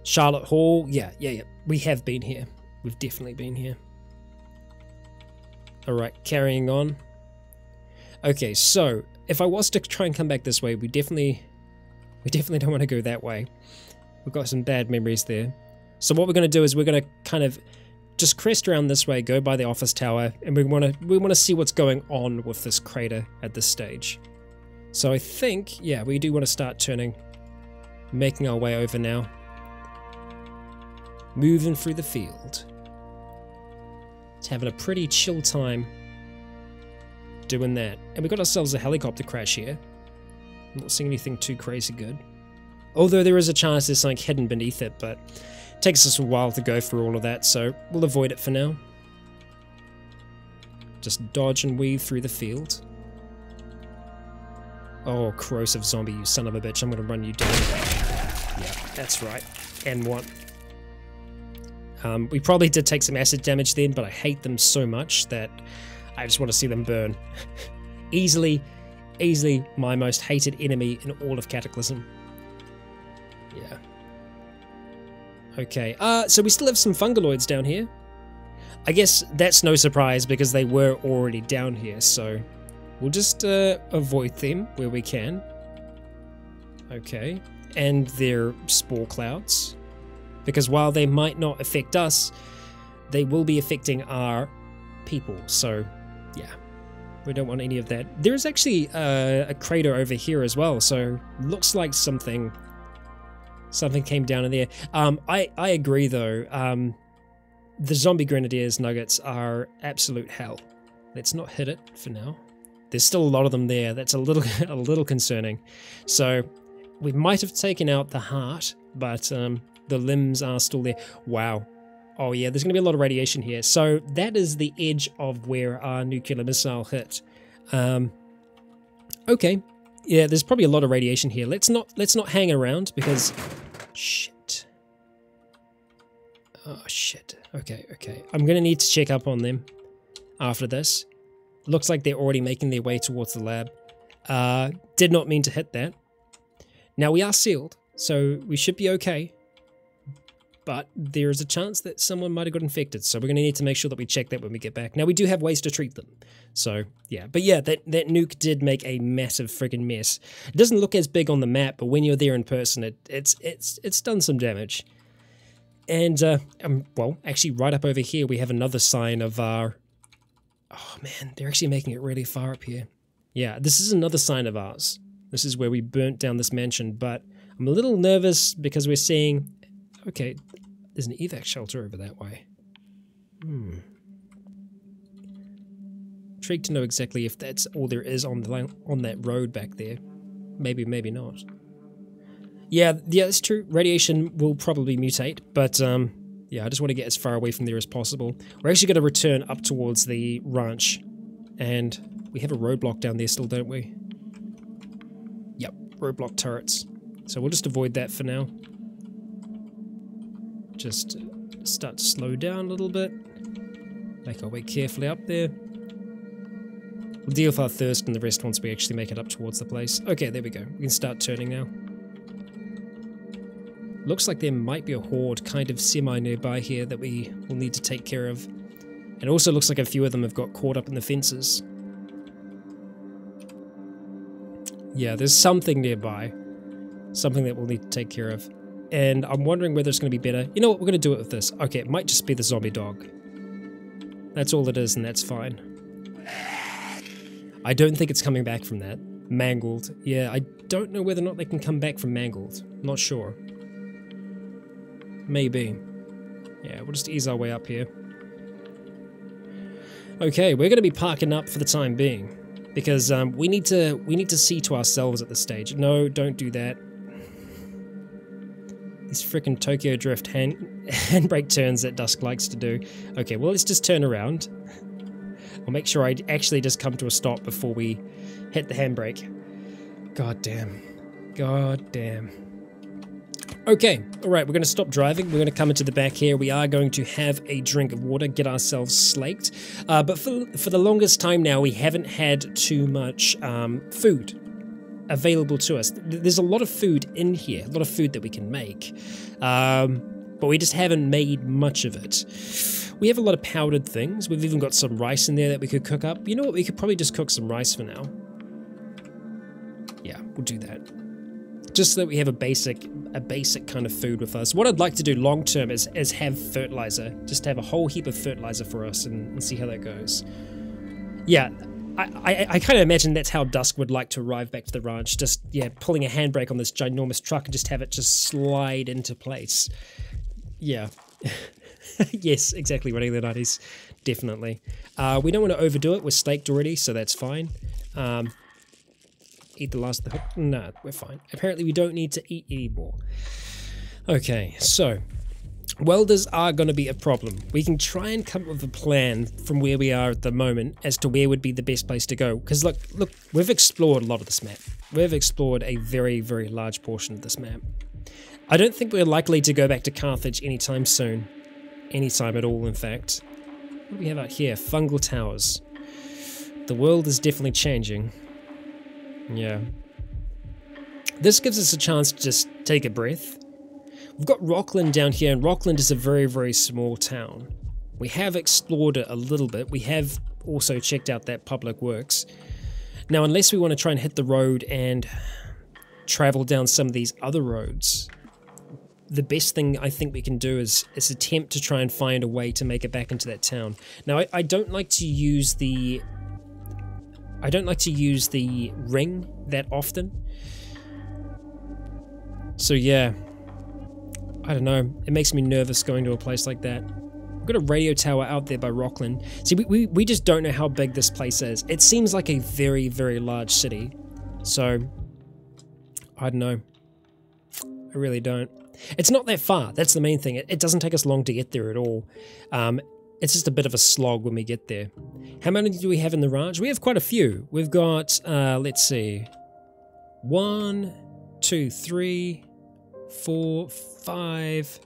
Charlotte Hall, yeah. We have been here. We've definitely been here. Alright, carrying on. Okay, so, if I was to try and come back this way, we definitely don't want to go that way. We've got some bad memories there. So what we're going to do is we're going to kind of just crest around this way, go by the office tower, and we want to see what's going on with this crater at this stage. So I think, yeah, we do want to start turning, making our way over now. Moving through the field. It's having a pretty chill time doing that. And we got ourselves a helicopter crash here. I'm not seeing anything too crazy good. Although there is a chance there's something hidden beneath it, but it takes us a while to go through all of that, so we'll avoid it for now. Just dodge and weave through the field. Oh, corrosive zombie, you son of a bitch, I'm gonna run you down. Yeah, that's right. And what? We probably did take some acid damage then, but I hate them so much that I just want to see them burn. Easily my most hated enemy in all of Cataclysm. Yeah. Okay, so we still have some fungaloids down here. I guess that's no surprise because they were already down here, so we'll just avoid them where we can. Okay, and their spore clouds. Because while they might not affect us, they will be affecting our people, so yeah. We don't want any of that. There's actually a crater over here as well, so looks like something came down in there. I agree though. The zombie grenadiers nuggets are absolute hell. Let's not hit it for now. There's still a lot of them there. That's a little concerning. So we might have taken out the heart, but the limbs are still there. Wow. Oh yeah, there's going to be a lot of radiation here. So that is the edge of where our nuclear missile hit. Okay. Yeah, there's probably a lot of radiation here. Let's not hang around because shit. Oh shit. Okay. I'm going to need to check up on them after this. Looks like they're already making their way towards the lab. Did not mean to hit that. Now we are sealed, so we should be okay. But there is a chance that someone might have got infected, so we're going to need to make sure that we check that when we get back. Now, we do have ways to treat them, so yeah. But yeah, that nuke did make a massive friggin' mess. It doesn't look as big on the map, but when you're there in person, it's done some damage. And, well, actually right up over here, we have another sign of our... Oh man, they're actually making it really far up here. Yeah, this is another sign of ours. This is where we burnt down this mansion, but I'm a little nervous because we're seeing... Okay, there's an evac shelter over that way. Intrigued to know exactly if that's all there is on that road back there. Maybe, maybe not. Yeah, it's true. Radiation will probably mutate, but yeah, I just want to get as far away from there as possible. We're actually going to return up towards the ranch, and we have a roadblock down there still, don't we? Yep, roadblock turrets. So we'll just avoid that for now. just start to slow down a little bit. Make our way carefully up there. We'll deal with our thirst and the rest once we actually make it up towards the place. Okay, there we go. We can start turning now. Looks like there might be a horde kind of semi-nearby here that we will need to take care of. It also looks like a few of them have got caught up in the fences. Yeah, there's something nearby. Something that we'll need to take care of. And I'm wondering whether it's going to be better. You know what, we're going to do it with this. Okay, it might just be the zombie dog. That's all it is, and that's fine. I don't think it's coming back from that. Mangled. Yeah, I don't know whether or not they can come back from mangled. Not sure. Maybe. Yeah, we'll just ease our way up here. Okay, we're going to be parking up for the time being. Because we need to see to ourselves at this stage. No, don't do that. These frickin' Tokyo Drift handbrake turns that Dusk likes to do. Okay, well, let's just turn around. I'll make sure I actually just come to a stop before we hit the handbrake. God damn. God damn. Okay, alright, we're going to stop driving. We're going to come into the back here. We are going to have a drink of water, get ourselves slaked. But for the longest time now, we haven't had too much food available to us. There's a lot of food in here, a lot of food that we can make. But we just haven't made much of it. We have a lot of powdered things. We've even got some rice in there that we could cook up. You know what? We could probably just cook some rice for now. Yeah, we'll do that. Just so that we have a basic kind of food with us. What I'd like to do long term is have fertilizer. Just have a whole heap of fertilizer for us and see how that goes. Yeah, I kind of imagine that's how Dusk would like to arrive back to the ranch. Just, yeah, pulling a handbrake on this ginormous truck and just have it just slide into place. Yeah. Yes, exactly, running the 90s. Definitely. We don't want to overdo it. We're staked already, so that's fine. Eat the last of the hook. No, we're fine. Apparently we don't need to eat anymore. Okay, so welders are going to be a problem. We can try and come up with a plan from where we are at the moment as to where would be the best place to go. Because look, we've explored a lot of this map. We've explored a very, very large portion of this map. I don't think we're likely to go back to Carthage anytime soon. Anytime at all, in fact. What do we have out here? Fungal towers. The world is definitely changing. Yeah. This gives us a chance to just take a breath. We've got Rockland down here, and Rockland is a very, very small town. We have explored it a little bit. We have also checked out that public works. Now, unless we want to try and hit the road and travel down some of these other roads, the best thing I think we can do is attempt to try and find a way to make it back into that town. Now, I don't like to use the ring that often. So yeah, I don't know. It makes me nervous going to a place like that. We've got a radio tower out there by Rockland. See, we just don't know how big this place is. It seems like a very, very large city. So, I don't know. I really don't. It's not that far. That's the main thing. It doesn't take us long to get there at all. It's just a bit of a slog when we get there. How many do we have in the ranch? We have quite a few. We've got, let's see, 1, 2, 3, 4, 5,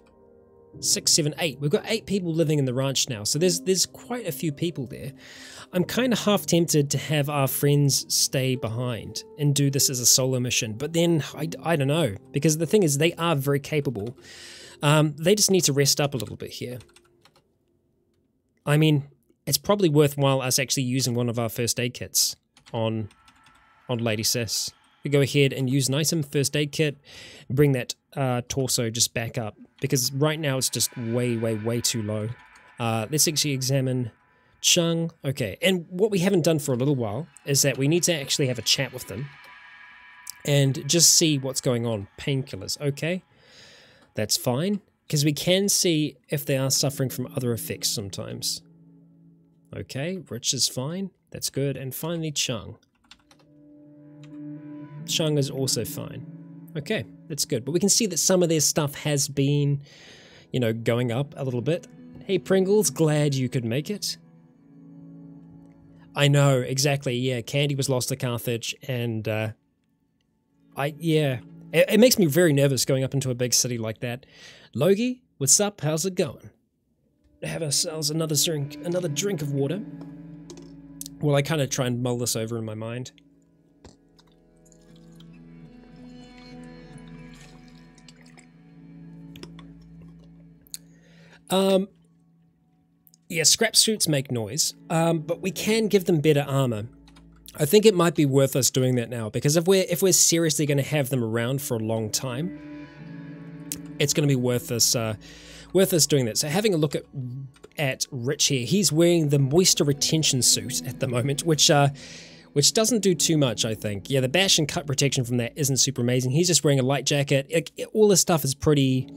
6, 7, 8. We've got 8 people living in the ranch now, so there's quite a few people there. I'm kind of half tempted to have our friends stay behind and do this as a solo mission, but then I don't know, because the thing is they are very capable. They just need to rest up a little bit here. I mean, it's probably worthwhile us actually using one of our first aid kits on Lady Sis. We go ahead and use an item, first aid kit, bring that torso just back up, because right now it's just way, way, way too low. Let's actually examine Chung. Okay, and what we haven't done for a little while is that we need to actually have a chat with them and just see what's going on. Painkillers, okay, that's fine. Because we can see if they are suffering from other effects sometimes. Okay, Rich is fine. That's good. And finally, Chung. Chung is also fine. Okay, that's good. But we can see that some of their stuff has been, you know, going up a little bit. Hey, Pringles, glad you could make it. I know, exactly. Yeah, Candy was lost to Carthage, and yeah. It makes me very nervous going up into a big city like that. Logie What's up? How's it going? Have ourselves another drink of water. Well, I kind of try and mull this over in my mind. Yeah, scrap suits make noise, but we can give them better armor. I think it might be worth us doing that now, because if we're seriously going to have them around for a long time, it's going to be worth us doing that. So having a look at Rich here, he's wearing the moisture retention suit at the moment, which doesn't do too much, I think. Yeah, the bash and cut protection from that isn't super amazing. He's just wearing a light jacket. All this stuff is pretty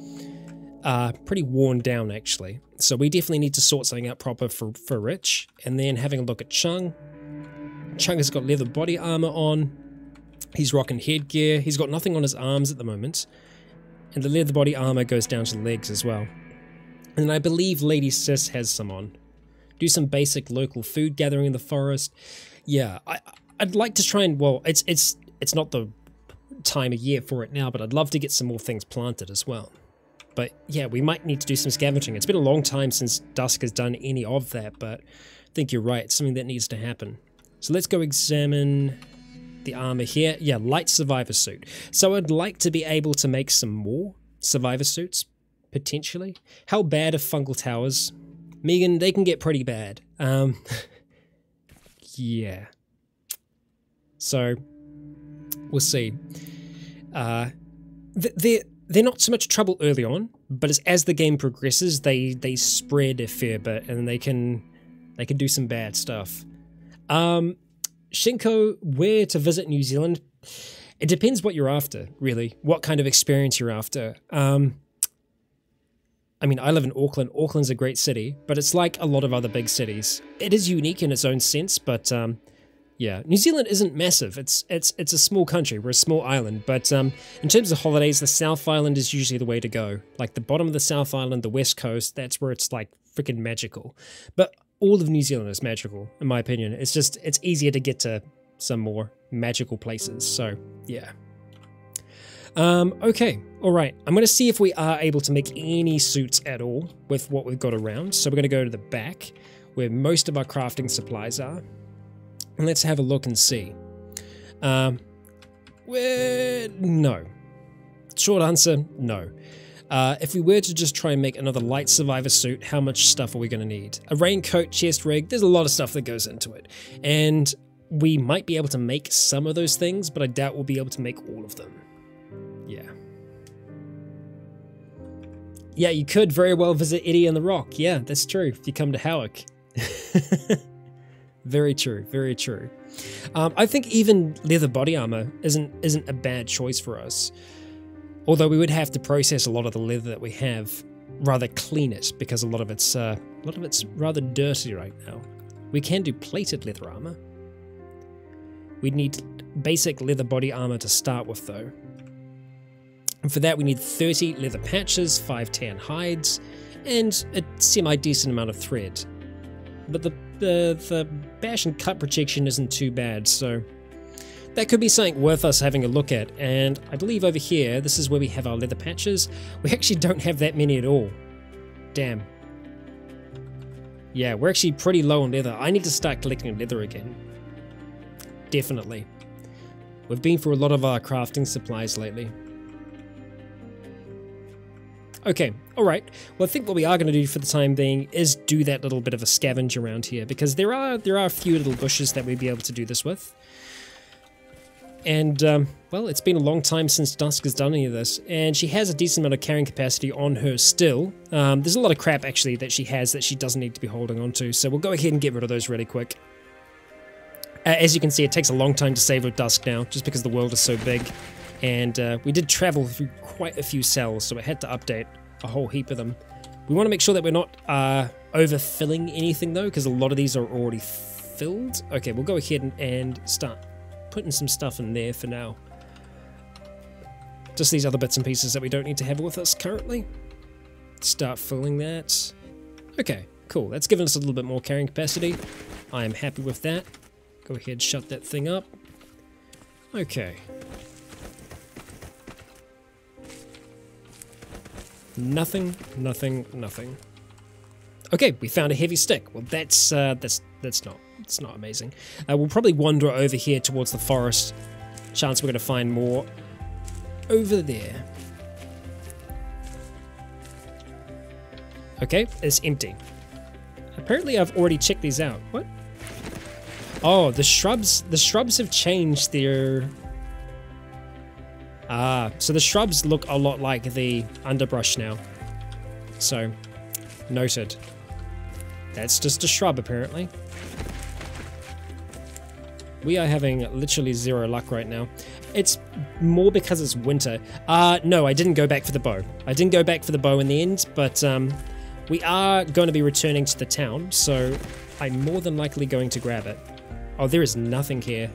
worn down, actually. So we definitely need to sort something out proper for Rich. And then having a look at Chung. Chung has got leather body armor on. He's rocking headgear. He's got nothing on his arms at the moment. And the leather body armor goes down to the legs as well. And I believe Lady Sis has some on. Do some basic local food gathering in the forest. Yeah, I'd like to try and, well, it's not the time of year for it now, but I'd love to get some more things planted as well. But yeah, we might need to do some scavenging. It's been a long time since Dusk has done any of that, but I think you're right. It's something that needs to happen. So let's go examine the armor here. Yeah, light survivor suit. So I'd like to be able to make some more survivor suits, potentially. How bad are fungal towers? Megan, they can get pretty bad. Yeah. So, we'll see. They're not so much trouble early on, but as the game progresses, they spread a fair bit, and they can do some bad stuff. Shinko, where to visit New Zealand? It depends what you're after, really. What kind of experience you're after. I mean, I live in Auckland. Auckland's a great city, but it's like a lot of other big cities. It is unique in its own sense, but yeah, New Zealand isn't massive. It's a small country. We're a small island, but in terms of holidays, the South Island is usually the way to go. Like the bottom of the South Island, the West Coast, that's where it's like freaking magical. But all of New Zealand is magical, in my opinion. It's easier to get to some more magical places. So yeah. Okay, all right. I'm going to see if we are able to make any suits at all with what we've got around. So we're going to go to the back, where most of our crafting supplies are. And let's have a look and see. No. Short answer, no. If we were to just try and make another light survivor suit, how much stuff are we going to need? A raincoat, chest rig, there's a lot of stuff that goes into it. And we might be able to make some of those things, but I doubt we'll be able to make all of them. Yeah. Yeah, you could very well visit Eddie and the Rock. Yeah, that's true, if you come to Howick. Very true, very true. I think even leather body armor isn't a bad choice for us. Although we would have to process a lot of the leather that we have, rather clean it, because a lot of it's rather dirty right now. We can do plated leather armor. We'd need basic leather body armor to start with though. And for that we need 30 leather patches, 5 tan hides, and a semi-decent amount of thread. But the bash and cut protection isn't too bad, so that could be something worth us having a look at. And I believe over here, this is where we have our leather patches. We actually don't have that many at all. Damn. Yeah, we're actually pretty low on leather. I need to start collecting leather again. Definitely. We've been through a lot of our crafting supplies lately. Okay, alright. Well, I think what we are going to do for the time being is do that little bit of a scavenge around here, because there are a few little bushes that we'd be able to do this with. And, well, it's been a long time since Dusk has done any of this, and she has a decent amount of carrying capacity on her still. There's a lot of crap, actually, that she has that she doesn't need to be holding on to, so we'll go ahead and get rid of those really quick. As you can see, it takes a long time to save with Dusk now, just because the world is so big. And we did travel through quite a few cells, so I had to update a whole heap of them. We want to make sure that we're not overfilling anything, though, because a lot of these are already filled. Okay, we'll go ahead and start putting some stuff in there for now. Just these other bits and pieces that we don't need to have with us currently. Start filling that. Okay, cool. That's given us a little bit more carrying capacity. I am happy with that. Go ahead, shut that thing up. Okay. Nothing, nothing, nothing. Okay, we found a heavy stick. Well, that's not amazing. We'll probably wander over here towards the forest. Chance we're going to find more over there. Okay, it's empty. Apparently I've already checked these out. What? Oh, the shrubs have changed their... Ah, so the shrubs look a lot like the underbrush now. So, noted. That's just a shrub, apparently. We are having literally zero luck right now. It's more because it's winter. No, I didn't go back for the bow. I didn't go back for the bow in the end, but we are going to be returning to the town, so I'm more than likely going to grab it. Oh, there is nothing here.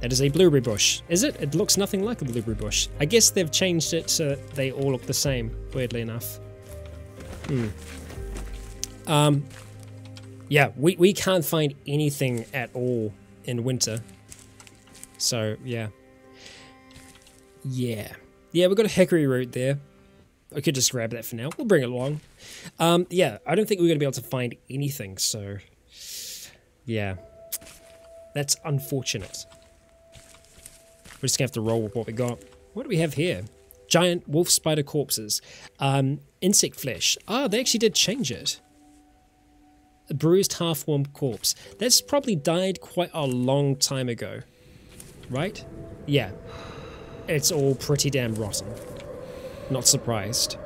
That is a blueberry bush. Is it? It looks nothing like a blueberry bush. I guess they've changed it so they all look the same, weirdly enough. Yeah, we can't find anything at all in winter. So, yeah. Yeah, we've got a hickory root there. I could just grab that for now. We'll bring it along. Yeah, I don't think we're going to be able to find anything, so... Yeah. That's unfortunate. We're just going to have to roll with what we got. What do we have here? Giant wolf spider corpses. Insect flesh. Ah, they actually did change it. A bruised half-warm corpse. That's probably died quite a long time ago. Right? Yeah. It's all pretty damn rotten. Not surprised.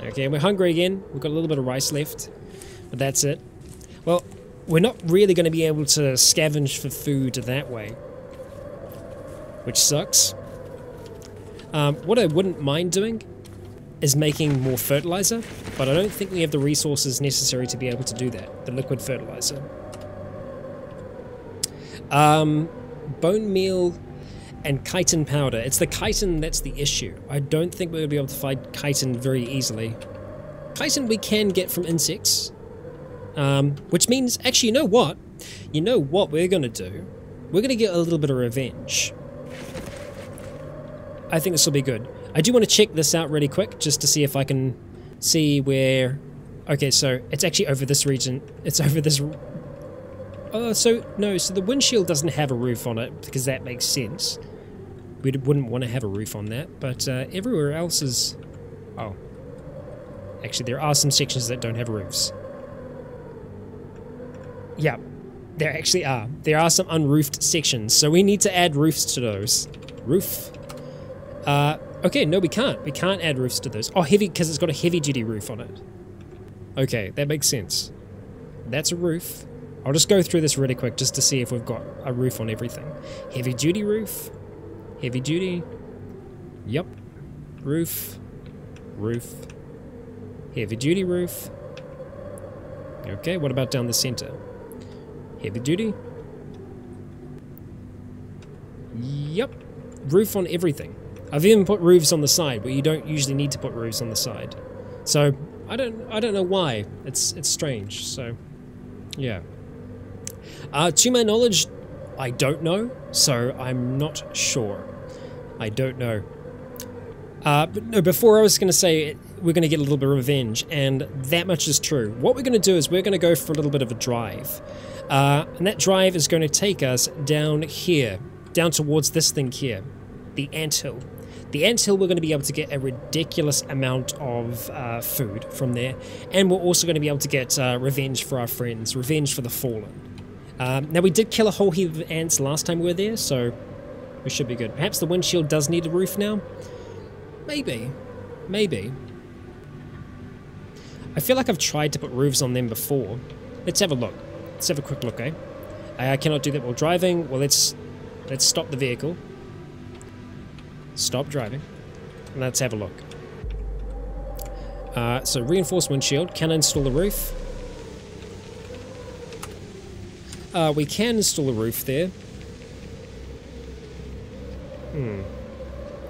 Okay, we're hungry again. We've got a little bit of rice left. But that's it. Well, we're not really going to be able to scavenge for food that way. Which sucks. What I wouldn't mind doing is making more fertilizer, but I don't think we have the resources necessary to be able to do that. The liquid fertilizer. Bone meal and chitin powder. It's the chitin that's the issue. I don't think we'll be able to find chitin very easily. Chitin we can get from insects. Which means, actually, you know what? You know what we're going to do? We're going to get a little bit of revenge. I think this will be good. I do want to check this out really quick, just to see if I can see where... Okay, so it's actually over this region. It's over this... so the windshield doesn't have a roof on it, because that makes sense. We wouldn't want to have a roof on that, but everywhere else is... Oh. Actually, there are some sections that don't have roofs. Yeah, there actually are. There are some unroofed sections, so we need to add roofs to those. Roof. Okay, no, we can't. We can't add roofs to those. Oh, heavy, because it's got a heavy-duty roof on it. Okay, that makes sense. That's a roof. I'll just go through this really quick just to see if we've got a roof on everything. Heavy-duty roof. Heavy-duty. Yep. Roof. Roof. Heavy-duty roof. Okay, what about down the center? Heavy-duty. Yep. Roof on everything. I've even put roofs on the side, where you don't usually need to put roofs on the side. So, I don't know why. It's strange, so... Yeah. To my knowledge, I don't know, so I'm not sure. I don't know. But no, before I was going to say we're going to get a little bit of revenge, and that much is true. What we're going to do is we're going to go for a little bit of a drive. And that drive is going to take us down here, down towards this thing here, the anthill. The anthill, we're going to be able to get a ridiculous amount of food from there, and we're also going to be able to get revenge for our friends, revenge for the fallen. Now, we did kill a whole heap of ants last time we were there, so we should be good. Perhaps the windshield does need a roof now? Maybe. Maybe. I feel like I've tried to put roofs on them before. Let's have a look. Let's have a quick look, eh? I cannot do that while driving. Well, let's stop the vehicle. Stop driving. And let's have a look. So, reinforced windshield. Can I install a roof? We can install a roof there.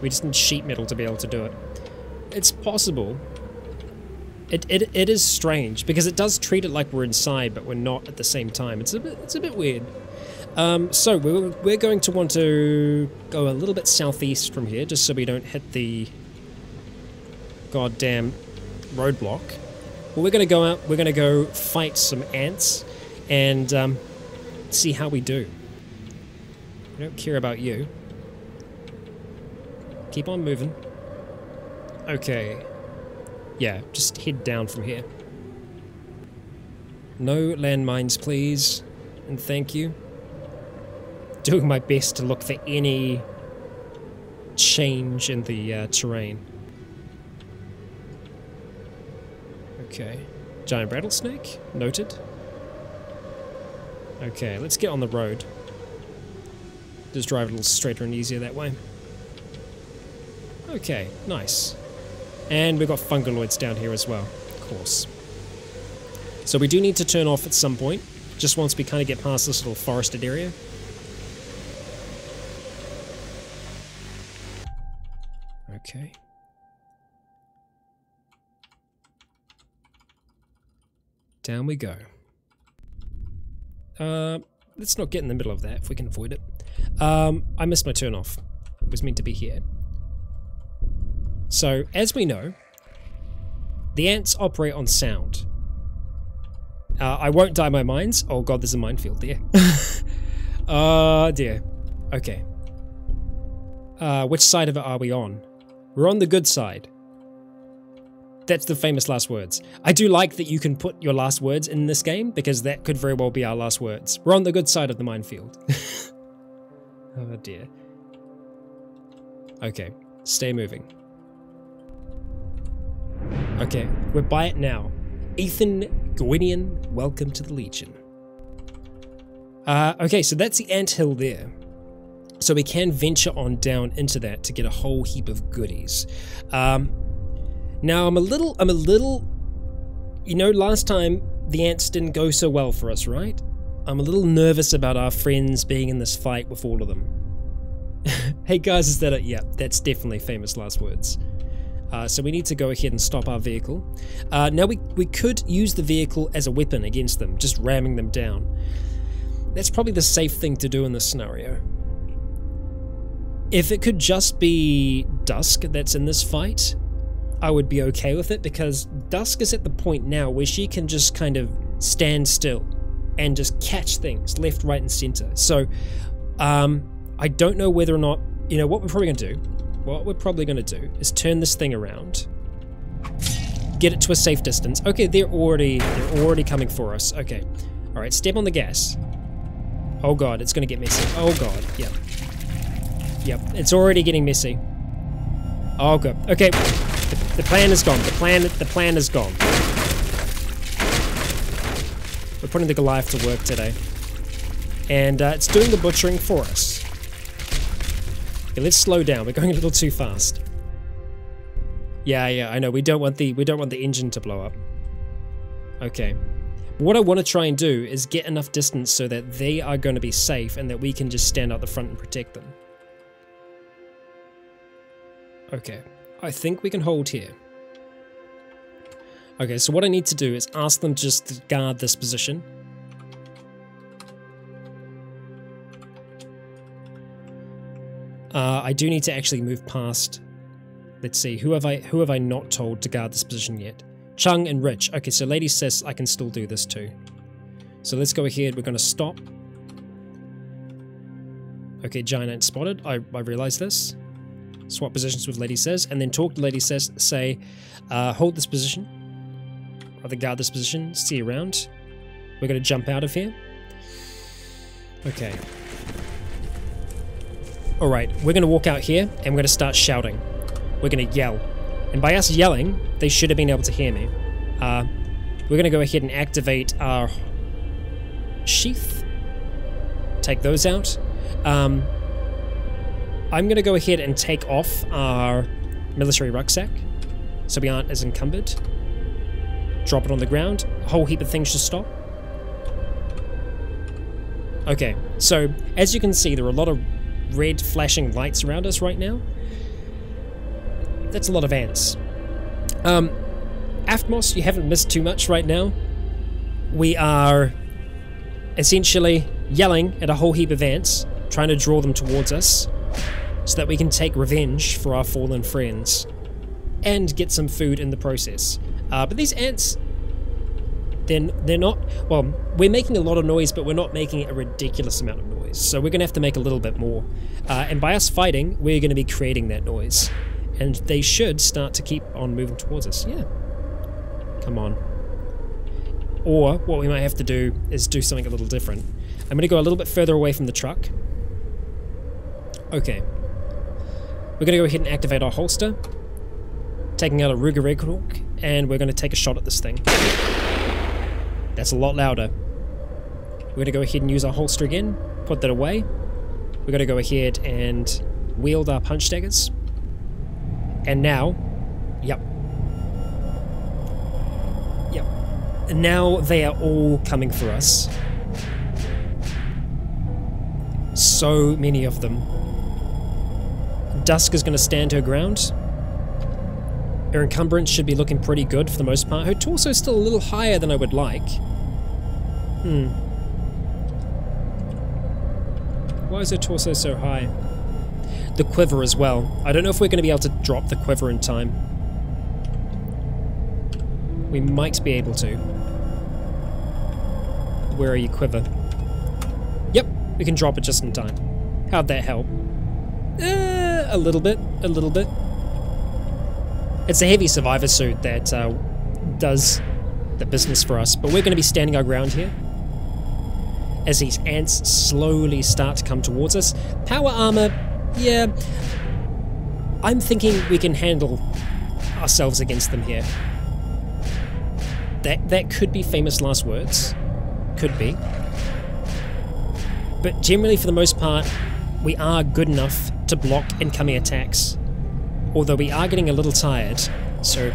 We just need sheet metal to be able to do it. It's possible. It is strange, because it does treat it like we're inside, but we're not at the same time. It's a bit weird. So we're going to want to go a little bit southeast from here, just so we don't hit the goddamn roadblock. Well, we're gonna go out, we're gonna go fight some ants and see how we do. I don't care about you. Keep on moving. Okay. Yeah, just head down from here. No landmines, please. And thank you. Doing my best to look for any change in the terrain. Okay. Giant rattlesnake. Noted. Okay, let's get on the road. Just drive a little straighter and easier that way. Okay, nice. And we've got fungaloids down here as well, of course. So we do need to turn off at some point, just once we kind of get past this little forested area. Okay. Down we go. Let's not get in the middle of that if we can avoid it. I missed my turn off. It was meant to be here. So, as we know, the ants operate on sound. I won't dye my mines. Oh god, there's a minefield there. Oh dear. Okay. Which side of it are we on? We're on the good side. That's the famous last words. I do like that you can put your last words in this game, because that could very well be our last words. We're on the good side of the minefield. Oh dear. Okay, stay moving. Okay, we're by it now. Ethan Gwinian, welcome to the Legion. Okay, so that's the anthill there. So we can venture on down into that to get a whole heap of goodies. Now I'm a little, you know, last time the ants didn't go so well for us, right? I'm a little nervous about our friends being in this fight with all of them. Hey guys, is that it? Yeah, that's definitely famous last words. So we need to go ahead and stop our vehicle. Now we could use the vehicle as a weapon against them, just ramming them down. That's probably the safe thing to do in this scenario. If it could just be Dusk that's in this fight, I would be okay with it, because Dusk is at the point now where she can just kind of stand still and just catch things left, right, and center. So, I don't know whether or not, you know, what we're probably going to do is turn this thing around, get it to a safe distance. Okay, they're already coming for us. Okay, all right, step on the gas. Oh god, it's going to get messy. Oh god, yep, it's already getting messy. Oh god, okay. The plan is gone. The plan is gone. We're putting the Goliath to work today, and it's doing the butchering for us. Okay, let's slow down. We're going a little too fast. Yeah, I know. We don't want the engine to blow up. Okay. What I want to try and do is get enough distance so that they are going to be safe and that we can just stand out the front and protect them. Okay. I think we can hold here. Okay, so what I need to do is ask them just to guard this position. I do need to actually move past. Let's see, who have I not told to guard this position yet? Chung and Rich. Okay, so Lady says I can still do this too. So let's go ahead, we're going to stop. Okay, giant ant spotted, I realize this. Swap positions with Lady Says, and then talk to Lady Says, say, hold this position, rather guard this position, see around. We're going to jump out of here. Okay. Alright, we're going to walk out here, and we're going to start shouting. We're going to yell. And by us yelling, they should have been able to hear me. We're going to go ahead and activate our sheath. Take those out. I'm going to go ahead and take off our military rucksack so we aren't as encumbered. Drop it on the ground. A whole heap of things should stop. Okay, so as you can see, there are a lot of red flashing lights around us right now. That's a lot of ants. Aftmos, you haven't missed too much right now. We are essentially yelling at a whole heap of ants, trying to draw them towards us, so that we can take revenge for our fallen friends. and get some food in the process. But these ants, they're not, well, we're making a lot of noise, but we're not making a ridiculous amount of noise. So we're going to have to make a little bit more. And by us fighting, we're going to be creating that noise. And they should start to keep on moving towards us. Yeah. Come on. Or what we might have to do is do something a little different. I'm going to go a little bit further away from the truck. Okay. We're going to go ahead and activate our holster. Taking out a Rycon, and we're going to take a shot at this thing. That's a lot louder. We're going to go ahead and use our holster again. Put that away. We're going to go ahead and wield our punch daggers. And now... Yep. Yep. And now they are all coming for us. So many of them. Dusk is going to stand her ground. Her encumbrance should be looking pretty good for the most part. Her torso is still a little higher than I would like. Why is her torso so high? The quiver as well. I don't know if we're going to be able to drop the quiver in time. We might be able to. Where are you, quiver? Yep, we can drop it just in time. How'd that help? A little bit. A little bit. It's a heavy survivor suit that does the business for us, but we're going to be standing our ground here as these ants slowly start to come towards us. Power armor, yeah, I'm thinking we can handle ourselves against them here. That could be famous last words. Could be. But generally, for the most part, we are good enough to block incoming attacks. Although we are getting a little tired, so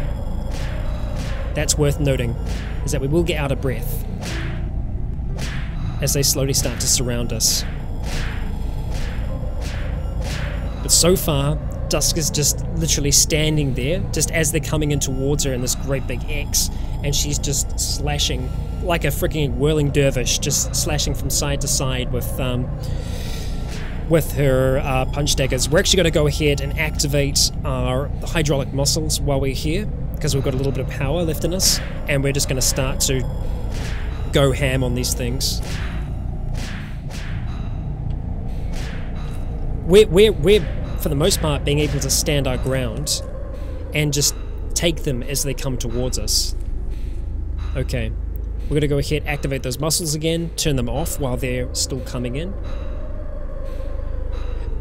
that's worth noting, is that we will get out of breath as they slowly start to surround us. But so far, Dusk is just literally standing there, just as they're coming in towards her in this great big X, and she's just slashing like a freaking whirling dervish, just slashing from side to side with her punch daggers. We're actually going to go ahead and activate our hydraulic muscles while we're here, because we've got a little bit of power left in us, and we're just going to start to go ham on these things. We're for the most part being able to stand our ground and just take them as they come towards us. Okay, we're going to go ahead, activate those muscles again, turn them off while they're still coming in.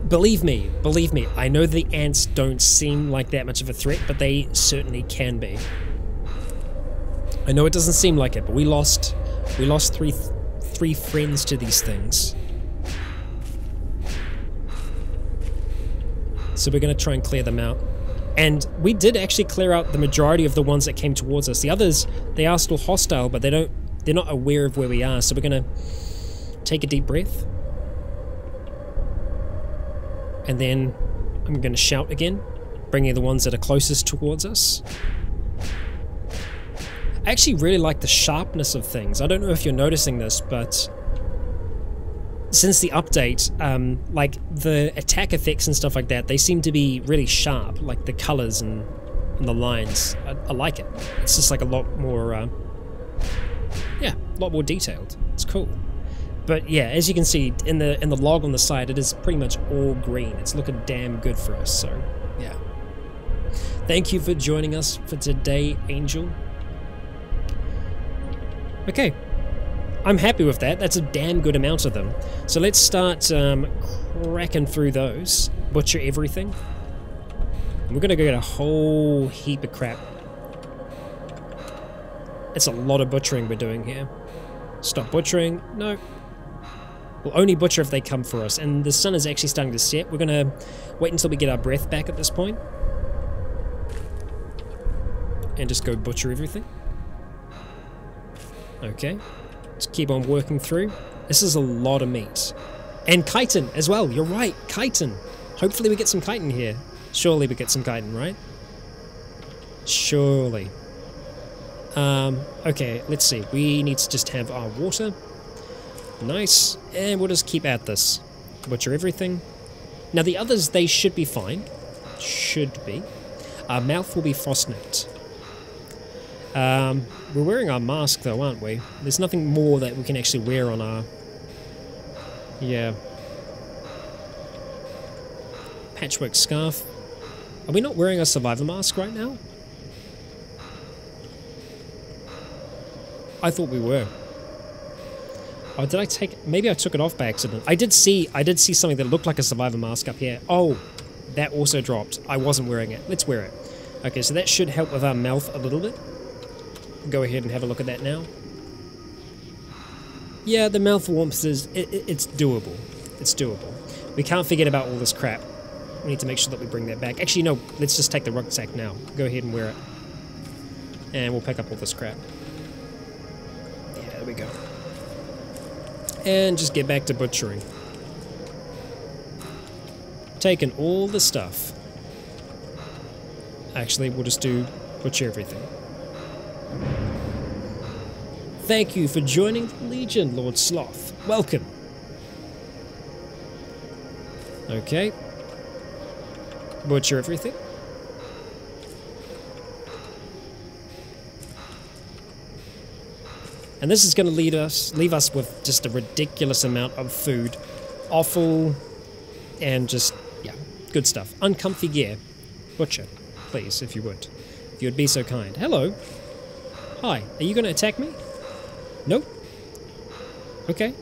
Believe me, I know the ants don't seem like that much of a threat, but they certainly can be. I know it doesn't seem like it, but we lost three friends to these things. So we're going to try and clear them out. And we did actually clear out the majority of the ones that came towards us. The others, they are still hostile, but they're not aware of where we are. So we're going to take a deep breath. And then I'm going to shout again, bringing the ones that are closest towards us. I actually really like the sharpness of things. I don't know if you're noticing this, but since the update, like the attack effects and stuff like that, they seem to be really sharp, like the colors and the lines. I like it. It's just like a lot more, yeah, a lot more detailed. It's cool. But yeah, as you can see in the log on the side, it is pretty much all green. It's looking damn good for us. So yeah, thank you for joining us for today, Angel. Okay, I'm happy with that. That's a damn good amount of them. So let's start cracking through those. Butcher everything. We're gonna go get a whole heap of crap. It's a lot of butchering we're doing here. Stop butchering. No. We'll only butcher if they come for us. And the sun is actually starting to set. We're gonna wait until we get our breath back at this point. And just go butcher everything. Okay. Let's keep on working through. This is a lot of meat. And chitin as well. You're right. Chitin. Hopefully we get some chitin here. Surely we get some chitin, right? Surely. Okay, let's see. We need to just have our water. Nice. And we'll just keep at this. Butcher everything. Now the others, they should be fine. Should be. Our mouth will be frostnipped. We're wearing our mask though, aren't we? There's nothing more that we can actually wear on our... Yeah. Patchwork scarf. Are we not wearing a survivor mask right now? I thought we were. Oh, did I take... Maybe I took it off by accident. I did see something that looked like a survivor mask up here. Oh, that also dropped. I wasn't wearing it. Let's wear it. Okay, so that should help with our mouth a little bit. Go ahead and have a look at that now. Yeah, the mouth warmth is... It's doable. It's doable. We can't forget about all this crap. We need to make sure that we bring that back. Actually, no. Let's just take the rucksack now. Go ahead and wear it. And we'll pick up all this crap. Yeah, there we go. And just get back to butchering. Taking all the stuff. Actually, we'll just do butcher everything. Thank you for joining the Legion, Lord Sloth. Welcome. Okay. Butcher everything. And this is going to leave us with just a ridiculous amount of food. Offal, and just, yeah, good stuff. Uncomfy gear. Butcher, please, if you would. If you would be so kind. Hello. Hi, are you going to attack me? Nope. Okay.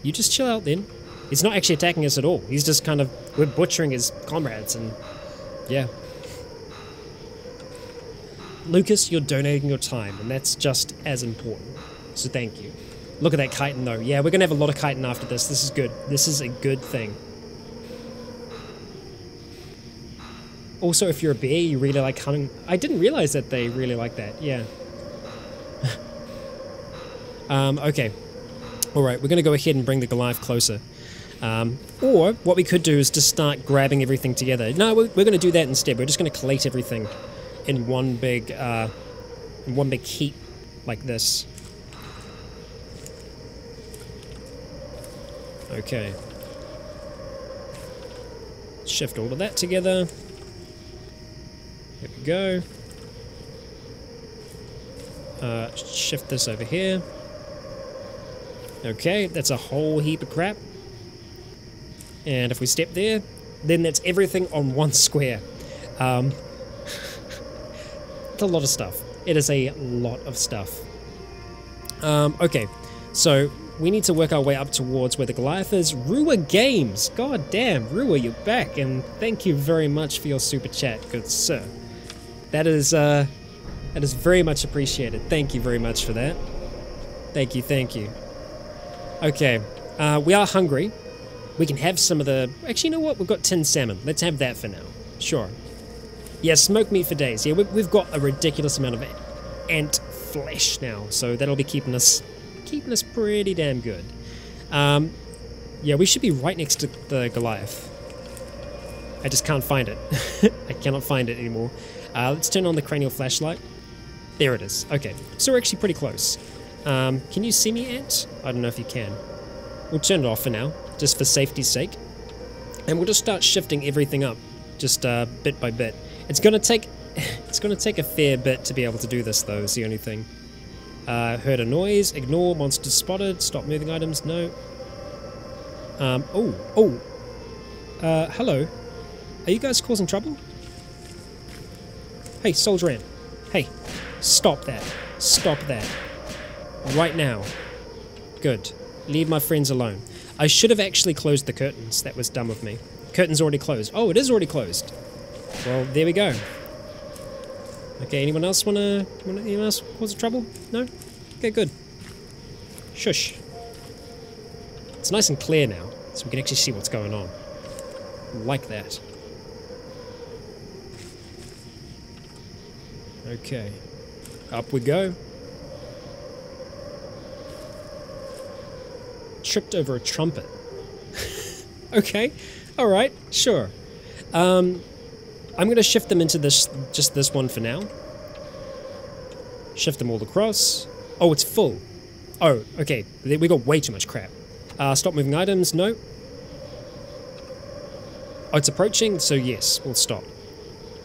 You just chill out then. He's not actually attacking us at all. He's just kind of, we're butchering his comrades and, yeah. Lucas, you're donating your time, and that's just as important. So thank you. Look at that chitin, though. Yeah, we're going to have a lot of chitin after this. This is good. This is a good thing. Also, if you're a bear, you really like hunting. I didn't realize that they really like that. Yeah. Okay. Alright, we're going to go ahead and bring the Goliath closer. Or, what we could do is just start grabbing everything together. No, we're going to do that instead. We're just going to collate everything in one big heap like this. Okay. Shift all of that together. There we go. Shift this over here. Okay, that's a whole heap of crap. And if we step there, then that's everything on one square. It's a lot of stuff. It is a lot of stuff. Okay, so we need to work our way up towards where the Goliath is. Rua Games! God damn, Rua, you're back, and thank you very much for your super chat, good sir. That is very much appreciated. Thank you very much for that. Thank you, thank you. Okay, we are hungry. We can have some of the... Actually, you know what? We've got tinned salmon. Let's have that for now. Sure. Yeah, smoked meat for days. Yeah, we've got a ridiculous amount of ant flesh now, so that'll be keeping us pretty damn good. Yeah, we should be right next to the Goliath. I just can't find it. I cannot find it anymore. Let's turn on the cranial flashlight. There it is. Okay, so we're actually pretty close. Can you see me, Ant? I don't know if you can. We'll turn it off for now, just for safety's sake. And we'll just start shifting everything up, just bit by bit. It's gonna take a fair bit to be able to do this, though, is the only thing. Heard a noise, ignore, monster spotted, stop moving items, no. Hello. Are you guys causing trouble? Hey, soldier ant. Hey, stop that. Stop that. Right now. Good. Leave my friends alone. I should have actually closed the curtains. That was dumb of me. Curtain's already closed. Oh, it is already closed. Well, there we go. Okay, anyone else anyone else cause trouble? No? Okay, good. Shush. It's nice and clear now, so we can actually see what's going on. Like that. Okay. Up we go. Tripped over a trumpet. Okay. Alright, sure. I'm gonna shift them into just this one for now. Shift them all across. Oh, it's full. Oh, okay. We got way too much crap. Stop moving items. No. Oh, it's approaching, so yes, we'll stop.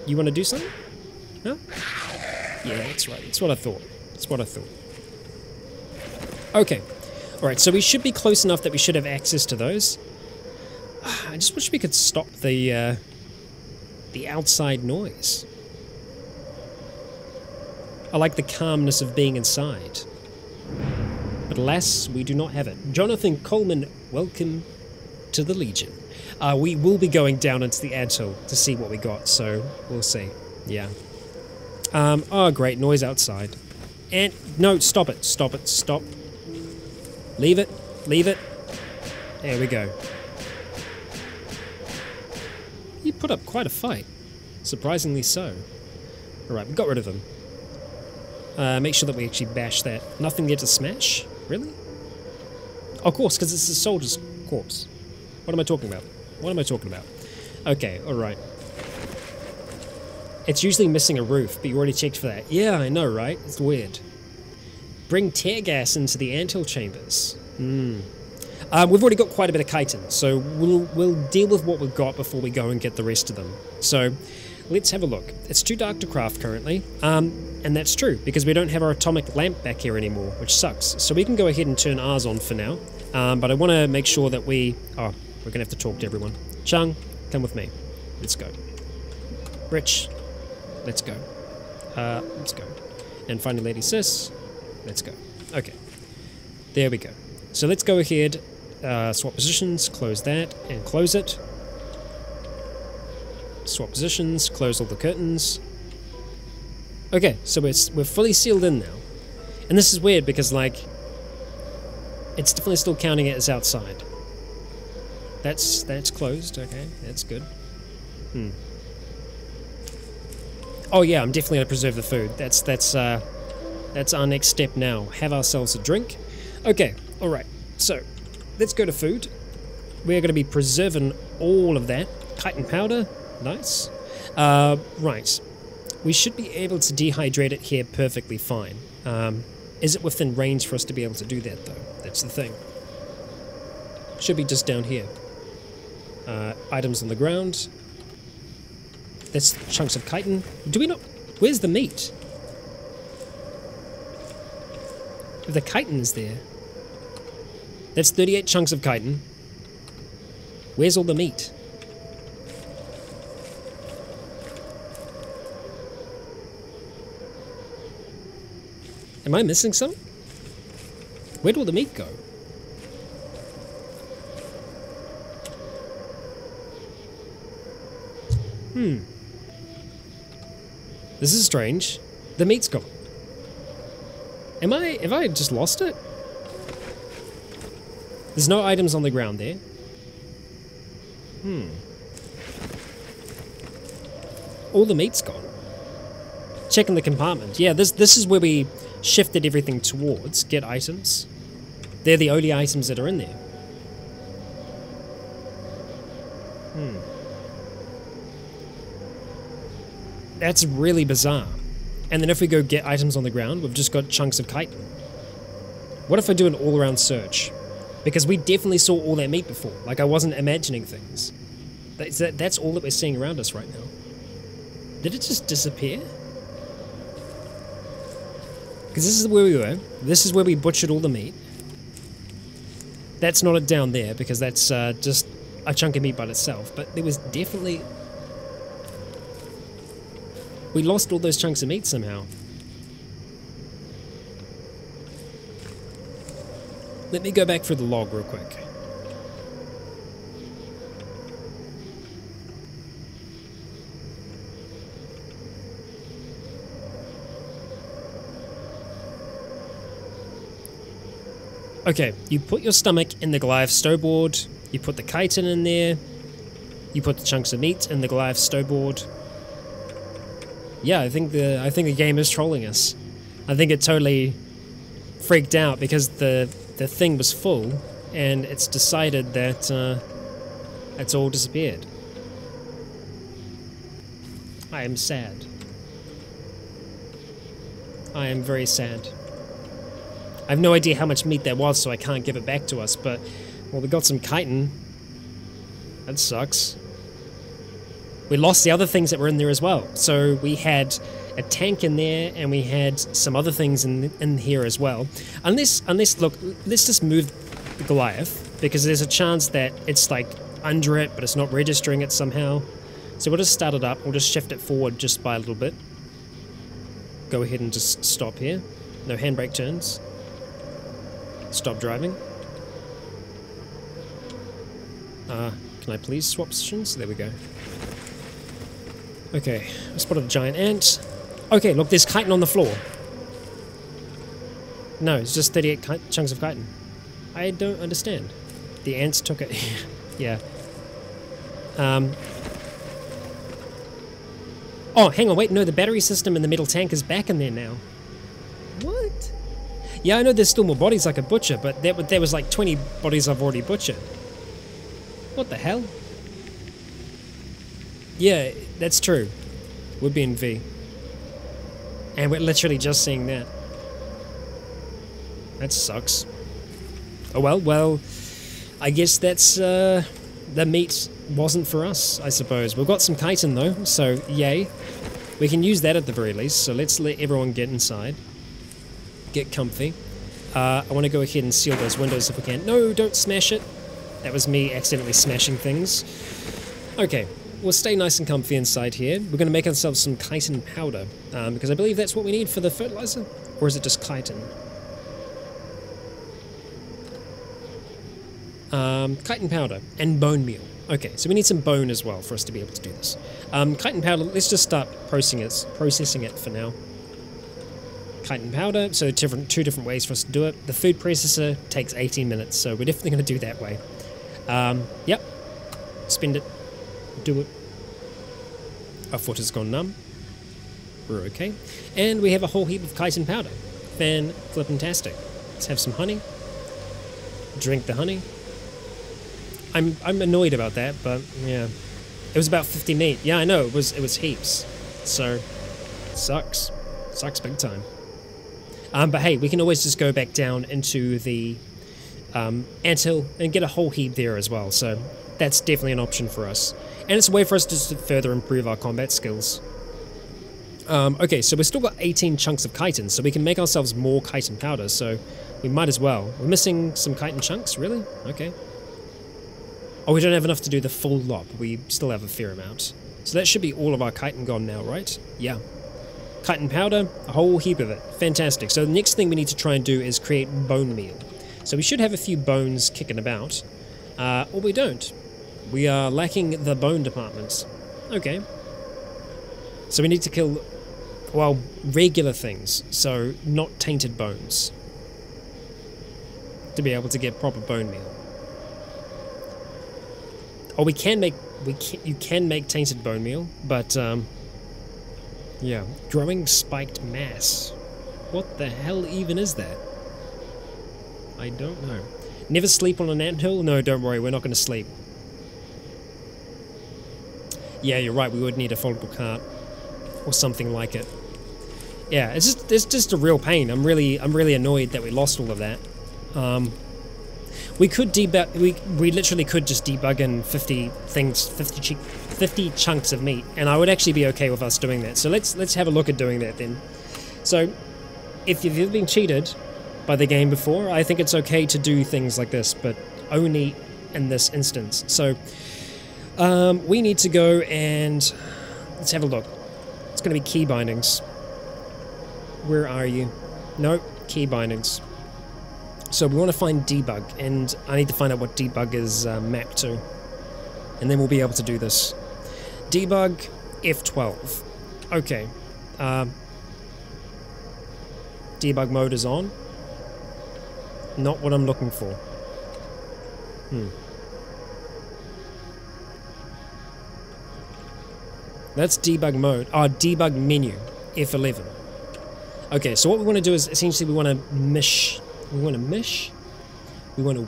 You want to do something? No? Yeah, that's right. That's what I thought. That's what I thought. Okay. Alright, so we should be close enough that we should have access to those. I just wish we could stop the outside noise. I like the calmness of being inside. But alas, we do not have it. Jonathan Coleman, welcome to the Legion. We will be going down into the atoll to see what we got, so we'll see. Yeah. Oh, great, noise outside. And, no, stop it, stop it, stop. Leave it, leave it. There we go. You put up quite a fight. Surprisingly so. Alright, we got rid of them. Make sure that we actually bash that. Nothing there to smash? Really? Of course, because it's a soldier's corpse. What am I talking about? What am I talking about? Okay, alright. It's usually missing a roof, but you already checked for that. Yeah, I know, right? It's weird. Bring tear gas into the anthill chambers. We've already got quite a bit of chitin, so we'll deal with what we've got before we go and get the rest of them. So, let's have a look. It's too dark to craft currently, and that's true, because we don't have our atomic lamp back here anymore, which sucks. So we can go ahead and turn ours on for now, but I want to make sure that we... Oh, we're going to have to talk to everyone. Chung, come with me. Let's go. Rich, let's go. Let's go. And finally, Lady Sis, let's go. Okay, there we go. So let's go ahead, swap positions, close that, and close it. Swap positions, close all the curtains. Okay, so we're fully sealed in now. And this is weird because, like, it's definitely still counting it as outside. That's closed, okay, that's good. Oh yeah, I'm definitely gonna preserve the food. That's our next step now. Have ourselves a drink. Okay, alright, so let's go to food. We're gonna be preserving all of that. Chitin powder. Nice. Right. We should be able to dehydrate it here perfectly fine. Is it within range for us to be able to do that, though? That's the thing. Should be just down here. Items on the ground. That's chunks of chitin. Do we not... Where's the meat? The chitin is there. That's 38 chunks of chitin. Where's all the meat? Am I missing something? Where'd all the meat go? This is strange. The meat's gone. Have I just lost it? There's no items on the ground there. All the meat's gone. Checking the compartment. Yeah, this is where we shifted everything towards. Get items. They're the only items that are in there. That's really bizarre. And then if we go get items on the ground, we've just got chunks of chitin. What if I do an all-around search? Because we definitely saw all that meat before. Like, I wasn't imagining things. That's all that we're seeing around us right now. Did it just disappear? Because this is where we were. This is where we butchered all the meat. That's not it down there, because that's just a chunk of meat by itself. But there was definitely... We lost all those chunks of meat somehow. Let me go back through the log real quick. Okay, you put your stomach in the Goliath stowboard, you put the chitin in there, you put the chunks of meat in the Goliath stowboard. Yeah, I think the game is trolling us. I think it totally freaked out because the thing was full and it's decided that it's all disappeared. I am sad. I am very sad. I have no idea how much meat there was, so I can't give it back to us, but, well, we got some chitin. That sucks. we lost the other things that were in there as well. So we had a tank in there, and we had some other things in here as well. Unless, look, let's just move the Goliath, because there's a chance that it's like under it, but it's not registering it somehow. So we'll just start it up. We'll just shift it forward just by a little bit. Go ahead and just stop here. No handbrake turns. Stop driving. Can I please swap positions? There we go. Okay, I spotted a giant ant. Okay, look, there's chitin on the floor. No, it's just 38 chunks of chitin. I don't understand. The ants took it. Yeah. Oh, hang on, wait, no, the battery system in the metal tank is back in there now. What? Yeah, I know there's still more bodies like a butcher, but there was like 20 bodies I've already butchered. What the hell? Yeah, that's true. Would be in V. And we're literally just seeing that. That sucks. Oh well, I guess that's, the meat wasn't for us, I suppose. We've got some chitin though, so yay. We can use that at the very least, so let's let everyone get inside. Get comfy. I want to go ahead and seal those windows if we can. No, don't smash it. That was me accidentally smashing things. Okay, we'll stay nice and comfy inside here. We're going to make ourselves some chitin powder, because I believe that's what we need for the fertilizer. Or is it just chitin? Chitin powder and bone meal. Okay, so we need some bone as well for us to be able to do this. Chitin powder, let's just start processing it for now. Chitin powder, so two different ways for us to do it. The food processor takes 18 minutes, so we're definitely going to do that way. Yep. Spend it. Do it. Our foot has gone numb. We're okay. And we have a whole heap of chitin powder. Fan-flippin-tastic. Let's have some honey. Drink the honey. I'm annoyed about that, but yeah. It was about 50 meat. Yeah, I know, it was heaps. So, sucks. Sucks big time. But hey, we can always just go back down into the anthill and get a whole heap there as well, so that's definitely an option for us. And it's a way for us to further improve our combat skills. Okay, so we've still got 18 chunks of chitin, so we can make ourselves more chitin powder, so we might as well. We're missing some chitin chunks, really? Okay. Oh, we don't have enough to do the full lot, but we still have a fair amount. So that should be all of our chitin gone now, right? Yeah. Chitin powder, a whole heap of it. Fantastic. So the next thing we need to try and do is create bone meal. So we should have a few bones kicking about. Or we don't. We are lacking the bone department. Okay. So we need to kill, well, regular things. So not tainted bones. To be able to get proper bone meal. Oh, you can make tainted bone meal, but, yeah. Growing spiked mass. What the hell even is that? I don't know. Never sleep on an anthill? No, don't worry, we're not going to sleep. Yeah, you're right, we would need a foldable cart. Or something like it. Yeah, it's just a real pain. I'm really annoyed that we lost all of that. We could debug. We literally could just debug in 50 things, 50 chunks of meat, and I would actually be okay with us doing that. So let's have a look at doing that then. So, if you've ever been cheated by the game before, I think it's okay to do things like this, but only in this instance. So, we need to go and let's have a look. It's going to be key bindings. Where are you? Nope, key bindings. So we want to find debug, and I need to find out what debug is mapped to. And then we'll be able to do this. Debug F12. Okay. Debug mode is on. Not what I'm looking for. That's debug mode. Debug menu. F11. Okay, so what we want to do is essentially we want to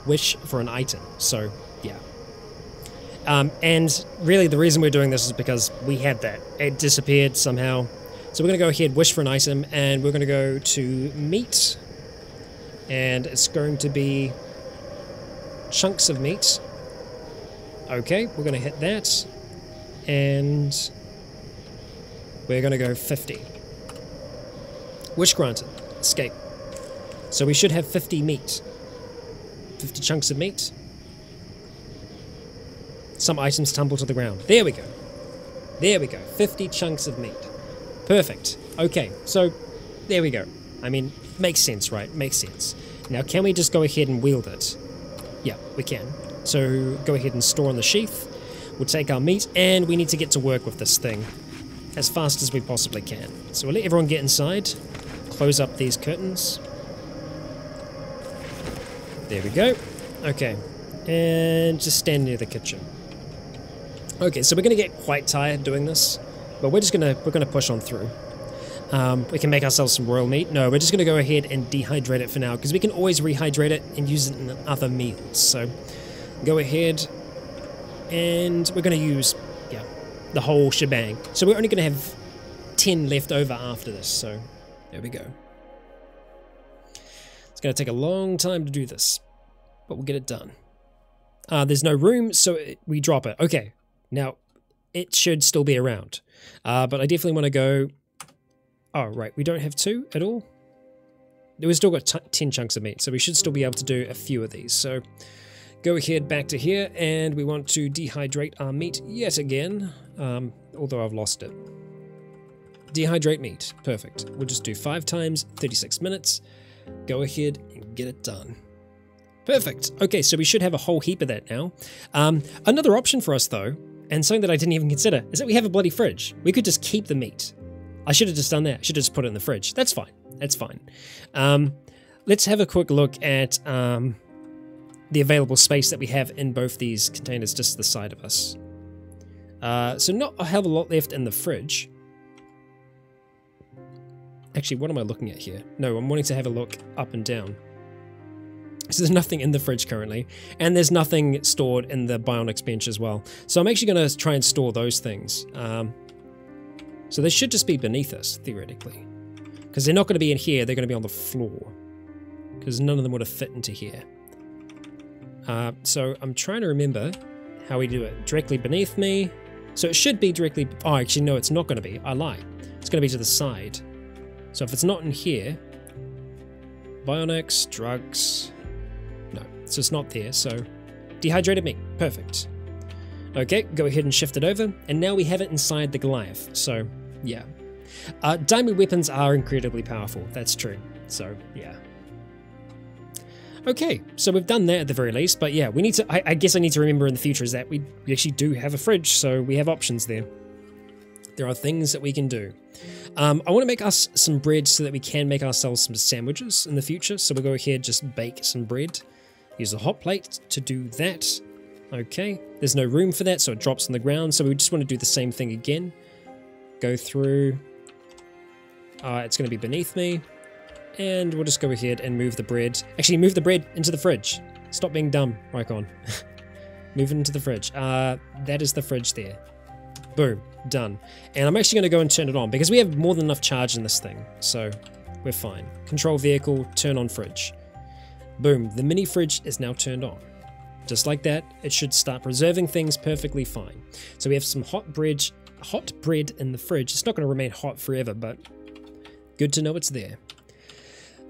wish for an item. So, yeah. And really the reason we're doing this is because we had that. It disappeared somehow. So we're going to go ahead, wish for an item, and we're going to go to meat. And it's going to be chunks of meat. Okay, we're going to hit that. and we're going to go 50. Wish granted. Escape. So we should have 50 meat. 50 chunks of meat. Some items tumble to the ground. There we go. There we go. 50 chunks of meat. Perfect. Okay, so there we go. I mean, makes sense, right? Makes sense. Now, can we just go ahead and wield it? Yeah, we can. So go ahead and store on the sheath. We'll take our meat, and we need to get to work with this thing as fast as we possibly can. So we'll let everyone get inside. Close up these curtains. There we go. Okay. And just stand near the kitchen. Okay, so we're going to get quite tired doing this, but we're gonna push on through. We can make ourselves some royal meat. No, we're just going to go ahead and dehydrate it for now, because we can always rehydrate it and use it in other meals. So go ahead, and we're going to use, yeah, the whole shebang. So we're only going to have 10 left over after this, so there we go. It's going to take a long time to do this, but we'll get it done. There's no room, so we drop it. Okay, now it should still be around, but I definitely want to go... Oh, right, we don't have 2 at all? We've still got 10 chunks of meat, so we should still be able to do a few of these. So go ahead back to here, and we want to dehydrate our meat yet again, although I've lost it. Dehydrate meat. Perfect. We'll just do 5 times, 36 minutes. Go ahead and get it done. Perfect. Okay, so we should have a whole heap of that now. Another option for us, though, and something that I didn't even consider, is that we have a bloody fridge. We could just keep the meat. I should have just done that. I should have just put it in the fridge. That's fine. That's fine. Let's have a quick look at the available space that we have in both these containers just to the side of us. So not a hell of a lot left in the fridge. Actually, what am I looking at here? No, I'm wanting to have a look up and down. So there's nothing in the fridge currently, and there's nothing stored in the Bionics bench as well. So I'm actually going to try and store those things. So they should just be beneath us, theoretically. Because they're not going to be in here, they're going to be on the floor. Because none of them would have fit into here. So I'm trying to remember how we do it. Directly beneath me. So it should be directly... Oh, actually, no, it's not going to be. I lie. It's going to be to the side. So if it's not in here... Bionics, drugs... No, so it's not there, so... Dehydrated meat. Perfect. Okay, go ahead and shift it over, and now we have it inside the Goliath, so, yeah. Diamond weapons are incredibly powerful, that's true, so, yeah. Okay, so we've done that at the very least, but yeah, we need to, I guess I need to remember in the future is that we actually do have a fridge, so we have options there. There are things that we can do. I want to make us some bread so that we can make ourselves some sandwiches in the future, so we'll go ahead, just bake some bread. Use a hot plate to do that. Okay, there's no room for that, so it drops on the ground, so we just want to do the same thing again. Go through. It's going to be beneath me. And we'll just go ahead and move the bread. Actually, move the bread into the fridge. Stop being dumb, Rycon. Move it into the fridge. That is the fridge there. Boom, done. And I'm actually going to go and turn it on, because we have more than enough charge in this thing, so we're fine. Control vehicle, turn on fridge. Boom, the mini fridge is now turned on. Just like that, it should start preserving things perfectly fine. So we have some hot bread in the fridge. It's not going to remain hot forever, but good to know it's there.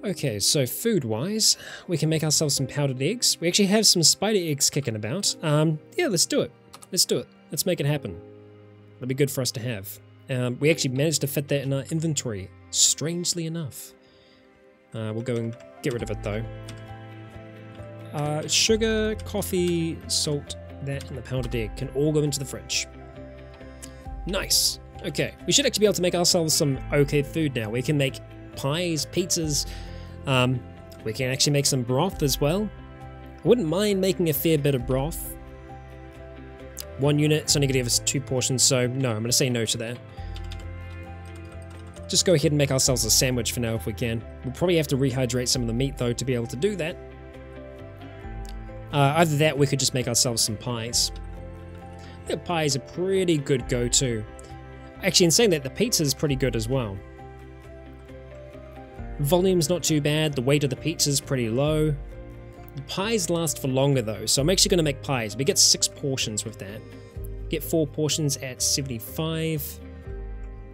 Okay, so food-wise, we can make ourselves some powdered eggs. We actually have some spider eggs kicking about. Yeah, let's do it. Let's do it. Let's make it happen. That'll be good for us to have. We actually managed to fit that in our inventory, strangely enough. We'll go and get rid of it, though. Sugar, coffee, salt, that, and the powdered egg can all go into the fridge. Nice. Okay, we should actually be able to make ourselves some okay food now. We can make pies, pizzas. We can actually make some broth as well. I wouldn't mind making a fair bit of broth. 1 unit, it's only going to give us 2 portions, so no, I'm going to say no to that. Just go ahead and make ourselves a sandwich for now if we can. We'll probably have to rehydrate some of the meat, though, to be able to do that. Either that, we could just make ourselves some pies. I think pie is a pretty good go-to. Actually, in saying that, the pizza is pretty good as well. Volume's not too bad, the weight of the pizza is pretty low. The pies last for longer though, so I'm actually going to make pies. We get 6 portions with that. Get 4 portions at 75.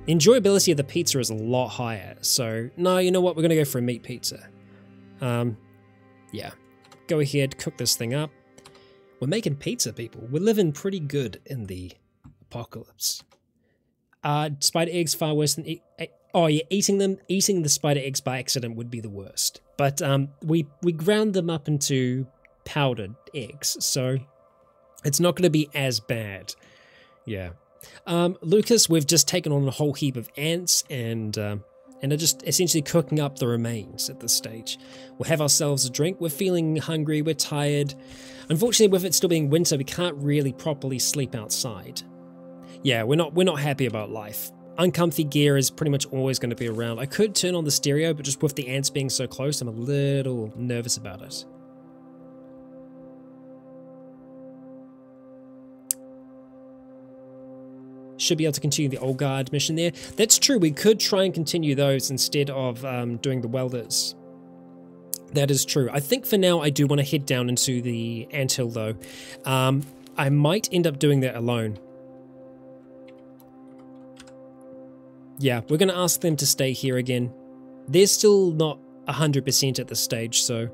The enjoyability of the pizza is a lot higher, so no, you know what, we're gonna go for a meat pizza. Yeah, go ahead, cook this thing up. We're making pizza, people. We're living pretty good in the apocalypse. Spider eggs far worse than oh yeah, eating the spider eggs by accident would be the worst. But we ground them up into powdered eggs, so it's not going to be as bad. Yeah. Lucas, we've just taken on a whole heap of ants and are just essentially cooking up the remains at this stage. We'll have ourselves a drink. We're feeling hungry. We're tired. Unfortunately, with it still being winter, we can't really properly sleep outside. Yeah, we're not happy about life. Uncomfy gear is pretty much always going to be around. I could turn on the stereo, but just with the ants being so close, I'm a little nervous about it. Should be able to continue the old guard mission there. That's true, we could try and continue those instead of doing the welders. That is true. I think for now I do want to head down into the anthill though. I might end up doing that alone. Yeah, we're going to ask them to stay here again. They're still not 100% at this stage, so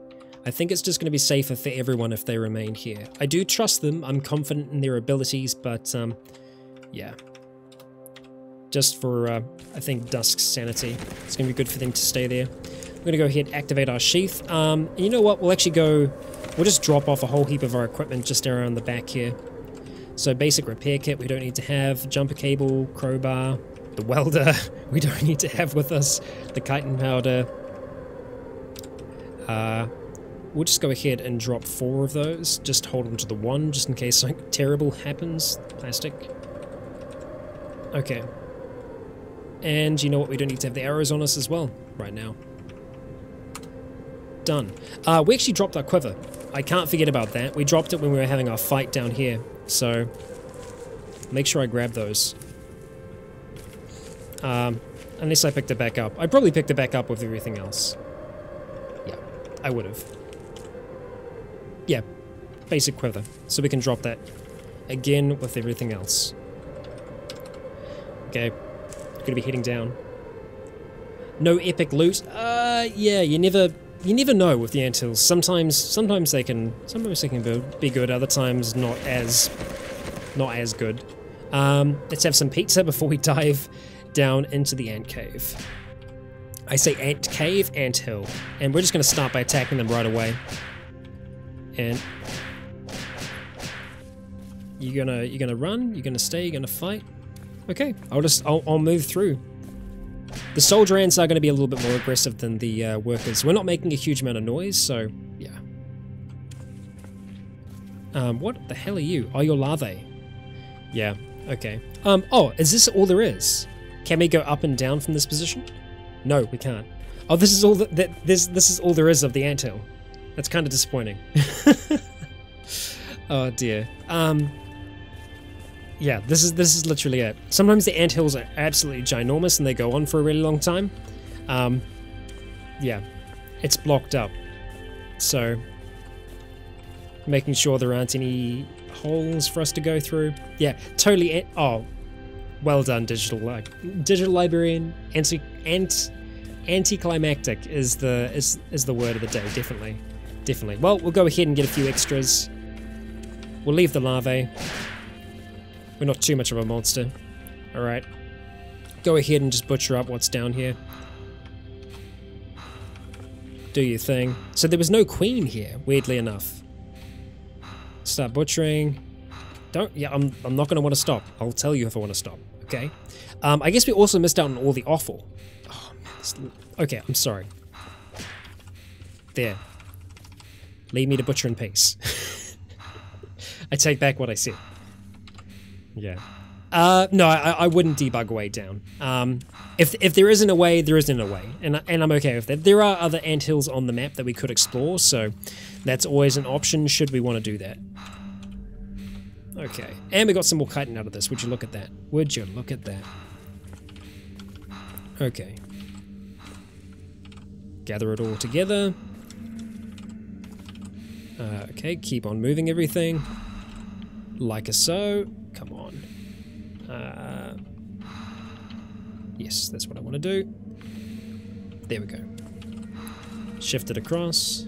I think it's just going to be safer for everyone if they remain here. I do trust them, I'm confident in their abilities, but yeah. Just for, I think, Dusk's sanity. It's going to be good for them to stay there. We're going to go ahead and activate our sheath. And you know what? We'll actually go... We'll just drop off a whole heap of our equipment just around the back here. So basic repair kit we don't need to have. Jumper cable, crowbar, the welder we don't need to have with us. The chitin powder. We'll just go ahead and drop 4 of those. Just hold them to the 1 just in case something terrible happens. Plastic. Okay. And you know what? We don't need to have the arrows on us as well right now. Done. We actually dropped our quiver. I can't forget about that. We dropped it when we were having our fight down here. So, make sure I grab those. Unless I picked it back up. I probably picked it back up with everything else. Yeah, I would have. Yeah, basic quiver. So we can drop that again with everything else. Okay, gonna be heading down. No epic loot. Yeah, you never know with the anthills. Sometimes they can be good. Other times not as good. Let's have some pizza before we dive down into the ant cave. I say ant cave, ant hill, and we're just gonna start by attacking them right away. And you're gonna run. You're gonna stay. You're gonna fight. Okay, I'll move through. The soldier ants are going to be a little bit more aggressive than the workers. We're not making a huge amount of noise, so yeah. What the hell are you? Oh, you're larvae. Yeah, okay. Oh, is this all there is? Can we go up and down from this position? No, we can't. Oh, this is all this is all there is of the anthill. That's kind of disappointing. Oh dear. Yeah, this is literally it. Sometimes the anthills are absolutely ginormous and they go on for a really long time. Yeah, it's blocked up. So, making sure there aren't any holes for us to go through. Yeah, totally. Oh, well done, digital librarian. Anticlimactic is the word of the day. Definitely. Well, we'll go ahead and get a few extras. We'll leave the larvae. We're not too much of a monster. Alright. Go ahead and just butcher up what's down here. Do your thing. So there was no queen here, weirdly enough. Start butchering. Yeah, I'm not going to want to stop. I'll tell you if I want to stop, okay? I guess we also missed out on all the offal. Oh, man, okay, I'm sorry. There. Leave me to butcher in peace. I take back what I said. Yeah. No, I wouldn't debug way down. If there isn't a way, there isn't a way. And I'm okay with that. There are other anthills on the map that we could explore, so that's always an option should we want to do that. Okay. And we got some more chitin out of this. Would you look at that? Would you look at that? Okay. Gather it all together. Okay, keep on moving everything. Like so. come on. Yes, that's what I want to do. There we go. Shift it across.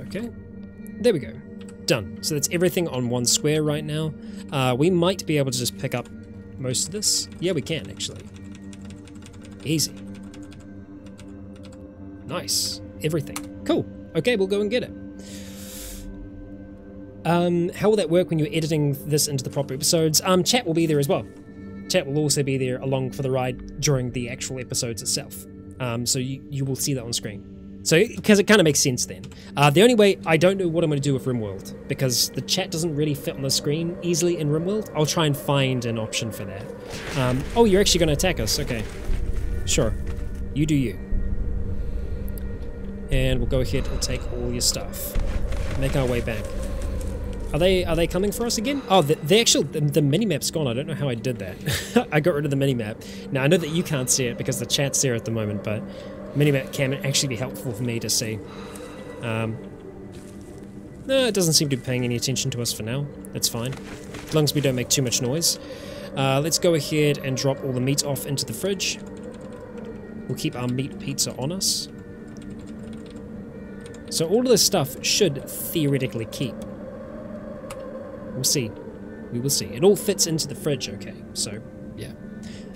Okay. There we go. Done. So that's everything on one square right now. We might be able to just pick up most of this. Yeah, we can, actually. Easy. Nice. Everything. Cool. Okay, we'll go and get it. How will that work when you're editing this into the proper episodes? Chat will be there as well. Chat will also be there along for the ride during the actual episodes itself. So you will see that on screen. So, because it kind of makes sense then. The only way, I don't know what I'm going to do with RimWorld, because the chat doesn't really fit on the screen easily in RimWorld. I'll try and find an option for that. Oh, you're actually going to attack us. Okay. Sure. You do you. And we'll go ahead and take all your stuff. Make our way back. Are they coming for us again? Oh, the minimap's gone. I don't know how I did that. I got rid of the minimap. Now, I know that you can't see it because the chat's there at the moment, but minimap can actually be helpful for me to see. No, it doesn't seem to be paying any attention to us for now. That's fine. As long as we don't make too much noise. Let's go ahead and drop all the meat off into the fridge. We'll keep our meat pizza on us. So all of this stuff should theoretically keep. We'll see. We will see. It all fits into the fridge, okay. So, yeah.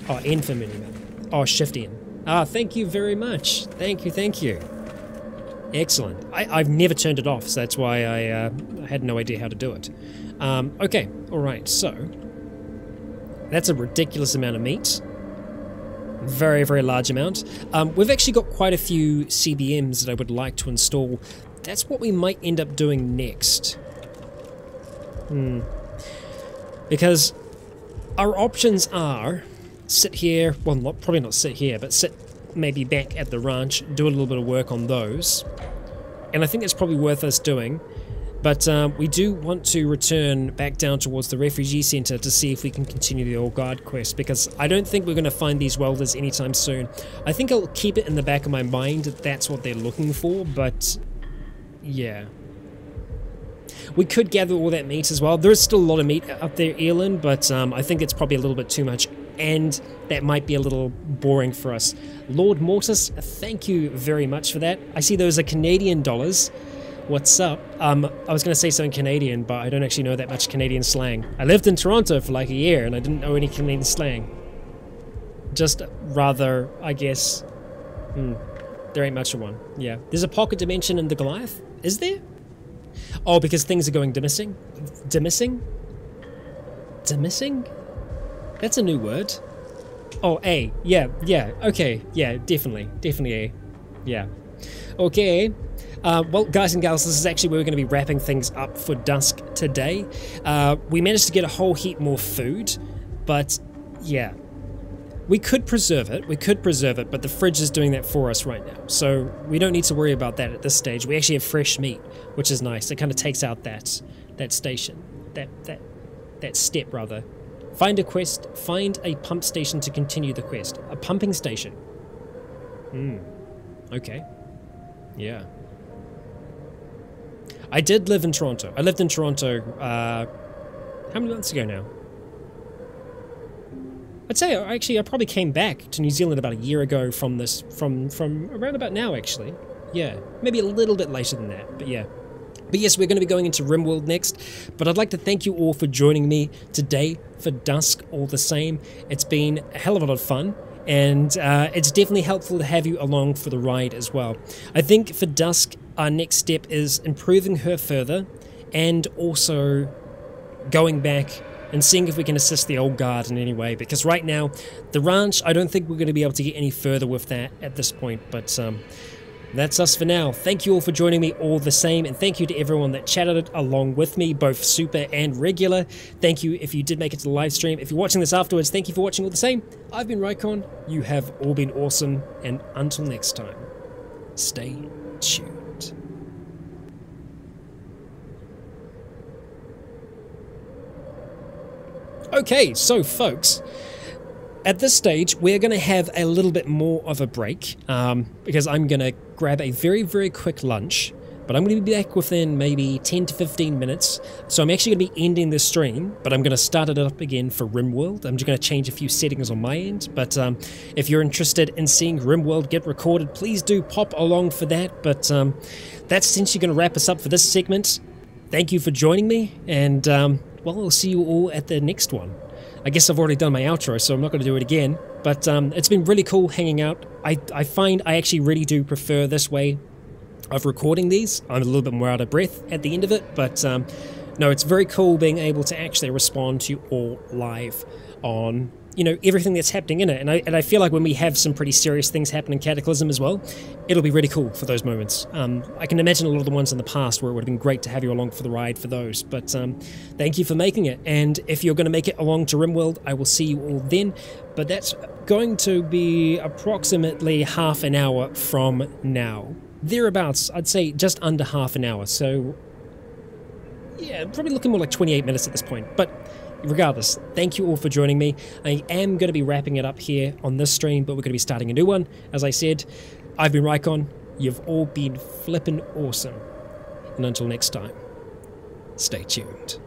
Oh, N for minimap. Oh, Shift N. Ah, thank you very much. Thank you, thank you. Excellent. I've never turned it off, so that's why I had no idea how to do it. Okay, alright, so that's a ridiculous amount of meat. Very, very large amount. We've actually got quite a few CBMs that I would like to install. That's what we might end up doing next. Because our options are sit here, well, probably not sit here, but sit maybe back at the ranch, do a little bit of work on those. And I think that's probably worth us doing. But we do want to return back down towards the refugee center to see if we can continue the old guard quest, because I don't think we're going to find these welders anytime soon. I think I'll keep it in the back of my mind that that's what they're looking for, but yeah. We could gather all that meat as well. There is still a lot of meat up there, Erlen, but I think it's probably a little bit too much, and that might be a little boring for us. Lord Mortis, thank you very much for that. I see those are Canadian dollars. What's up? I was going to say something Canadian, but I don't actually know that much Canadian slang. I lived in Toronto for like a year, and I didn't know any Canadian slang. Just rather, I guess, there ain't much of one. Yeah. There's a pocket dimension in the Goliath? Is there? Oh, because things are going demissing? Demissing? Demissing? That's a new word. Oh, A. Yeah, okay. Yeah, definitely. Definitely A. Yeah. Okay. Well, guys and gals, this is actually where we're going to be wrapping things up for Dusk today. We managed to get a whole heap more food, but yeah. We could preserve it, but the fridge is doing that for us right now. So we don't need to worry about that at this stage. We actually have fresh meat, which is nice. It kind of takes out that station, that step rather. Find a quest, find a pump station to continue the quest. A pumping station. Okay. Yeah. I did live in Toronto. I lived in Toronto, how many months ago now? I'd say, actually, I probably came back to New Zealand about a year ago from around about now, actually. Yeah, maybe a little bit later than that, but yeah. But yes, we're going to be going into RimWorld next, but I'd like to thank you all for joining me today for Dusk all the same. It's been a hell of a lot of fun, and it's definitely helpful to have you along for the ride as well. I think for Dusk, our next step is improving her further, and also going back and seeing if we can assist the old guard in any way, because right now, the ranch, I don't think we're going to be able to get any further with that at this point, but that's us for now. Thank you all for joining me all the same, and thank you to everyone that chatted along with me, both super and regular. Thank you if you did make it to the live stream. If you're watching this afterwards, thank you for watching all the same. I've been Rycon, you have all been awesome, and until next time, stay tuned. Okay, so folks, at this stage, we're going to have a little bit more of a break because I'm going to grab a very, very quick lunch. But I'm going to be back within maybe 10 to 15 minutes. So I'm actually going to be ending the stream, but I'm going to start it up again for RimWorld. I'm just going to change a few settings on my end. But if you're interested in seeing RimWorld get recorded, please do pop along for that. But that's essentially going to wrap us up for this segment. Thank you for joining me. And, well, I'll see you all at the next one. I guess I've already done my outro, so I'm not going to do it again. But it's been really cool hanging out. I find I actually really do prefer this way of recording these. I'm a little bit more out of breath at the end of it, but no, it's very cool being able to actually respond to you all live on, you know, everything that's happening in it. And I feel like when we have some pretty serious things happen in Cataclysm as well, it'll be really cool for those moments. I can imagine a lot of the ones in the past where it would have been great to have you along for the ride for those, but thank you for making it. And if you're going to make it along to RimWorld, I will see you all then, but that's going to be approximately half an hour from now. Thereabouts, I'd say just under half an hour, so yeah, probably looking more like 28 minutes at this point. But regardless, thank you all for joining me. I am going to be wrapping it up here on this stream, but we're going to be starting a new one. As I said, I've been Rycon, you've all been flippin' awesome, and until next time, stay tuned.